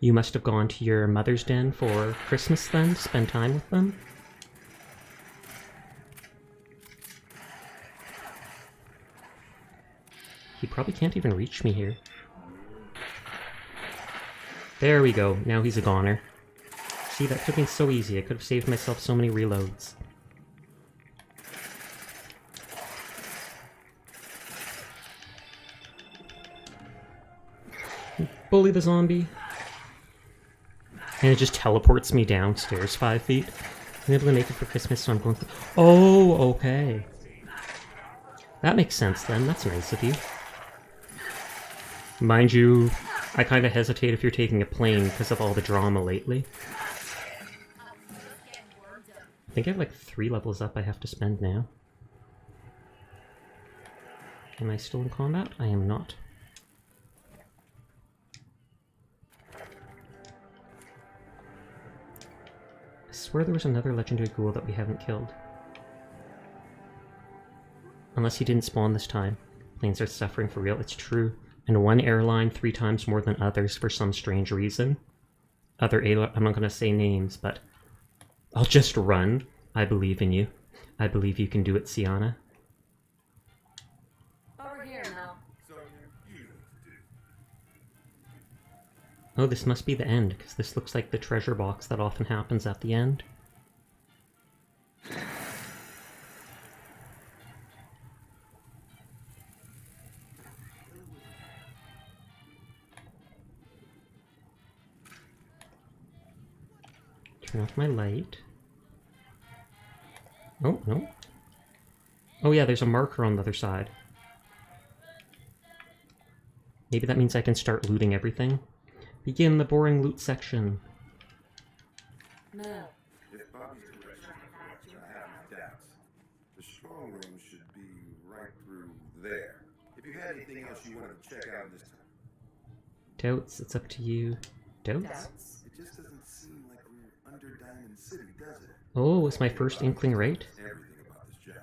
You must have gone to your mother's den for Christmas then, to spend time with them? He probably can't even reach me here. There we go, now he's a goner. See, that could have been so easy. I could have saved myself so many reloads. Bully the zombie. And it just teleports me downstairs 5 feet. I'm able to make it for Christmas, so I'm going to... Oh, okay. That makes sense then. That's nice of you. Mind you, I kind of hesitate if you're taking a plane because of all the drama lately. I think I have like 3 levels up I have to spend now. Am I still in combat? I am not. I swear there was another legendary ghoul that we haven't killed. Unless he didn't spawn this time. Planes are suffering for real, it's true. And one airline 3 times more than others for some strange reason. I'm not gonna say names, but... I'll just run. I believe in you. I believe you can do it, Sienna. Over here, Mel. Oh, this must be the end, because this looks like the treasure box that often happens at the end. Turn off my light. Oh, no. Oh yeah, there's a marker on the other side. Maybe that means I can start looting everything. Begin the boring loot section. No. If Bobby's directions are correct, and I have my doubts, the strong room should be right through there. If you had anything else you wanted to check out this time. Doubts, it's up to you. Doubts? Doubts? It just doesn't seem like we're under Diamond City, does it? Oh, it's my first inkling right? Everything about this job.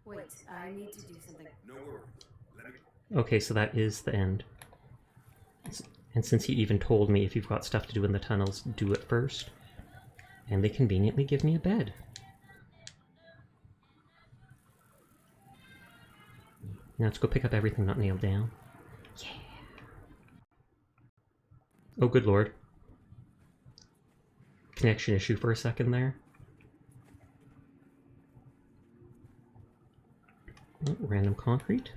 Wait, I need to do something. No worries. Let me... Okay, so that is the end. And since he even told me if you've got stuff to do in the tunnels, do it first. And they conveniently give me a bed. Now let's go pick up everything not nailed down. Yeah. Oh, good lord. Connection issue for a second there. Oh, random concrete.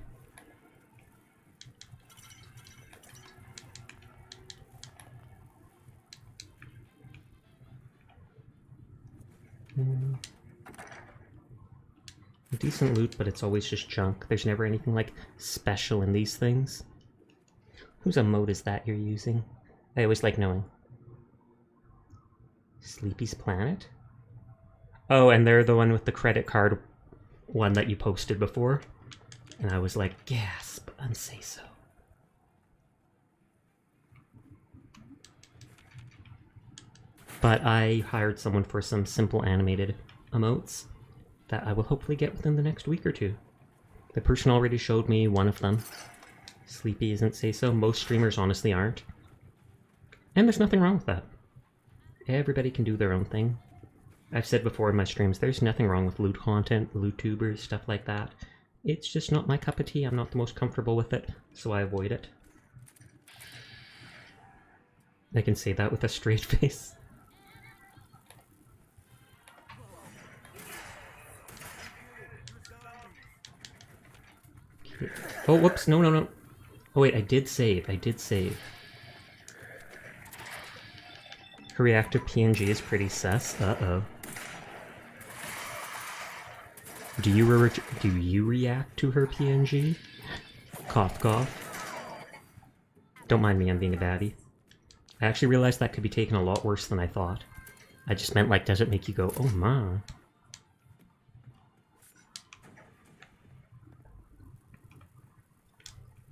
Decent loot, but it's always just junk. There's never anything like special in these things. Whose emote is that you're using? I always like knowing. Sleepy's Planet? Oh, and they're the one with the credit card one that you posted before. And I was like, gasp, unsay so. But I hired someone for some simple animated emotes that I will hopefully get within the next week or two. The person already showed me one of them. Sleepy isn't say so. Most streamers honestly aren't. And there's nothing wrong with that. Everybody can do their own thing. I've said before in my streams, there's nothing wrong with loot content, loot tubers, stuff like that. It's just not my cup of tea. I'm not the most comfortable with it, so I avoid it. I can say that with a straight face. Oh, whoops, no, no, no. Oh wait, I did save, Her reactive PNG is pretty sus. Uh-oh. Do you react to her PNG? Cough, cough. Don't mind me, I'm being a baddie. I actually realized that could be taken a lot worse than I thought. I just meant, like, does it make you go, oh my.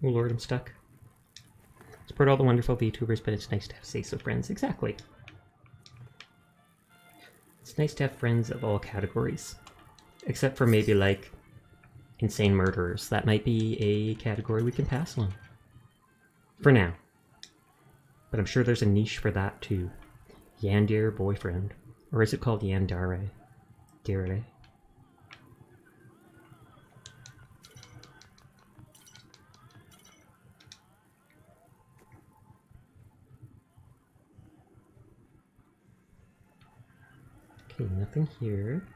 Oh lord, I'm stuck. Support all the wonderful VTubers, but it's nice to have say-so friends. Exactly. It's nice to have friends of all categories. Except for maybe, like, insane murderers. That might be a category we can pass on. For now. But I'm sure there's a niche for that, too. Yandere boyfriend. Or is it called Yandere? Dere? Okay, nothing here.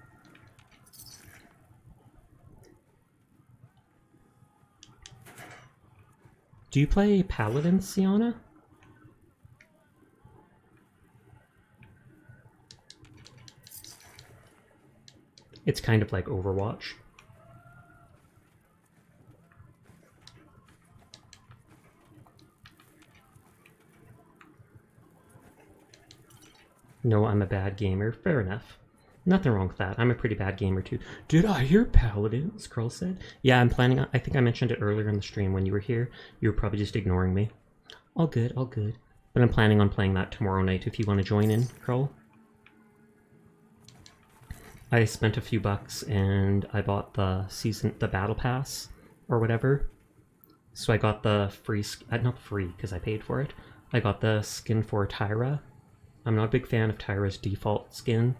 Do you play Paladin, Sienna? It's kind of like Overwatch. No, I'm a bad gamer. Fair enough. Nothing wrong with that. I'm a pretty bad gamer too. Did I hear Paladins? Curl said. Yeah, I'm planning on... I think I mentioned it earlier in the stream when you were here. You were probably just ignoring me. All good, all good. But I'm planning on playing that tomorrow night if you want to join in, Curl. I spent a few bucks and I bought the battle pass or whatever. So I got the free, not free because I paid for it. I got the skin for Tyra. I'm not a big fan of Tyra's default skin.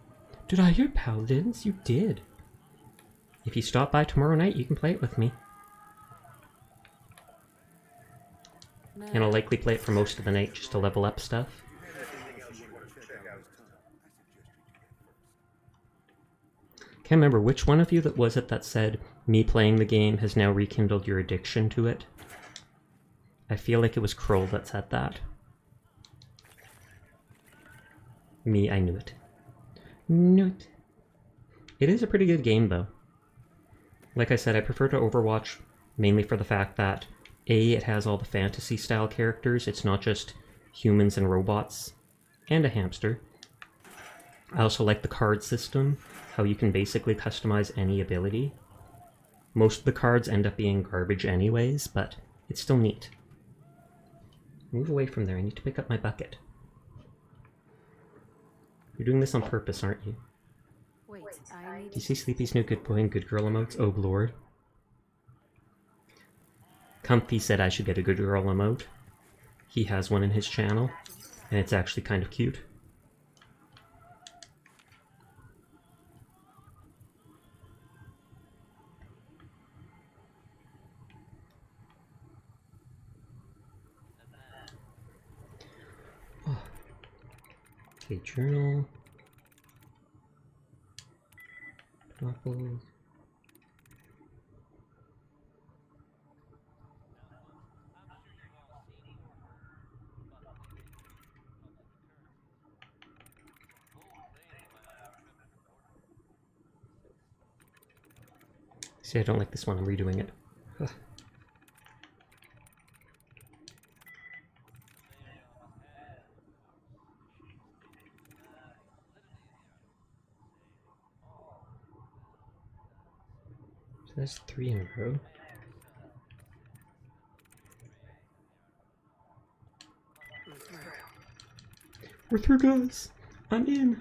Did I hear Paladins? You did. If you stop by tomorrow night, you can play it with me. And I'll likely play it for most of the night just to level up stuff. Can't remember which one of you that was it that said, me playing the game has now rekindled your addiction to it. I feel like it was Kroll that said that. Me, I knew it. Knew it. It is a pretty good game, though. Like I said, I prefer to Overwatch mainly for the fact that A, it has all the fantasy-style characters. It's not just humans and robots, and a hamster. I also like the card system, how you can basically customize any ability. Most of the cards end up being garbage anyways, but it's still neat. Move away from there, I need to pick up my bucket. You're doing this on purpose, aren't you? Wait, I need Do you see Sleepy's new good boy and good girl emotes? Oh lord. Comfy said I should get a good girl emote. He has one in his channel, and it's actually kind of cute. Okay, journal. Apples. See, I don't like this one, I'm redoing it. Ugh. So that's 3 in a row. We're through, guys! I'm in!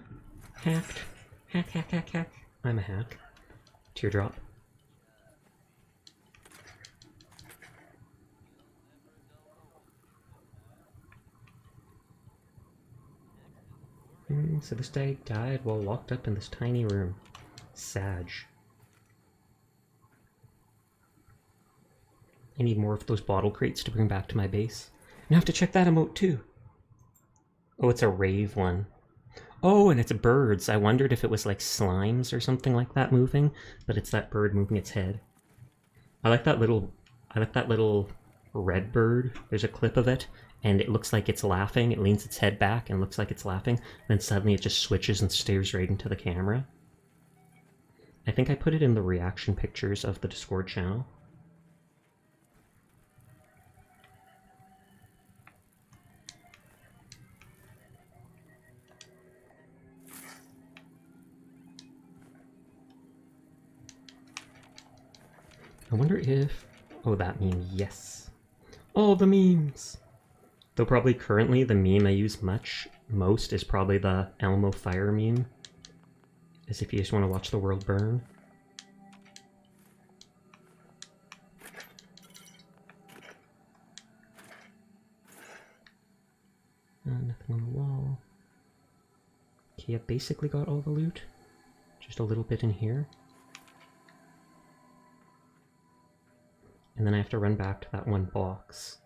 Hacked. Hack, hack, hack, hack. I'm a hack. Teardrop. So this guy died while locked up in this tiny room. Sag. I need more of those bottle crates to bring back to my base. And I have to check that emote too. Oh, it's a rave one. Oh, and it's birds. I wondered if it was like slimes or something like that moving, but it's that bird moving its head. I like that little red bird. There's a clip of it, and it looks like it's laughing. It leans its head back and looks like it's laughing. Then suddenly it just switches and stares right into the camera. I think I put it in the reaction pictures of the Discord channel. I wonder if... Oh, that meme, yes. All the memes! Though probably currently the meme I use most is probably the Elmo fire meme. As if you just want to watch the world burn. Nothing on the wall. Okay, I basically got all the loot. Just a little bit in here. And then I have to run back to that one box.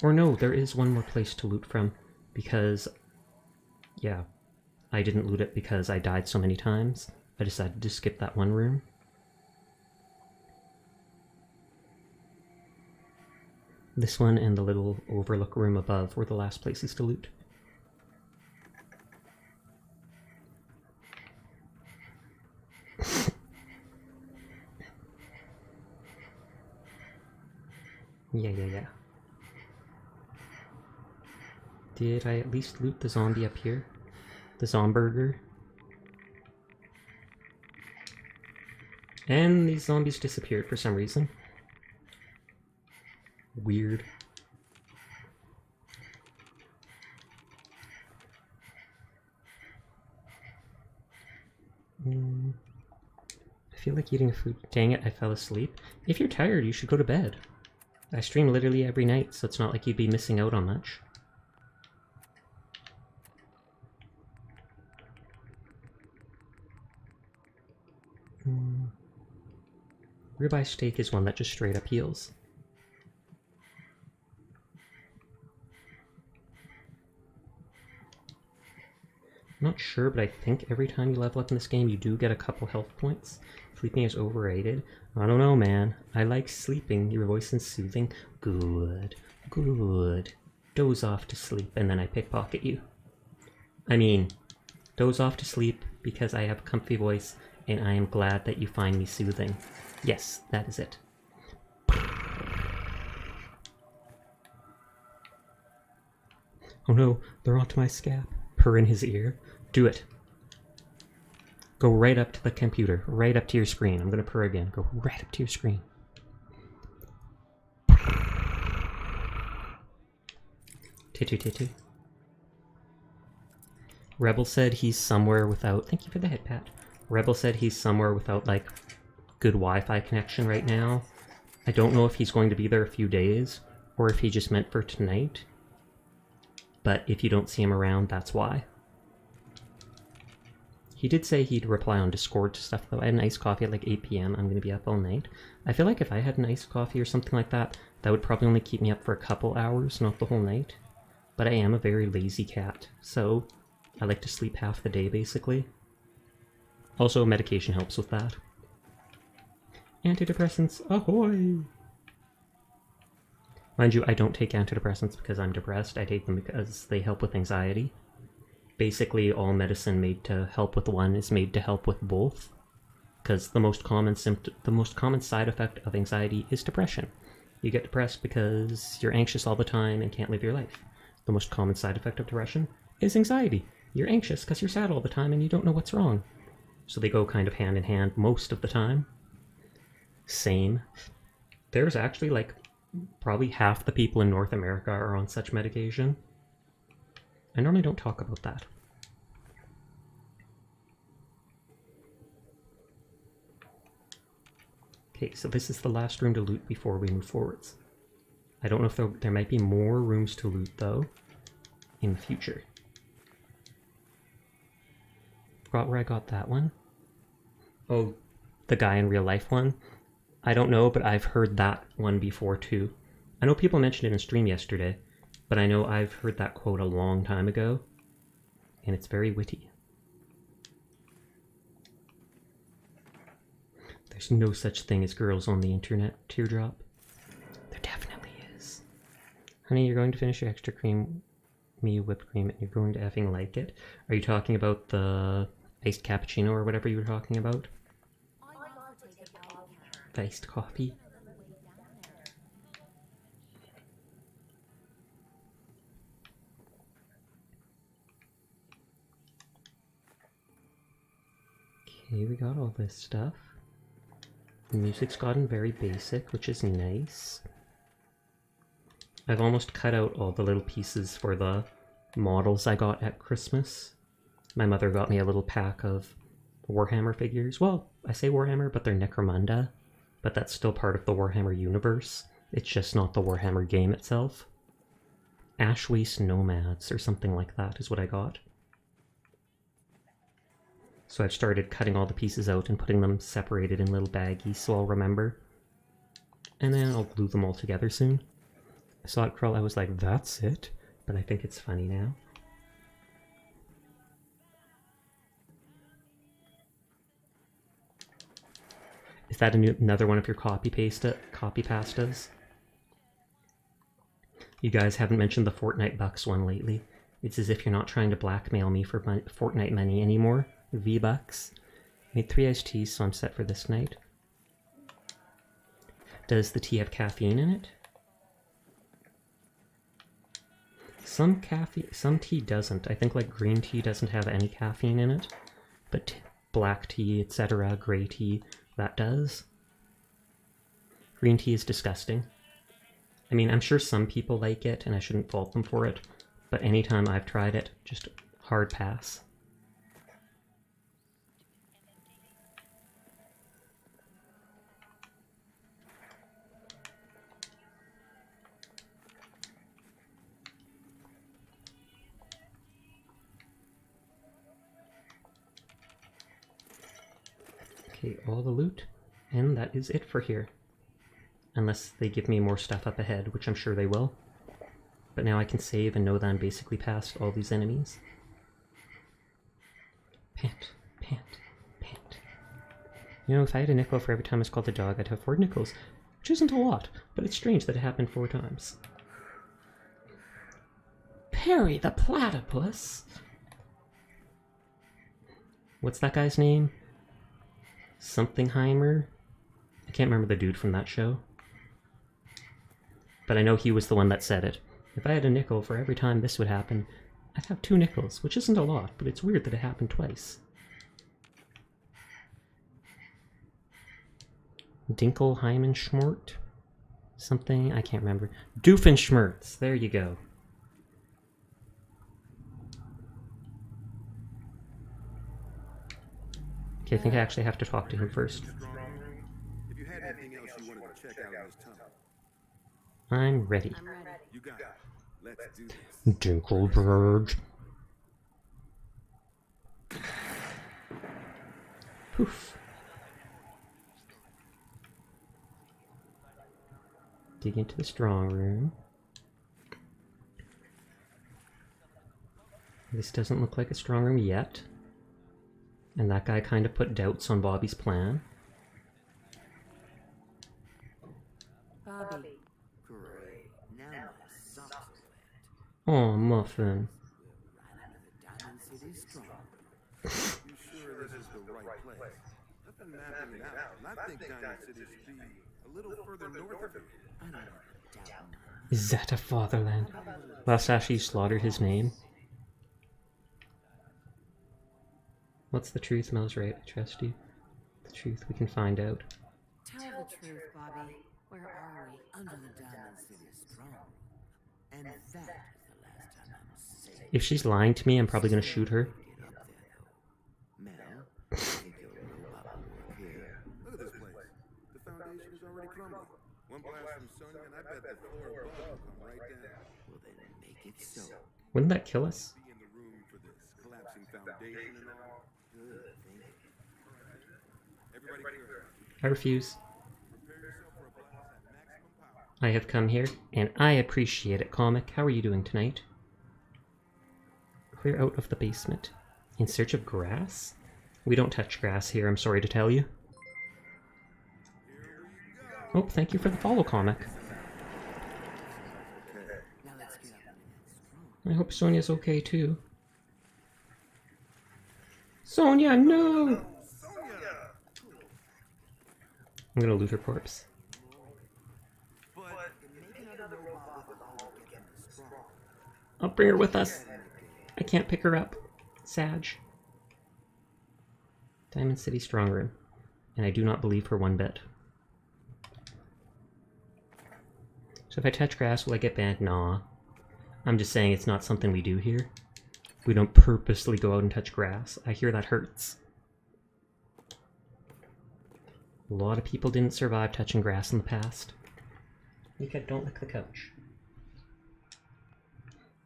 Or no, there is one more place to loot from, because, yeah, I didn't loot it because I died so many times. I decided to skip that one room. This one and the little overlook room above were the last places to loot. Yeah. Did I at least loot the zombie up here? The Zomburger? And these zombies disappeared for some reason. Weird. I feel like eating food. Dang it, I fell asleep. If you're tired, you should go to bed. I stream literally every night, so it's not like you'd be missing out on much. Ribeye steak is one that just straight up heals. I'm not not sure, but I think every time you level up in this game, you do get a couple health points. Sleeping is overrated. I don't know, man. I like sleeping. Your voice is soothing. Good. Good. Doze off to sleep, and then I pickpocket you. I mean, doze off to sleep because I have a comfy voice, and I am glad that you find me soothing. Yes, that is it. Oh no, they're onto my scab. Purr in his ear. Do it. Go right up to the computer, right up to your screen. I'm gonna purr again. Go right up to your screen. Titty titty. Rebel said he's somewhere without... Thank you for the head pat. Rebel said he's somewhere without, like, good Wi-Fi connection right now. I don't know if he's going to be there a few days, or if he just meant for tonight. But if you don't see him around, that's why. He did say he'd reply on Discord to stuff, though. I had an iced coffee at like 8 PM. I'm going to be up all night. I feel like if I had an iced coffee or something like that, that would probably only keep me up for a couple hours, not the whole night. But I am a very lazy cat, so I like to sleep half the day, basically. Also, medication helps with that. Antidepressants, ahoy! Mind you, I don't take antidepressants because I'm depressed. I take them because they help with anxiety. Basically, all medicine made to help with one is made to help with both. Because the most common side effect of anxiety is depression. You get depressed because you're anxious all the time and can't live your life. The most common side effect of depression is anxiety. You're anxious because you're sad all the time and you don't know what's wrong. So they go kind of hand in hand most of the time. Same. There's actually like probably half the people in North America are on such medication. I normally don't talk about that. Okay, so this is the last room to loot before we move forwards. I don't know if there might be more rooms to loot, though, in the future. Forgot where I got that one. Oh, the guy in real life one? I don't know, but I've heard that one before, too. I know people mentioned it in stream yesterday, but I know I've heard that quote a long time ago, and it's very witty. There's no such thing as girls on the internet, Teardrop. There definitely is. Honey, you're going to finish your extra cream, me whipped cream, and you're going to effing like it. Are you talking about the iced cappuccino or whatever you were talking about? The iced coffee? Okay, we got all this stuff. The music's gotten very basic, which is nice. I've almost cut out all the little pieces for the models I got at Christmas. My mother got me a little pack of Warhammer figures. Well, I say Warhammer, but they're Necromunda. But that's still part of the Warhammer universe. It's just not the Warhammer game itself. Ashwaste Nomads, or something like that, is what I got. So I've started cutting all the pieces out and putting them separated in little baggies so I'll remember. And then I'll glue them all together soon. I saw it crawl, I was like, that's it? But I think it's funny now. Is that another one of your copy pastas? You guys haven't mentioned the Fortnite Bucks one lately. It's as if you're not trying to blackmail me for Fortnite money anymore. V-Bucks. Made 3 iced teas, so I'm set for this night. Does the tea have caffeine in it? Some tea doesn't. I think like green tea doesn't have any caffeine in it, but black tea, etc., gray tea, that does. Green tea is disgusting. I mean, I'm sure some people like it, and I shouldn't fault them for it, but anytime I've tried it, just hard pass. Okay, all the loot, and that is it for here. Unless they give me more stuff up ahead, which I'm sure they will. But now I can save and know that I'm basically past all these enemies. Pant, pant, pant. You know, if I had a nickel for every time I was called a dog, I'd have 4 nickels, which isn't a lot, but it's strange that it happened 4 times. Perry the platypus? What's that guy's name? Somethingheimer? I can't remember the dude from that show. But I know he was the one that said it. If I had a nickel for every time this would happen, I'd have 2 nickels, which isn't a lot, but it's weird that it happened twice. Dinkelheimenschmort? Something, I can't remember. Doofenshmirtz, there you go. Okay, I think I actually have to talk to him first. If you had anything else you wanted to check out in this tunnel, I'm ready. I'm ready. you got it. Let's do this. Dinkelberg. Poof. Dig into the strong room. This doesn't look like a strong room yet. And that guy kind of put doubts on Bobby's plan. Bobby. Great. Now my socks are wet. Oh, Muffin. Right under the Diamond City strong. You sure this is the right place? I've been mapping it out, and I think Diamond City should be a little further north of here. I don't have a doubt. Is that a fatherland? Last Ashley slaughtered his name. What's the truth? Mel's right. I trust you. The truth we can find out. Tell the truth, Bobby. Where are we? Under the Diamond City strong. And that was the last time I'm safe. If she's lying to me, I'm probably gonna shoot her. Get up there, though. Mel, I think your robot will work here. Look at this place. The foundation is already crumbling. One blast from Sonya, and I bet the floor above will come right down. Well, then make it so. Wouldn't that kill us? Be in the room for this collapsing foundation and all. Good thinking. Everybody clear. I refuse. Prepare yourself for a blast at maximum power. I have come here, and I appreciate it, Comic. How are you doing tonight? Clear out of the basement. In search of grass? We don't touch grass here, I'm sorry to tell you. Oh, thank you for the follow, Comic. Now let's get up into that strong. I hope Sonya's okay, too. Sonya, no! I'm gonna loot her corpse. I'll bring her with us. I can't pick her up. Sag. Diamond City strong room. And I do not believe her one bit. So if I touch grass, will I get banned? Nah. I'm just saying it's not something we do here. We don't purposely go out and touch grass. I hear that hurts. A lot of people didn't survive touching grass in the past. Mika, don't lick the couch.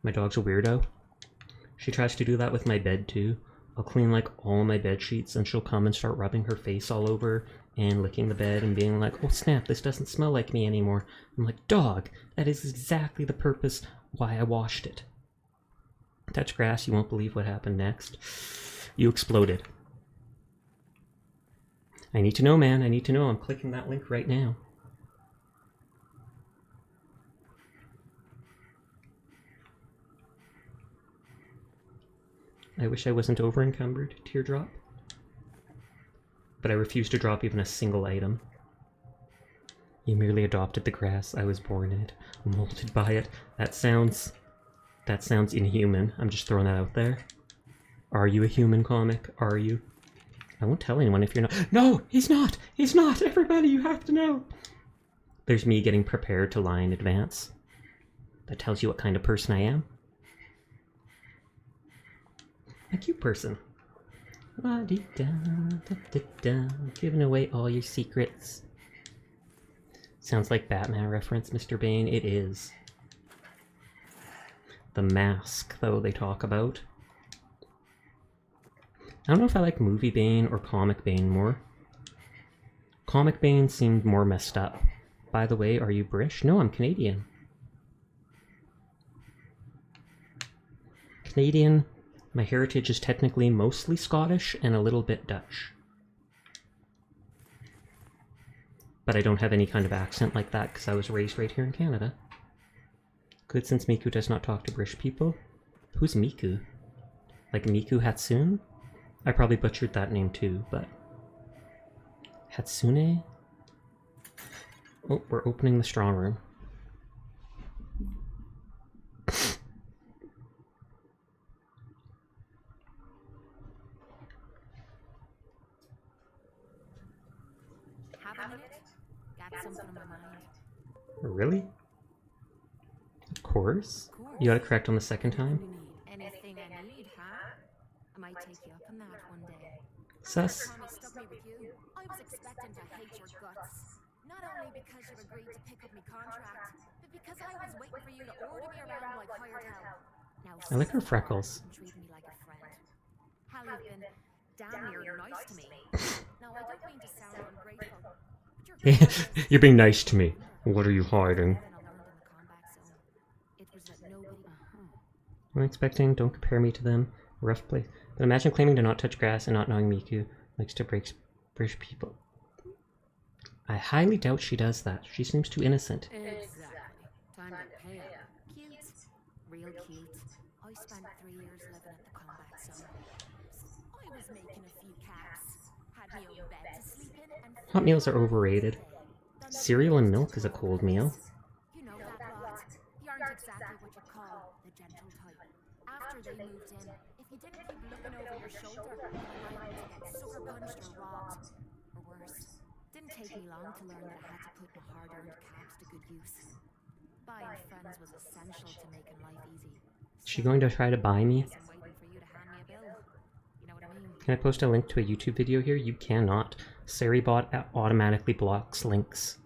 My dog's a weirdo. She tries to do that with my bed too. I'll clean like all my bed sheets and she'll come and start rubbing her face all over and licking the bed and being like, oh snap, this doesn't smell like me anymore. I'm like, dog, that is exactly the purpose why I washed it. Touch grass, you won't believe what happened next. You exploded. I need to know, man. I need to know. I'm clicking that link right now. I wish I wasn't over encumbered. Teardrop. But I refuse to drop even a single item. You merely adopted the grass. I was born in it. Molded by it. That sounds inhuman. I'm just throwing that out there. Are you a human, Comic? Are you? I won't tell anyone if you're not. No, he's not! He's not! Everybody, you have to know! There's me getting prepared to lie in advance. That tells you what kind of person I am. A cute person. La-dee-da-da-da-da, giving away all your secrets. Sounds like Batman reference, Mr. Bane. It is. The mask, though, they talk about. I don't know if I like movie Bane or comic Bane more. Comic Bane seemed more messed up. By the way, are you British? No, I'm Canadian. Canadian My heritage is technically mostly Scottish and a little bit Dutch. But I don't have any kind of accent like that because I was raised right here in Canada. Good, since Miku does not talk to British people. Who's Miku? Like Miku Hatsune? I probably butchered that name too, but... Hatsune? Oh, we're opening the strong room. Have a minute? Got something on my mind. Really? Of course. You got it correct on the second time. Anything I need, huh? I might take you up on that one day. Sus. Tommy stuck me with you. I was expecting to hate your guts. Not only because you agreed to pick up my contract, but because I was waiting for you to order me around like hired help. Now, I like her freckles. treat me like a friend. Hal, you've been damn near nice to me. Now, I don't mean to sound ungrateful, but you're You're being nice to me. What are you hiding? It was that nobody. I'm expecting, don't compare me to them. Rough place. But imagine claiming to not touch grass and not knowing Miku likes to break British people. I highly doubt she does that. She seems too innocent. Exactly. Time to pay up. Cute. Real cute. I spent 3 years living at the combat zone. I was making a few caps. Had my own bed to sleep in and Hot meals are overrated. Cereal and milk is a cold meal. you know that lot. You aren't exactly what you call the gentle type. After they moved in, if you didn't keep looking over your shoulder, you were liable to get sucker punched or robbed. Or worse. Didn't take me long to learn that I had to put my hard-earned caps to good use. Buying friends was essential to making life easy. Is she going to try to buy me? I'm waiting for you to hand me a bill. You know what I mean? Can I post a link to a YouTube video here? You cannot. Seribot automatically blocks links.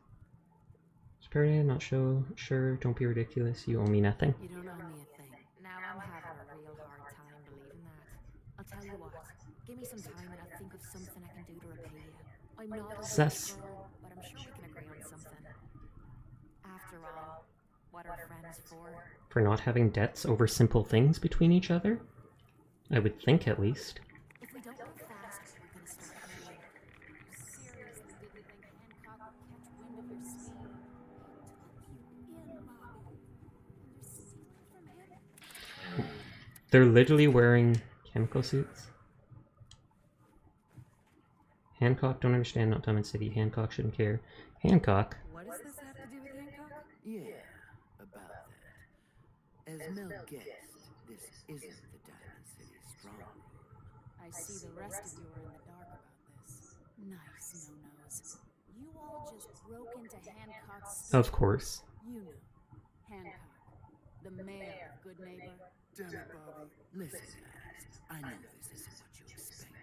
Spirit, not sure. Don't be ridiculous. You owe me nothing. You don't owe me a thing. Now I'm having a real hard time believing that. I'll tell you what. Give me some time and I'll think of something I can do to repay you. I'm not a Sus. rich girl, but I'm sure we can agree on something. After all, what are friends for? For not having debts over simple things between each other? I would think, at least. If we don't move fast, we're gonna start crying. You seriously didn't think Hancock would catch wind of your scheme? They're literally wearing chemical suits. Hancock, don't understand, not Diamond City. Hancock shouldn't care. Hancock? What does this have to do with Hancock? Yeah, about that. As Mel guessed, this isn't the Diamond City strong room. I see the rest of you are in the dark about this. Nice no-nos. You all just broke into Hancock's Of course. You know. Hancock. The mayor of Good Neighbor. Damn it, Bobby. Listen, guys, I know this isn't what you expected,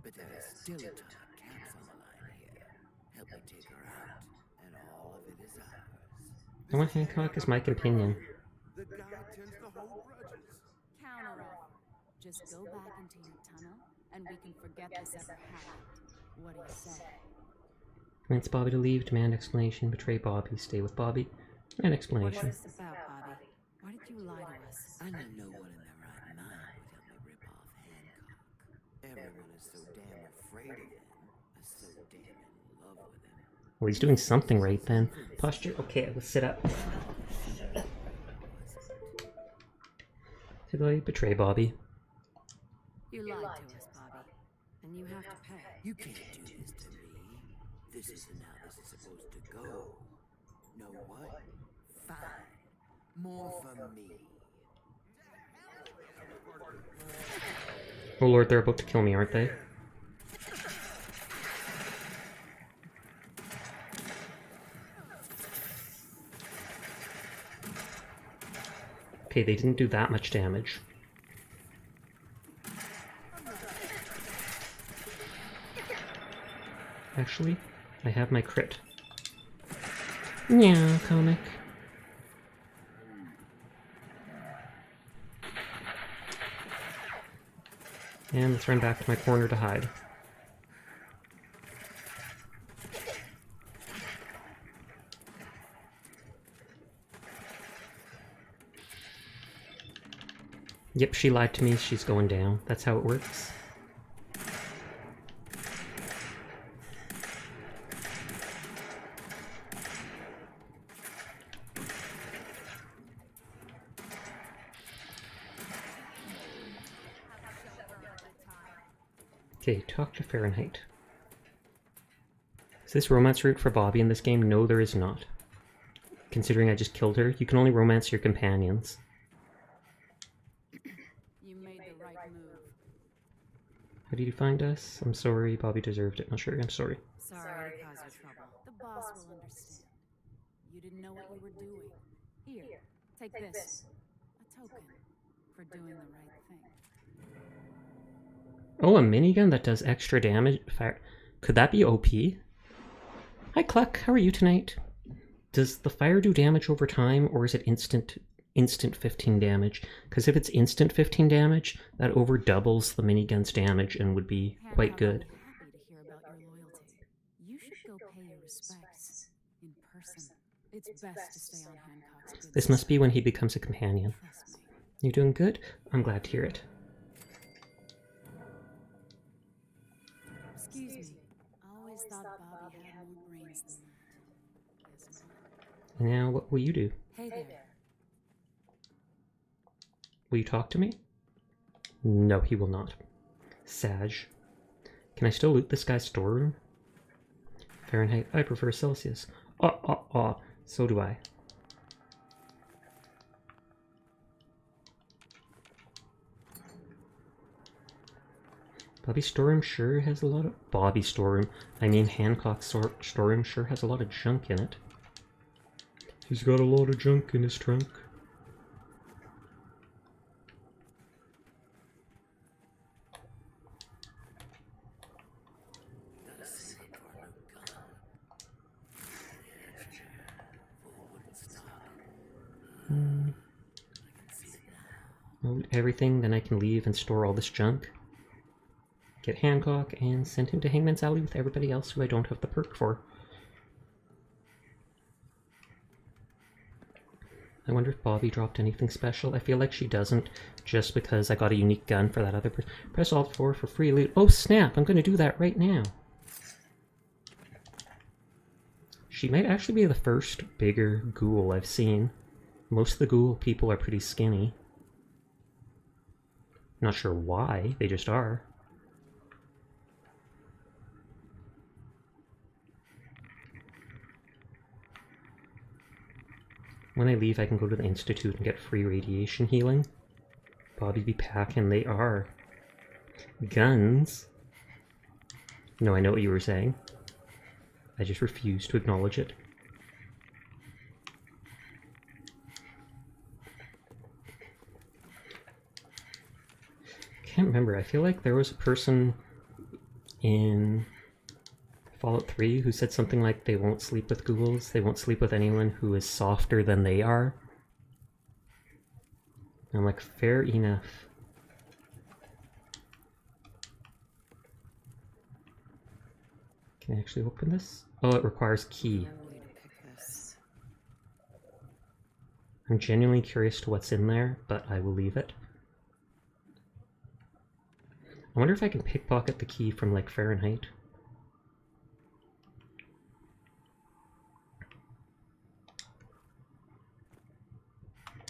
but there is still a ton of caps on the line here. Help me take her out, and all of it is ours. I want Hancock as my companion. The guy tends to hold grudges. Counter offer. Just go back into your tunnel, and we can forget this ever happened. What do you say? Convince Bobby to leave, demand explanation, betray Bobby, stay with Bobby, and What's explanation. this about, Bobby? Why did you lie to us? I know no one in their right mind would help me rip off Hancock. Everyone is so damn afraid of him, is so damn in love with him. Well, he's doing something right then. Posture? Okay, let's sit up. Did I betray Bobby? You lied to us, Bobby. And you have to pay. You can't do this to me. This isn't how this is supposed to go. Know what? Fine. More for me. Oh lord, they're about to kill me, aren't they? Okay, they didn't do that much damage. Actually, I have my crit. Yeah, comic. And let's run back to my corner to hide. Yep, she lied to me. She's going down. That's how it works. Okay, talk to Fahrenheit. Is this romance route for Bobbi in this game? No, there is not. Considering I just killed her, you can only romance your companions. You made the right move. How did you find us? I'm sorry, Bobbi deserved it. Not sure, I'm sorry. Sorry to cause you trouble. The boss will understand. You didn't know what you were doing. Here, take this. A token for doing the right thing. Oh, a minigun that does extra damage? Fire. Could that be OP? Hi, Cluck. How are you tonight? Does the fire do damage over time, or is it instant 15 damage? Because if it's instant 15 damage, that over doubles the minigun's damage and would be quite good. Happy to hear about your loyalty. You should go pay your respects in person. It's best to stay on Hancock's good This must be when he becomes a companion. Trust me. You doing good? I'm glad to hear it. Excuse me. I always thought Bobby had more brains than that. Guess not. Now, what will you do? Hey there. Will you talk to me? No, he will not. Sag. Can I still loot this guy's storeroom? Fahrenheit, I prefer Celsius. So do I. Bobby's storeroom sure has a lot of... Bobby's storeroom. I mean Hancock's storeroom sure has a lot of junk in it. He's got a lot of junk in his trunk. Gotta save it for a new gun. Yeah, full wooden stock. I can see it now. Loot everything, then I can leave and store all this junk. Get Hancock and send him to Hangman's Alley with everybody else who I don't have the perk for. I wonder if Bobbi dropped anything special. I feel like she doesn't, just because I got a unique gun for that other person. Press Alt 4 for free loot. Oh snap, I'm going to do that right now. She might actually be the first bigger ghoul I've seen. Most of the ghoul people are pretty skinny. Not sure why, they just are. When I leave, I can go to the Institute and get free radiation healing. Bobbi be packing, they are. Guns? No, I know what you were saying. I just refuse to acknowledge it. Can't remember, I feel like there was a person in Fallout 3 who said something like they won't sleep with ghouls, they won't sleep with anyone who is softer than they are. And I'm like, fair enough. Can I actually open this? Oh, it requires key. I'm genuinely curious to what's in there, but I will leave it. I wonder if I can pickpocket the key from, like, Fahrenheit.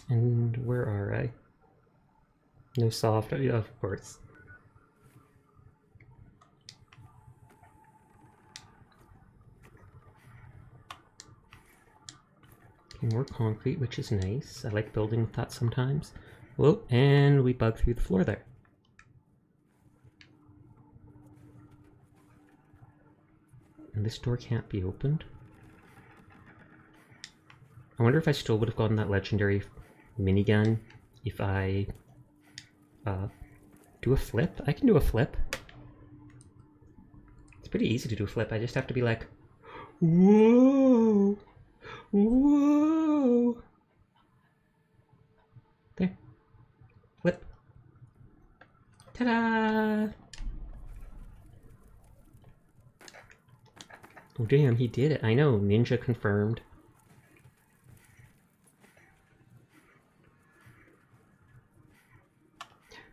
And where are I? No soft, yeah, of course. Okay, more concrete, which is nice. I like building with that sometimes. Whoa, and we bug through the floor there. And this door can't be opened. I wonder if I still would have gotten that legendary minigun if I do a flip. I can do a flip. It's pretty easy to do a flip. I just have to be like, whoa, whoa. There. Flip. Ta-da! Oh damn, he did it. I know, ninja confirmed.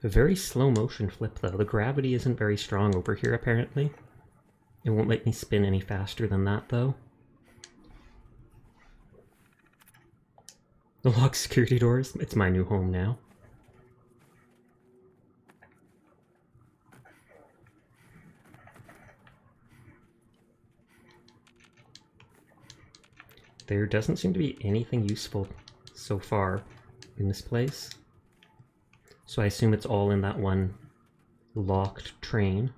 A very slow motion flip though. The gravity isn't very strong over here apparently. It won't let me spin any faster than that though. The locked security doors. It's my new home now. There doesn't seem to be anything useful so far in this place. So I assume it's all in that one locked train.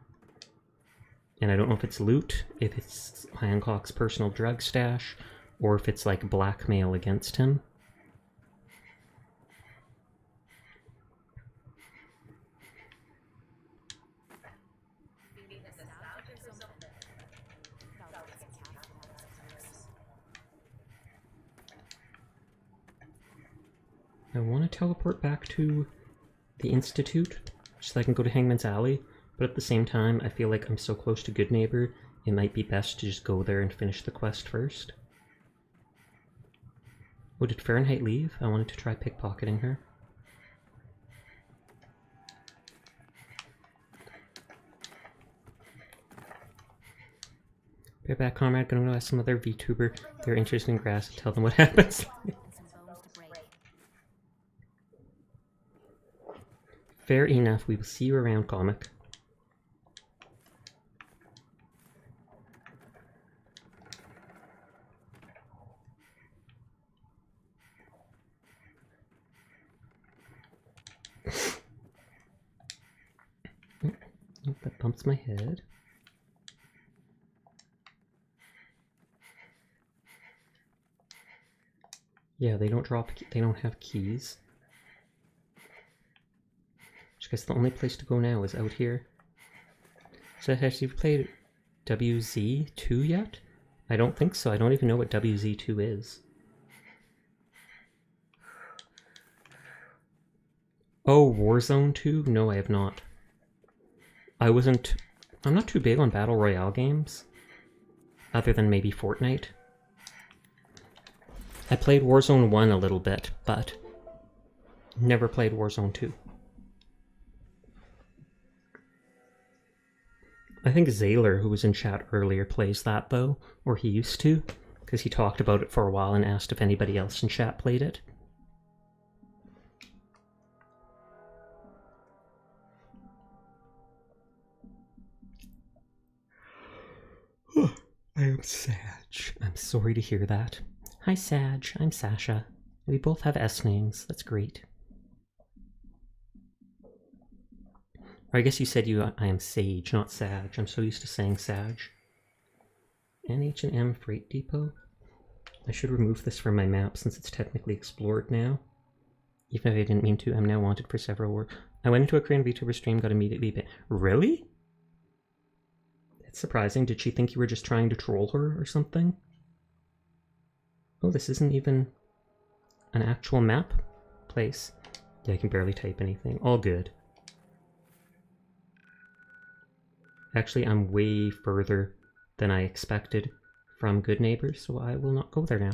And I don't know if it's loot, if it's Hancock's personal drug stash, or if it's like blackmail against him. I want to teleport back to the Institute, so I can go to Hangman's Alley, but at the same time, I feel like I'm so close to Good Neighbor, it might be best to just go there and finish the quest first. Oh, did Fahrenheit leave? I wanted to try pickpocketing her. Be right back, comrade. Gonna go ask some other VTuber. They're interested in grass. Tell them what happens. Fair enough. We will see you around, comic. Oh, that bumps my head. Yeah, they don't have keys. I guess the only place to go now is out here. So has you played WZ2 yet? I don't think so. I don't even know what WZ2 is. Oh, Warzone 2? No, I have not. I'm not too big on Battle Royale games. Other than maybe Fortnite. I played Warzone 1 a little bit, but never played Warzone 2. I think Zaylor, who was in chat earlier, plays that though, or he used to, because he talked about it for a while and asked if anybody else in chat played it. I am Sag. I'm sorry to hear that. Hi Sag, I'm Sasha. We both have S names, that's great. Or I guess you said I am Sage, not Sag. I'm so used to saying Sag. NH&M Freight Depot? I should remove this from my map since it's technically explored now. Even if I didn't mean to, I'm now wanted for several work. I went into a Korean VTuber stream, got immediately banned. Really? That's surprising. Did she think you were just trying to troll her or something? Oh, this isn't even an actual map place. Yeah, I can barely type anything. All good. Actually, I'm way further than I expected from Good Neighbors, so I will not go there now.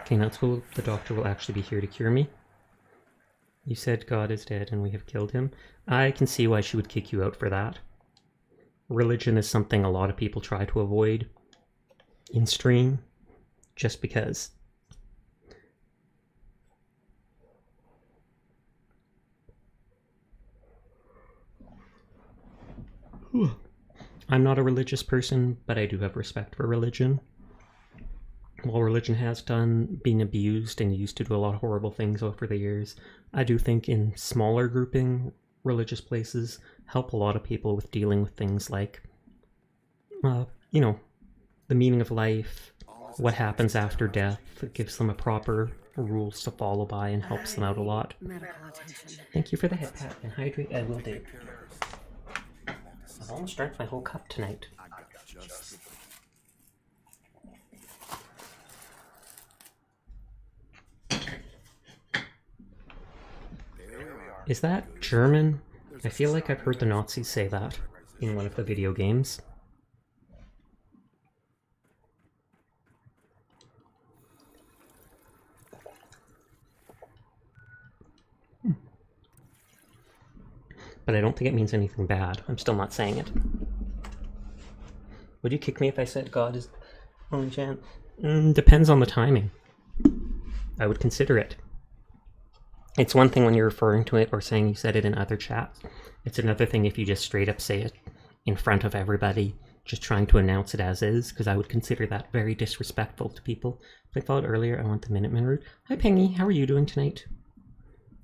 Okay, now it's cool. The doctor will actually be here to cure me. You said God is dead and we have killed him. I can see why she would kick you out for that. Religion is something a lot of people try to avoid in stream, just because. I'm not a religious person, but I do have respect for religion. While religion has been abused and used to do a lot of horrible things over the years, I do think in smaller grouping, religious places help a lot of people with dealing with things like, you know, the meaning of life, what happens after death. It gives them a proper rules to follow by and helps them out a lot. Thank you for the hip pat and hydrate. I will do. I've almost drank my whole cup tonight. Is that German? I feel like I've heard the Nazis say that in one of the video games. But I don't think it means anything bad. I'm still not saying it. Would you kick me if I said God is the only chance? Depends on the timing. I would consider it. It's one thing when you're referring to it or saying you said it in other chats. It's another thing if you just straight up say it in front of everybody, just trying to announce it as is, because I would consider that very disrespectful to people. If I thought earlier, I want the Minutemen route. Hi, Pengy. How are you doing tonight?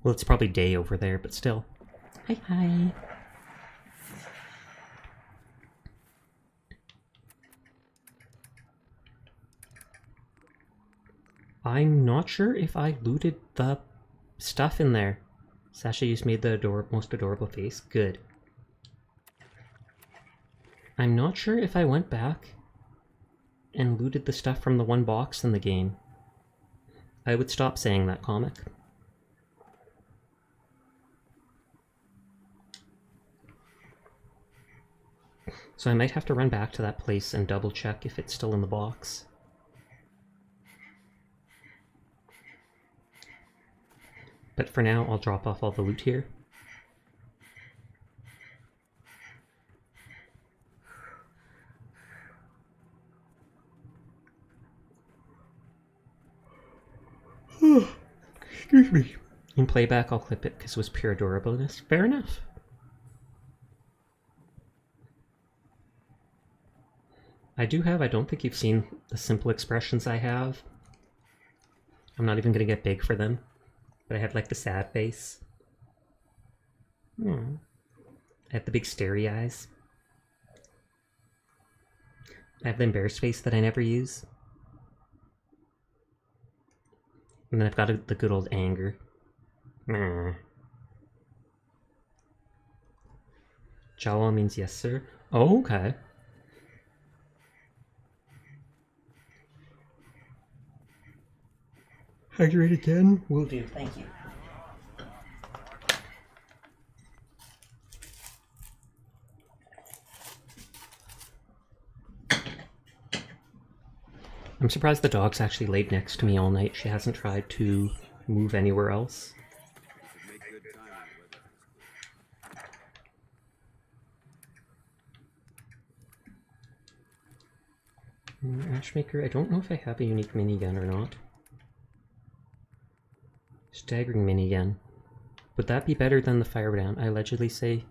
Well, it's probably day over there, but still. Hi, hi. I'm not sure if I looted the stuff in there. Sasha just made the most adorable face. Good. I'm not sure if I went back and looted the stuff from the one box in the game. I would stop saying that, comic. So I might have to run back to that place and double check if it's still in the box. But for now, I'll drop off all the loot here. Excuse me. In playback, I'll clip it because it was pure adorableness. Fair enough. I don't think you've seen the simple expressions I have. I'm not even going to get big for them. But I have like the sad face. I have the big starey eyes. I have the embarrassed face that I never use. And then I've got the good old anger. Jawa means yes, sir. Oh, okay. Hydrate again? Will do, thank you. I'm surprised the dog's actually laid next to me all night. She hasn't tried to move anywhere else. Ashmaker, I don't know if I have a unique minigun or not. Staggering minigun. Would that be better than the firebrand? I allegedly say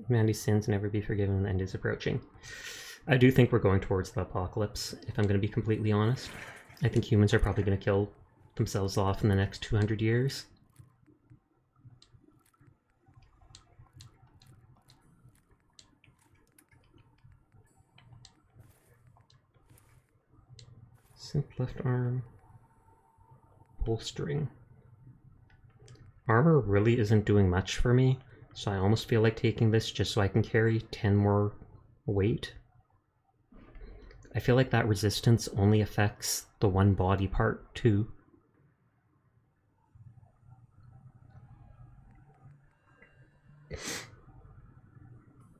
Mandy's sins never be forgiven and the end is approaching. I do think we're going towards the apocalypse, if I'm going to be completely honest. I think humans are probably going to kill themselves off in the next 200 years. Simp left arm. Bolstering. Armor really isn't doing much for me, so I almost feel like taking this just so I can carry 10 more weight. I feel like that resistance only affects the one body part too.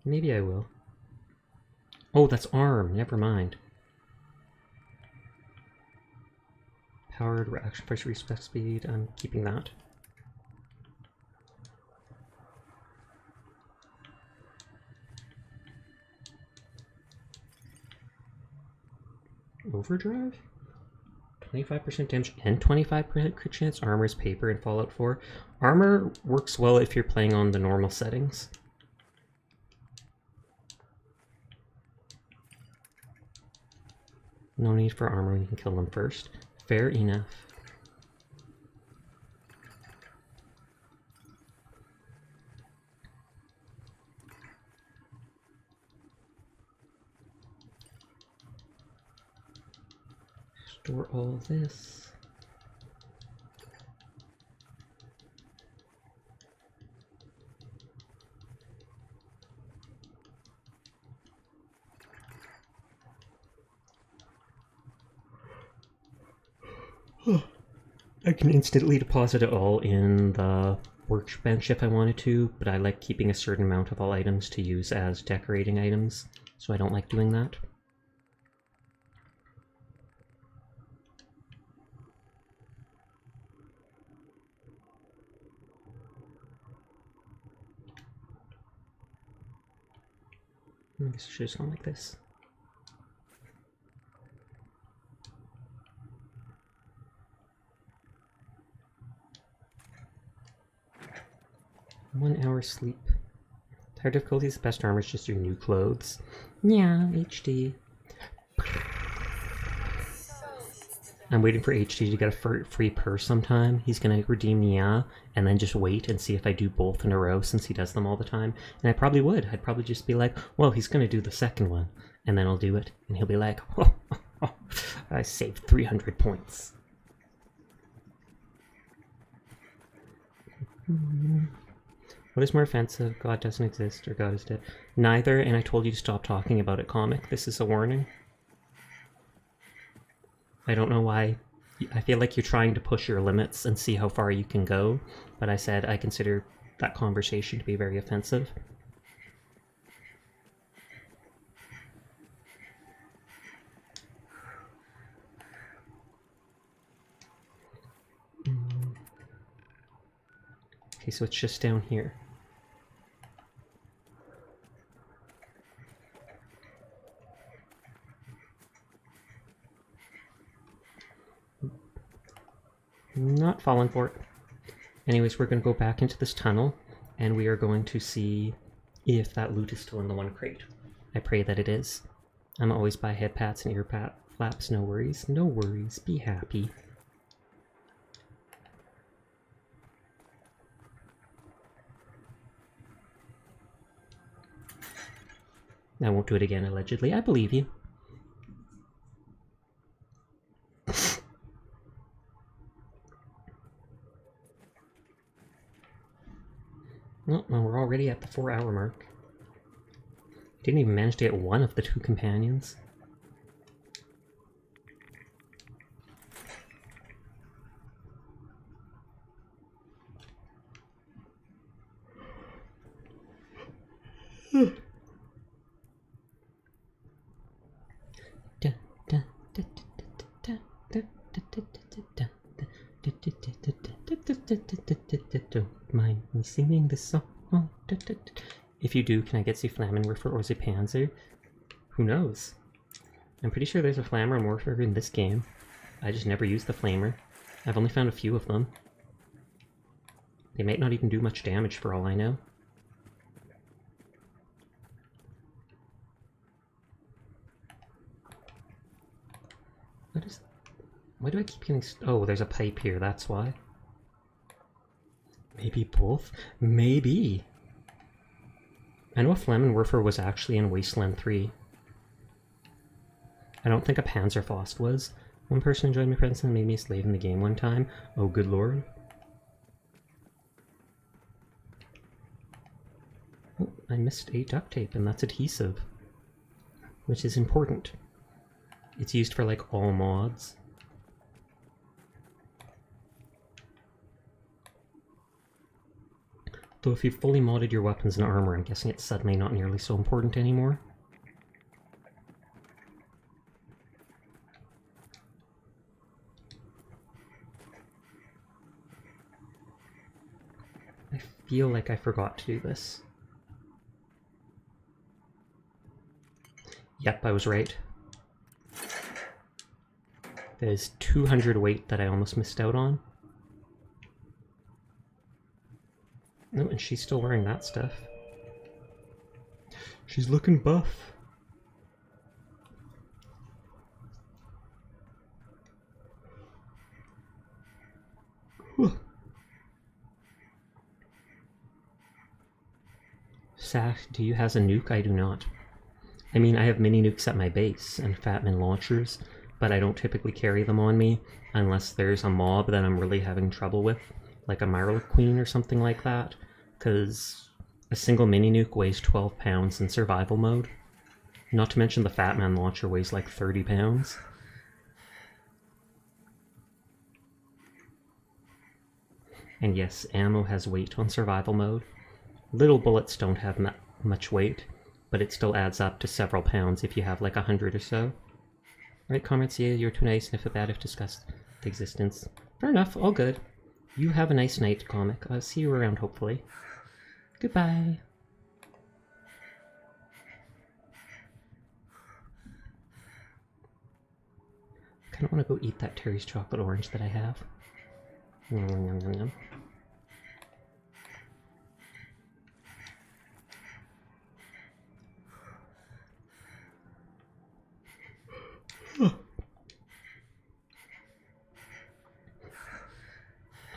Maybe I will. Oh, that's arm. Never mind. Powered reaction first respect speed. I'm keeping that. Overdrive? 25% damage and 25% crit chance. Armor is paper in Fallout 4. Armor works well if you're playing on the normal settings. No need for armor when you can kill them first. Fair enough. Store all this. I can instantly deposit it all in the workbench if I wanted to, but I like keeping a certain amount of all items to use as decorating items, so I don't like doing that. I guess I should have gone like this. One hour sleep. Higher difficulties, best armor is just your new clothes. Yeah, HD. I'm waiting for HD to get a free purse sometime. He's gonna redeem Nia, and then just wait and see if I do both in a row since he does them all the time. And I probably would. I'd probably just be like, well, he's gonna do the second one. And then I'll do it, and he'll be like, oh, I saved 300 points. What is more offensive? God doesn't exist or God is dead? Neither, and I told you to stop talking about it, comic. This is a warning. I don't know why. I feel like you're trying to push your limits and see how far you can go, but I said I consider that conversation to be very offensive. Okay, so it's just down here. Not falling for it. Anyways, we're going to go back into this tunnel, and we are going to see if that loot is still in the one crate. I pray that it is. I'm always by head pats and ear flaps, no worries. No worries, be happy. I won't do it again, allegedly. I believe you. Well, we're already at the 4-hour mark. Didn't even manage to get one of the 2 companions. Mind me singing this song? If you do, can I get the Flammenwerfer or the Panzer? Who knows? I'm pretty sure there's a Flammenwerfer in this game. I just never used the Flamer. I've only found a few of them. They might not even do much damage for all I know. What is... Why do I keep getting... Oh, there's a pipe here, that's why. Maybe both? Maybe! I know a Flammenwerfer was actually in Wasteland 3. I don't think a Panzerfaust was. One person enjoyed my presence and made me a slave in the game one time. Oh, good lord. Oh, I missed a duct tape, and that's adhesive. Which is important. It's used for, like, all mods. Though if you've fully modded your weapons and armor, I'm guessing it's suddenly not nearly so important anymore. I feel like I forgot to do this. Yep, I was right. There's 200 weight that I almost missed out on. No, and she's still wearing that stuff. She's looking buff. Sack, do you has a nuke? I do not. I mean, I have mini nukes at my base and Fatman launchers, but I don't typically carry them on me unless there's a mob that I'm really having trouble with, like a Mirror Queen or something like that, because a single mini nuke weighs 12 pounds in survival mode. Not to mention the Fat Man launcher weighs like 30 pounds. And yes, ammo has weight on survival mode. Little bullets don't have much weight, but it still adds up to several pounds if you have like 100 or so. Right, comrades, yeah, you're too nice, sniff about if discussed the existence. Fair enough, all good. You have a nice night, comic. I'll see you around, hopefully. Goodbye. I kind of want to go eat that Terry's chocolate orange that I have. Yum, yum, yum, yum, yum.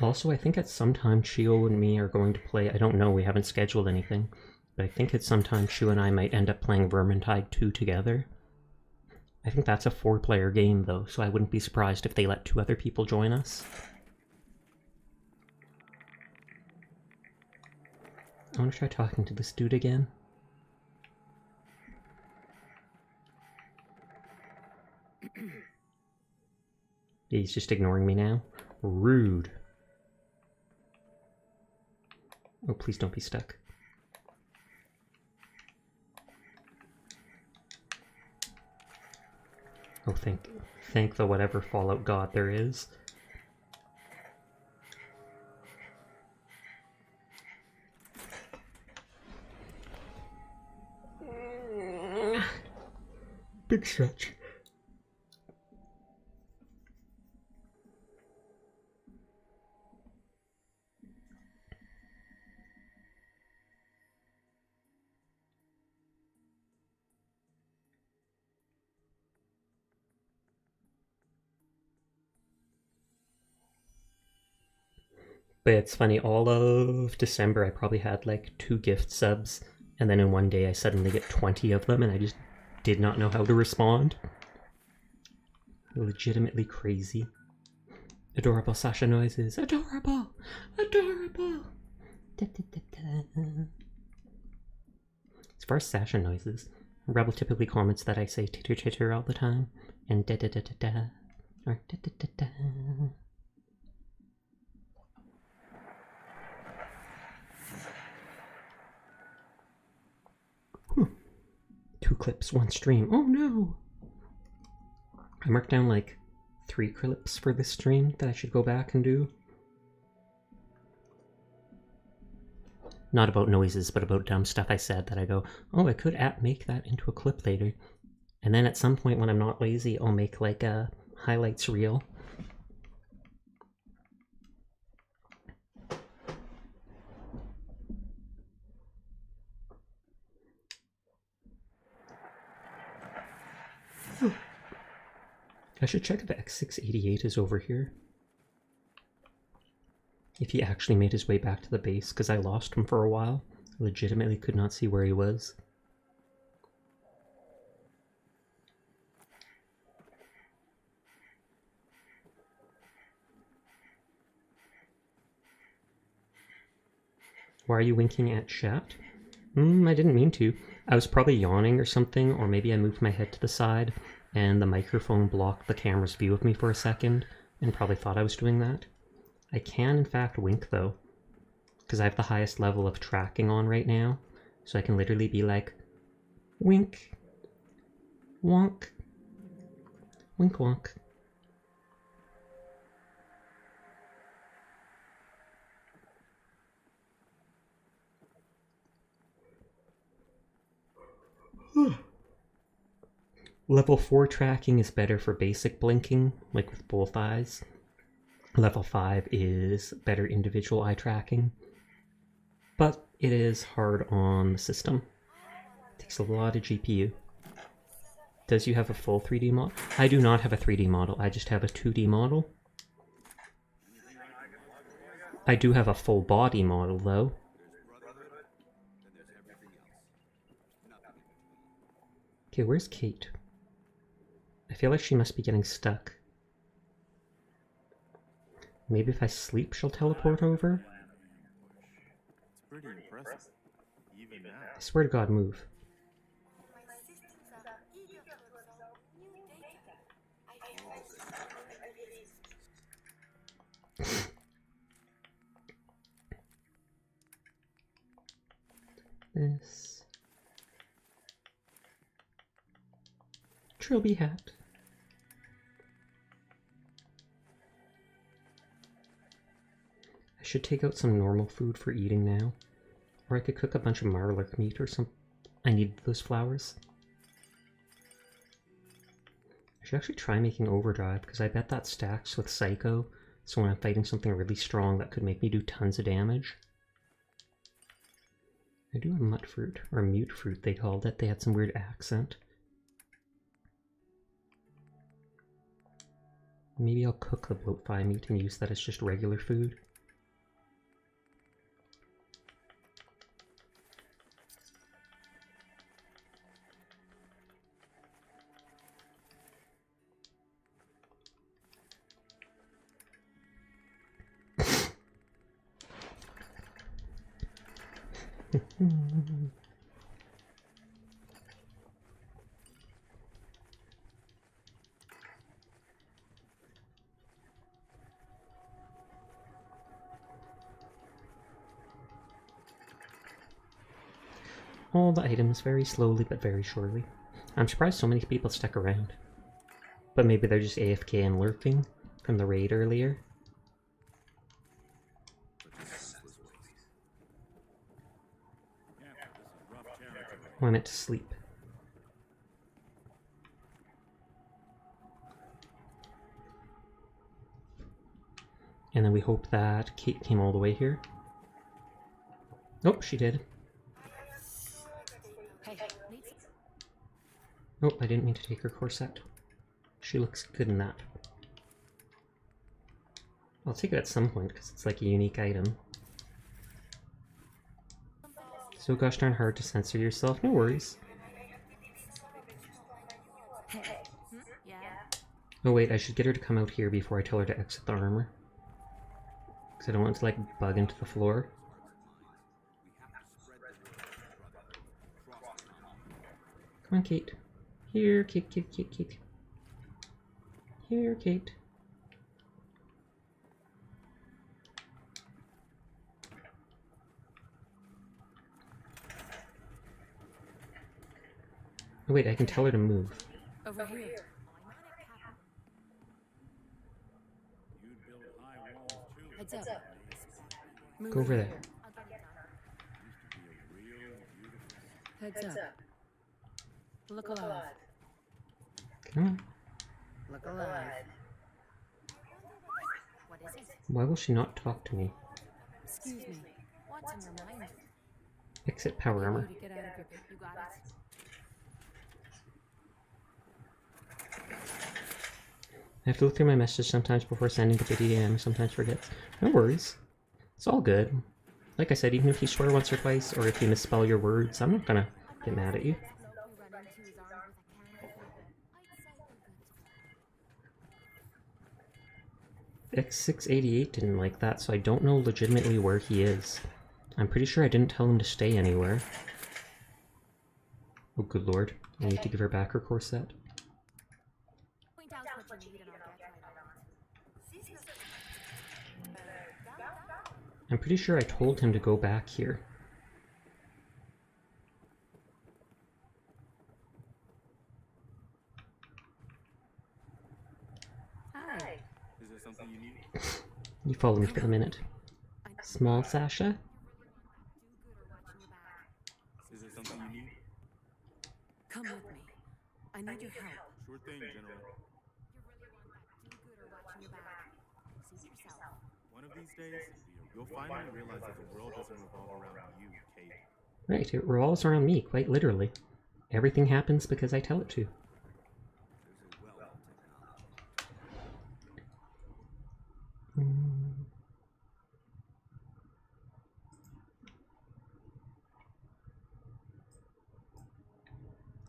Also, I think at some time Shio and me are going to play, I don't know, we haven't scheduled anything, but I think at some time Shio and I might end up playing Vermintide 2 together. I think that's a 4-player game though, so I wouldn't be surprised if they let 2 other people join us. I want to try talking to this dude again. Yeah, he's just ignoring me now. Rude. Oh, please don't be stuck. Oh, thank the whatever Fallout god there is. Big stretch. But it's funny, all of December I probably had like 2 gift subs, and then in one day I suddenly get 20 of them and I just did not know how to respond. Legitimately crazy. Adorable Sasha noises. Adorable! Adorable! Da, da, da, da. As far as Sasha noises, Rebel typically comments that I say titter titter all the time, and da da da da da, or da da da da. 2 clips, 1 stream. Oh no! I marked down like 3 clips for this stream that I should go back and do. Not about noises, but about dumb stuff I said that I go, oh, I could make that into a clip later. And then at some point when I'm not lazy, I'll make like a highlights reel. I should check if X688 is over here. If he actually made his way back to the base, because I lost him for a while. I legitimately could not see where he was. Why are you winking at chat? I didn't mean to. I was probably yawning or something, or maybe I moved my head to the side and the microphone blocked the camera's view of me for a second and probably thought I was doing that. I can in fact wink though, because I have the highest level of tracking on right now, so I can literally be like, wink, wonk, wink wonk. Level 4 tracking is better for basic blinking, like with both eyes. Level 5 is better individual eye tracking, but it is hard on the system. It takes a lot of GPU. Does you have a full 3D model? I do not have a 3D model, I just have a 2D model. I do have a full body model though. Okay, where's Kate? I feel like she must be getting stuck. Maybe if I sleep, she'll teleport over? It's pretty impressive. Even now. I swear to God, move. this. Trilby hat. I should take out some normal food for eating now. Or I could cook a bunch of marlark meat or something. I need those flowers. I should actually try making overdrive, because I bet that stacks with psycho, so when I'm fighting something really strong that could make me do tons of damage. I do have mut fruit, or mute fruit they called it. They had some weird accent. Maybe I'll cook the bloatfly meat and use that as just regular food. All the items very slowly but very surely. I'm surprised so many people stuck around. But maybe they're just AFK and lurking from the raid earlier. Oh, I meant to sleep. And then we hope that Kate came all the way here. Oh, she did. Oh, I didn't mean to take her corset. She looks good in that. I'll take it at some point because it's like a unique item. So gosh darn hard to censor yourself. No worries. Oh wait, I should get her to come out here before I tell her to exit the armor. Because I don't want it to like bug into the floor. Come on, Kate. Here, Kate, Kate, Kate, Kate. Here, Kate. Oh wait, I can tell her to move. Over here. Heads up. Go over there. Heads up. Look alive. Come on. Look alive. What is it? Why will she not talk to me? Excuse me. What's in your mind? Exit power armor. To get out of your You got it? I have to look through my messages sometimes before sending the video and sometimes forgets. No worries. It's all good. Like I said, even if you swear once or twice, or if you misspell your words, I'm not gonna get mad at you. X688 didn't like that, so I don't know legitimately where he is. I'm pretty sure I didn't tell him to stay anywhere. Oh good lord, I need to give her back her corset. Point out what you need and I'll get right on it. I'm pretty sure I told him to go back here. Hi. Is there something you need? You follow me for a minute. Small Sasha? Is there something you need? Come with me. I need your help. Sure thing, General. One of these days, you'll finally realize that the world doesn't revolve around you, Kate. Right, it revolves around me, quite literally. Everything happens because I tell it to.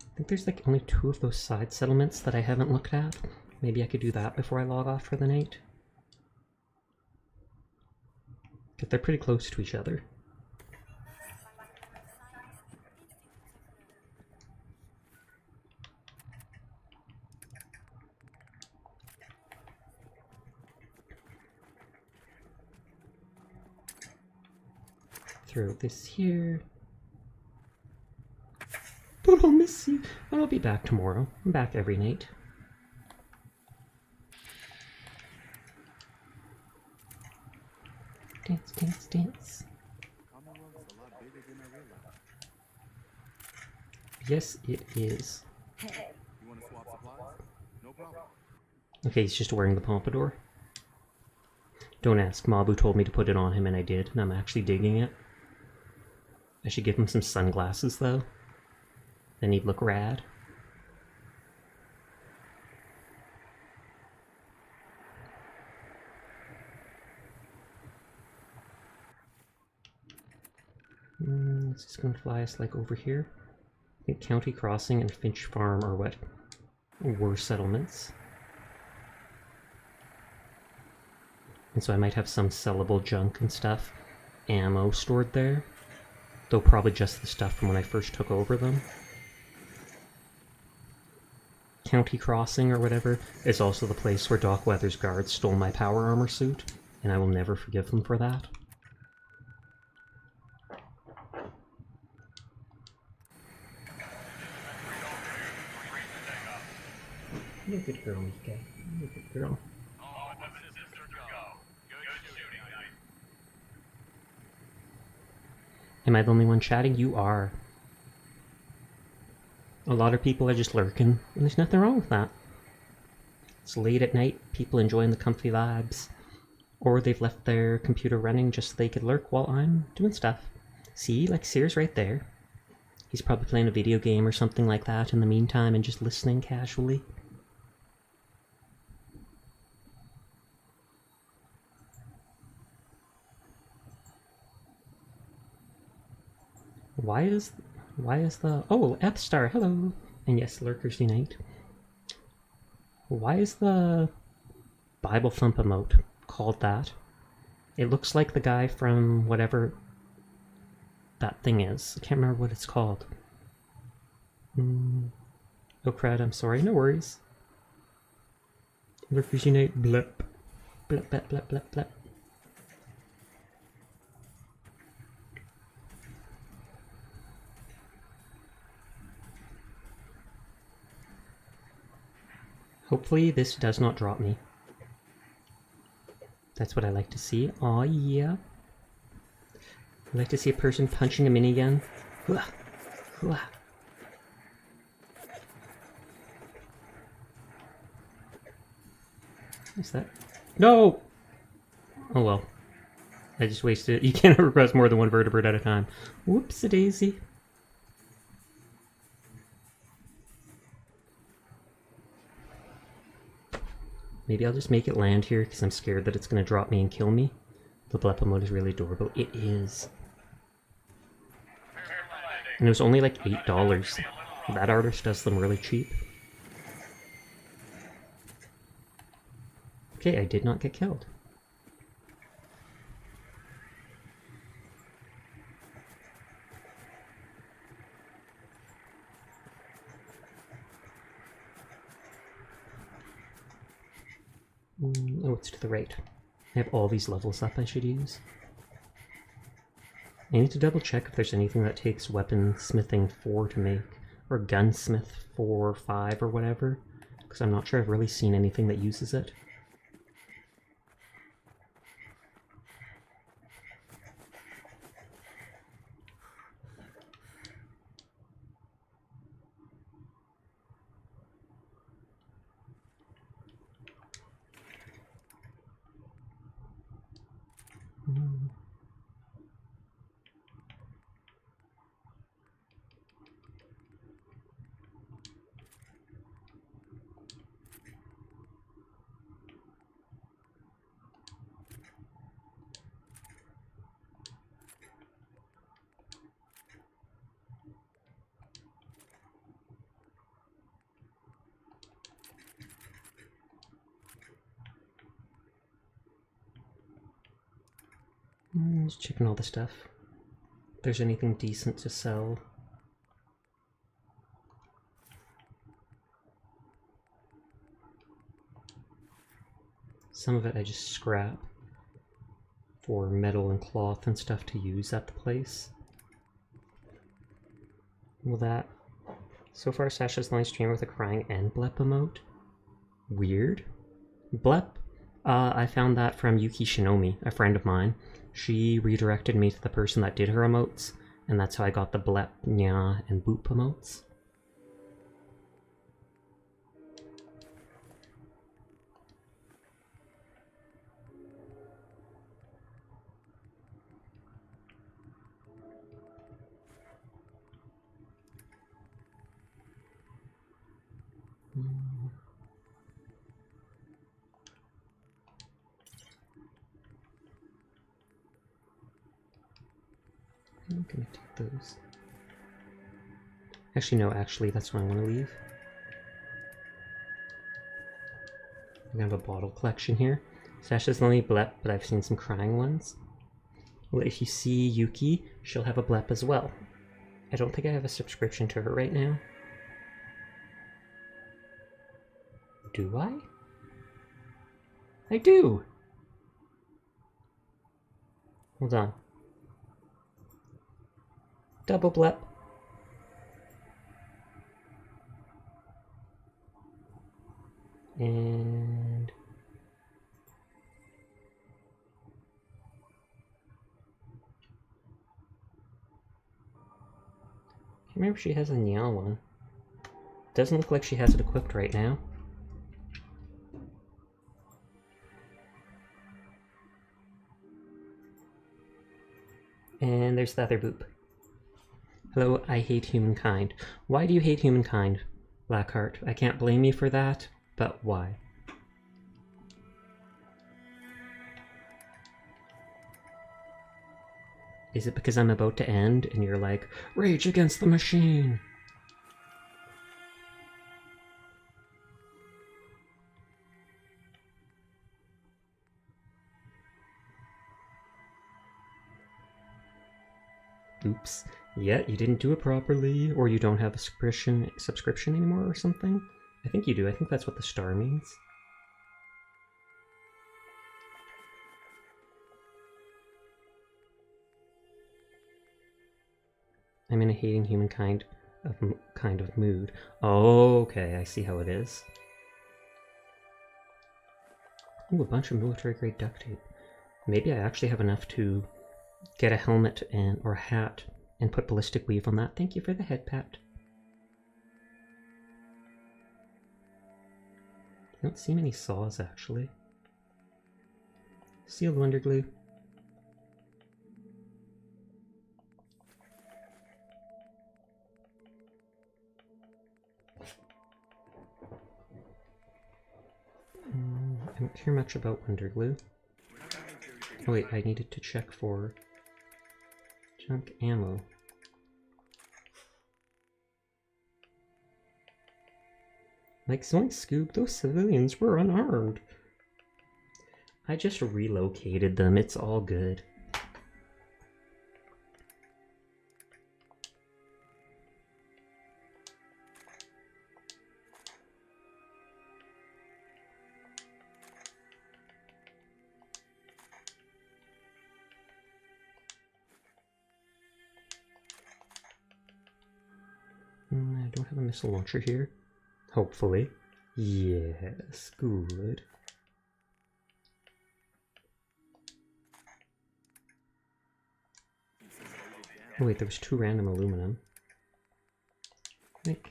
I think there's like only 2 of those side settlements that I haven't looked at. Maybe I could do that before I log off for the night. Because they're pretty close to each other. Throw this here. But I'll miss you. And I'll be back tomorrow. I'm back every night. Dance, dance, dance. Commonwealth's a lot bigger than I realized. Yes, it is. You want to swap supplies? No problem. Okay, he's just wearing the pompadour. Don't ask. Mabu told me to put it on him, and I did, and I'm actually digging it. I should give him some sunglasses, though. Then he'd look rad. It's just gonna fly us like over here. I think County Crossing and Finch Farm are what were settlements. And so I might have some sellable junk and stuff, ammo stored there. Though probably just the stuff from when I first took over them. County Crossing or whatever is also the place where Doc Weather's guards stole my power armor suit, and I will never forgive them for that. You're a good girl, Mika. You're a good girl. Am I the only one chatting? You are. A lot of people are just lurking, and there's nothing wrong with that. It's late at night, people enjoying the comfy vibes. Or they've left their computer running just so they could lurk while I'm doing stuff. See, like Sears right there. He's probably playing a video game or something like that in the meantime and just listening casually. Why is the... Oh, F-Star, hello! And yes, Lurkers Unite. Why is the Bible Thump emote called that? It looks like the guy from whatever that thing is. I can't remember what it's called. Oh crud, I'm sorry, no worries. Lurkers Unite, blip. Blip, blip, blip, blip, blip. Hopefully this does not drop me. That's what I like to see. Aw, yeah. I like to see a person punching a minigun. Hooah. Hooah. What's that? No! Oh well. I just wasted it. You can't request more than one vertebrate at a time. Whoops-a-daisy. Maybe I'll just make it land here because I'm scared that it's going to drop me and kill me. The Blepa mode is really adorable. It is. And it was only like $8. That artist does them really cheap. Okay, I did not get killed. Oh, it's to the right. I have all these levels up I should use. I need to double check if there's anything that takes weaponsmithing 4 to make, or gunsmith 4 or 5 or whatever, because I'm not sure I've really seen anything that uses it. Just checking all the stuff. If there's anything decent to sell. Some of it I just scrap for metal and cloth and stuff to use at the place. Will that So far, Sasha's the only streamer with a crying and blep emote. Weird. Blep? I found that from Yuki Shinomi, a friend of mine. She redirected me to the person that did her emotes, and that's how I got the blep, nya, and boop emotes. I'm gonna take those. Actually, no, that's what I want to leave. We have a bottle collection here. Sasha's the only blep, but I've seen some crying ones. Well, if you see Yuki, she'll have a blep as well. I don't think I have a subscription to her right now. Do I? I do! Hold on. Double blep. And... I can't remember if she has a Niao one. Doesn't look like she has it equipped right now. And there's the other boop. Hello, I hate humankind. Why do you hate humankind, Blackheart? I can't blame you for that, but why? Is it because I'm about to end and you're like, rage against the machine? Oops. Yeah, you didn't do it properly, or you don't have a subscription anymore or something? I think you do. I think that's what the star means. I'm in a hating humankind kind of mood. Oh, okay, I see how it is. Ooh, a bunch of military-grade duct tape. Maybe I actually have enough to get a helmet or a hat and put ballistic weave on that. Thank you for the head pat. I don't see many saws, actually. Sealed wonder glue. I don't hear much about wonder glue. Oh wait, I needed to check for junk ammo. Like, Zoink Scoob, those civilians were unarmed. I just relocated them, it's all good. I don't have a missile launcher here. Hopefully. Yes, good. Oh wait, there was 2 random aluminum. Think.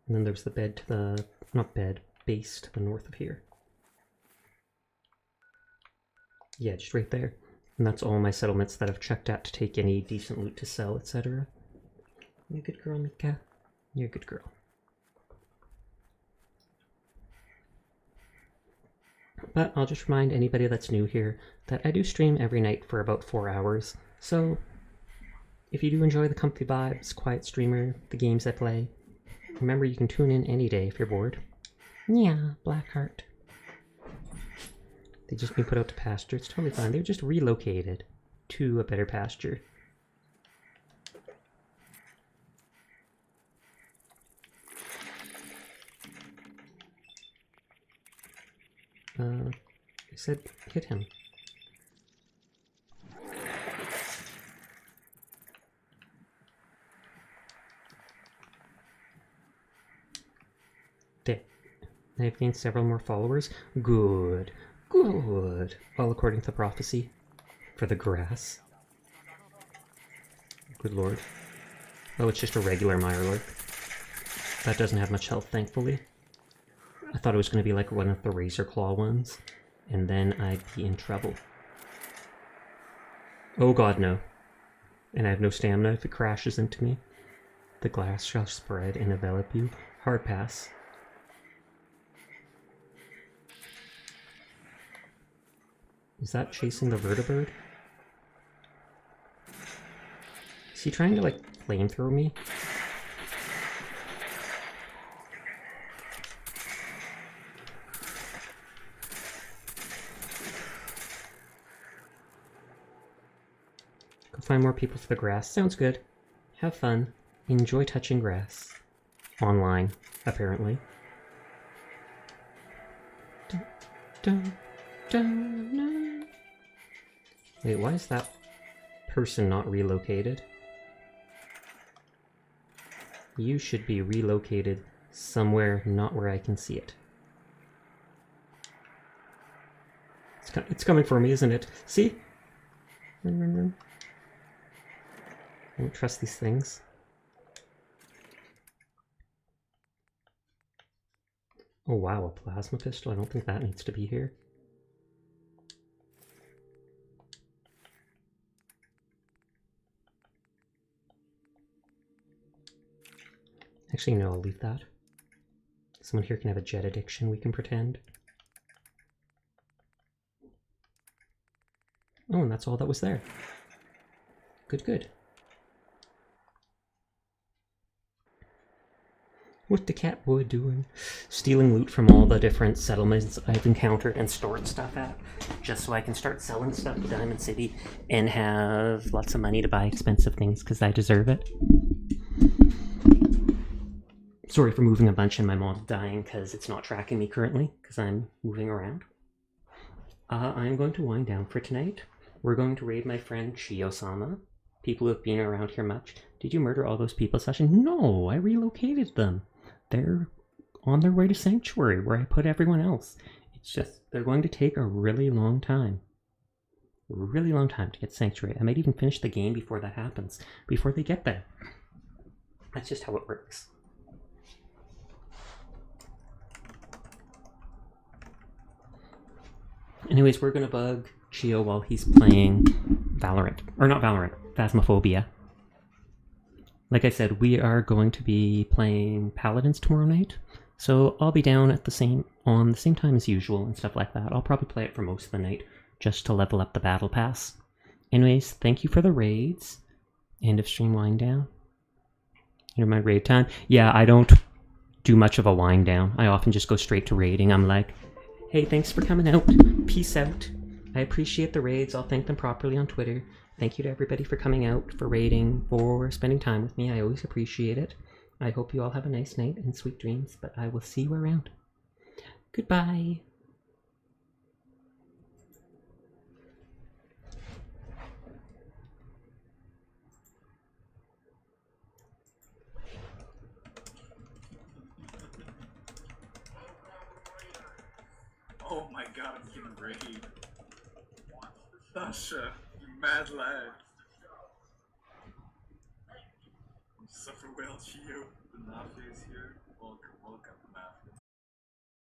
And then there's the bed to the, not bed, base to the north of here. Yeah, just right there. And that's all my settlements that I've checked out to take any decent loot to sell, etc. You're a good girl, Mika. You're a good girl. But I'll just remind anybody that's new here that I do stream every night for about 4 hours. So if you do enjoy the comfy vibes, quiet streamer, the games I play, remember you can tune in any day if you're bored. Yeah, Blackheart. They've just been put out to pasture. It's totally fine. They're just relocated to a better pasture. I said hit him. I've gained several more followers. Good. Good. All according to the prophecy. For the grass. Good lord. Oh, it's just a regular Mirelurk. That doesn't have much health, thankfully. I thought it was going to be like one of the Razor Claw ones, and then I'd be in trouble. Oh god, no. And I have no stamina if it crashes into me. The glass shall spread and envelop you. Hard pass. Is that chasing the vertibird? Is he trying to, like, flamethrow me? Go find more people for the grass. Sounds good. Have fun. Enjoy touching grass. Online, apparently. Dun, dun, dun, dun. Wait, why is that person not relocated? You should be relocated somewhere not where I can see it. It's coming for me, isn't it? See? Run, run, run. I don't trust these things. Oh wow, a plasma pistol? I don't think that needs to be here. Actually, no, I'll leave that. Someone here can have a jet addiction, we can pretend. Oh, and that's all that was there. Good, good. What the cat boy doing? Stealing loot from all the different settlements I've encountered and stored stuff at, just so I can start selling stuff to Diamond City and have lots of money to buy expensive things because I deserve it. Sorry for moving a bunch and my model dying because it's not tracking me currently because I'm moving around. I'm going to wind down for tonight. We're going to raid my friend Chiyo-sama. People who have been around here much. Did you murder all those people, Sasha? No, I relocated them. They're on their way to Sanctuary, where I put everyone else. It's just, they're going to take a really long time. A really long time to get Sanctuary. I might even finish the game before that happens. Before they get there. That's just how it works. Anyways, we're gonna bug Chiyo while he's playing Valorant. Or not Valorant, Phasmophobia. Like I said, we are going to be playing Paladins tomorrow night. So I'll be down at on the same time as usual and stuff like that. I'll probably play it for most of the night, just to level up the battle pass. Anyways, thank you for the raids. End of stream wind down. Here's my raid time. Yeah, I don't do much of a wind down. I often just go straight to raiding. I'm like, hey, thanks for coming out. Peace out. I appreciate the raids. I'll thank them properly on Twitter. Thank you to everybody for coming out, for raiding, for spending time with me. I always appreciate it. I hope you all have a nice night and sweet dreams, but I will see you around. Goodbye. Oh my god, I'm getting ready. Sasha, you mad lad. Suffer well, Chiyo. The Mafia is here.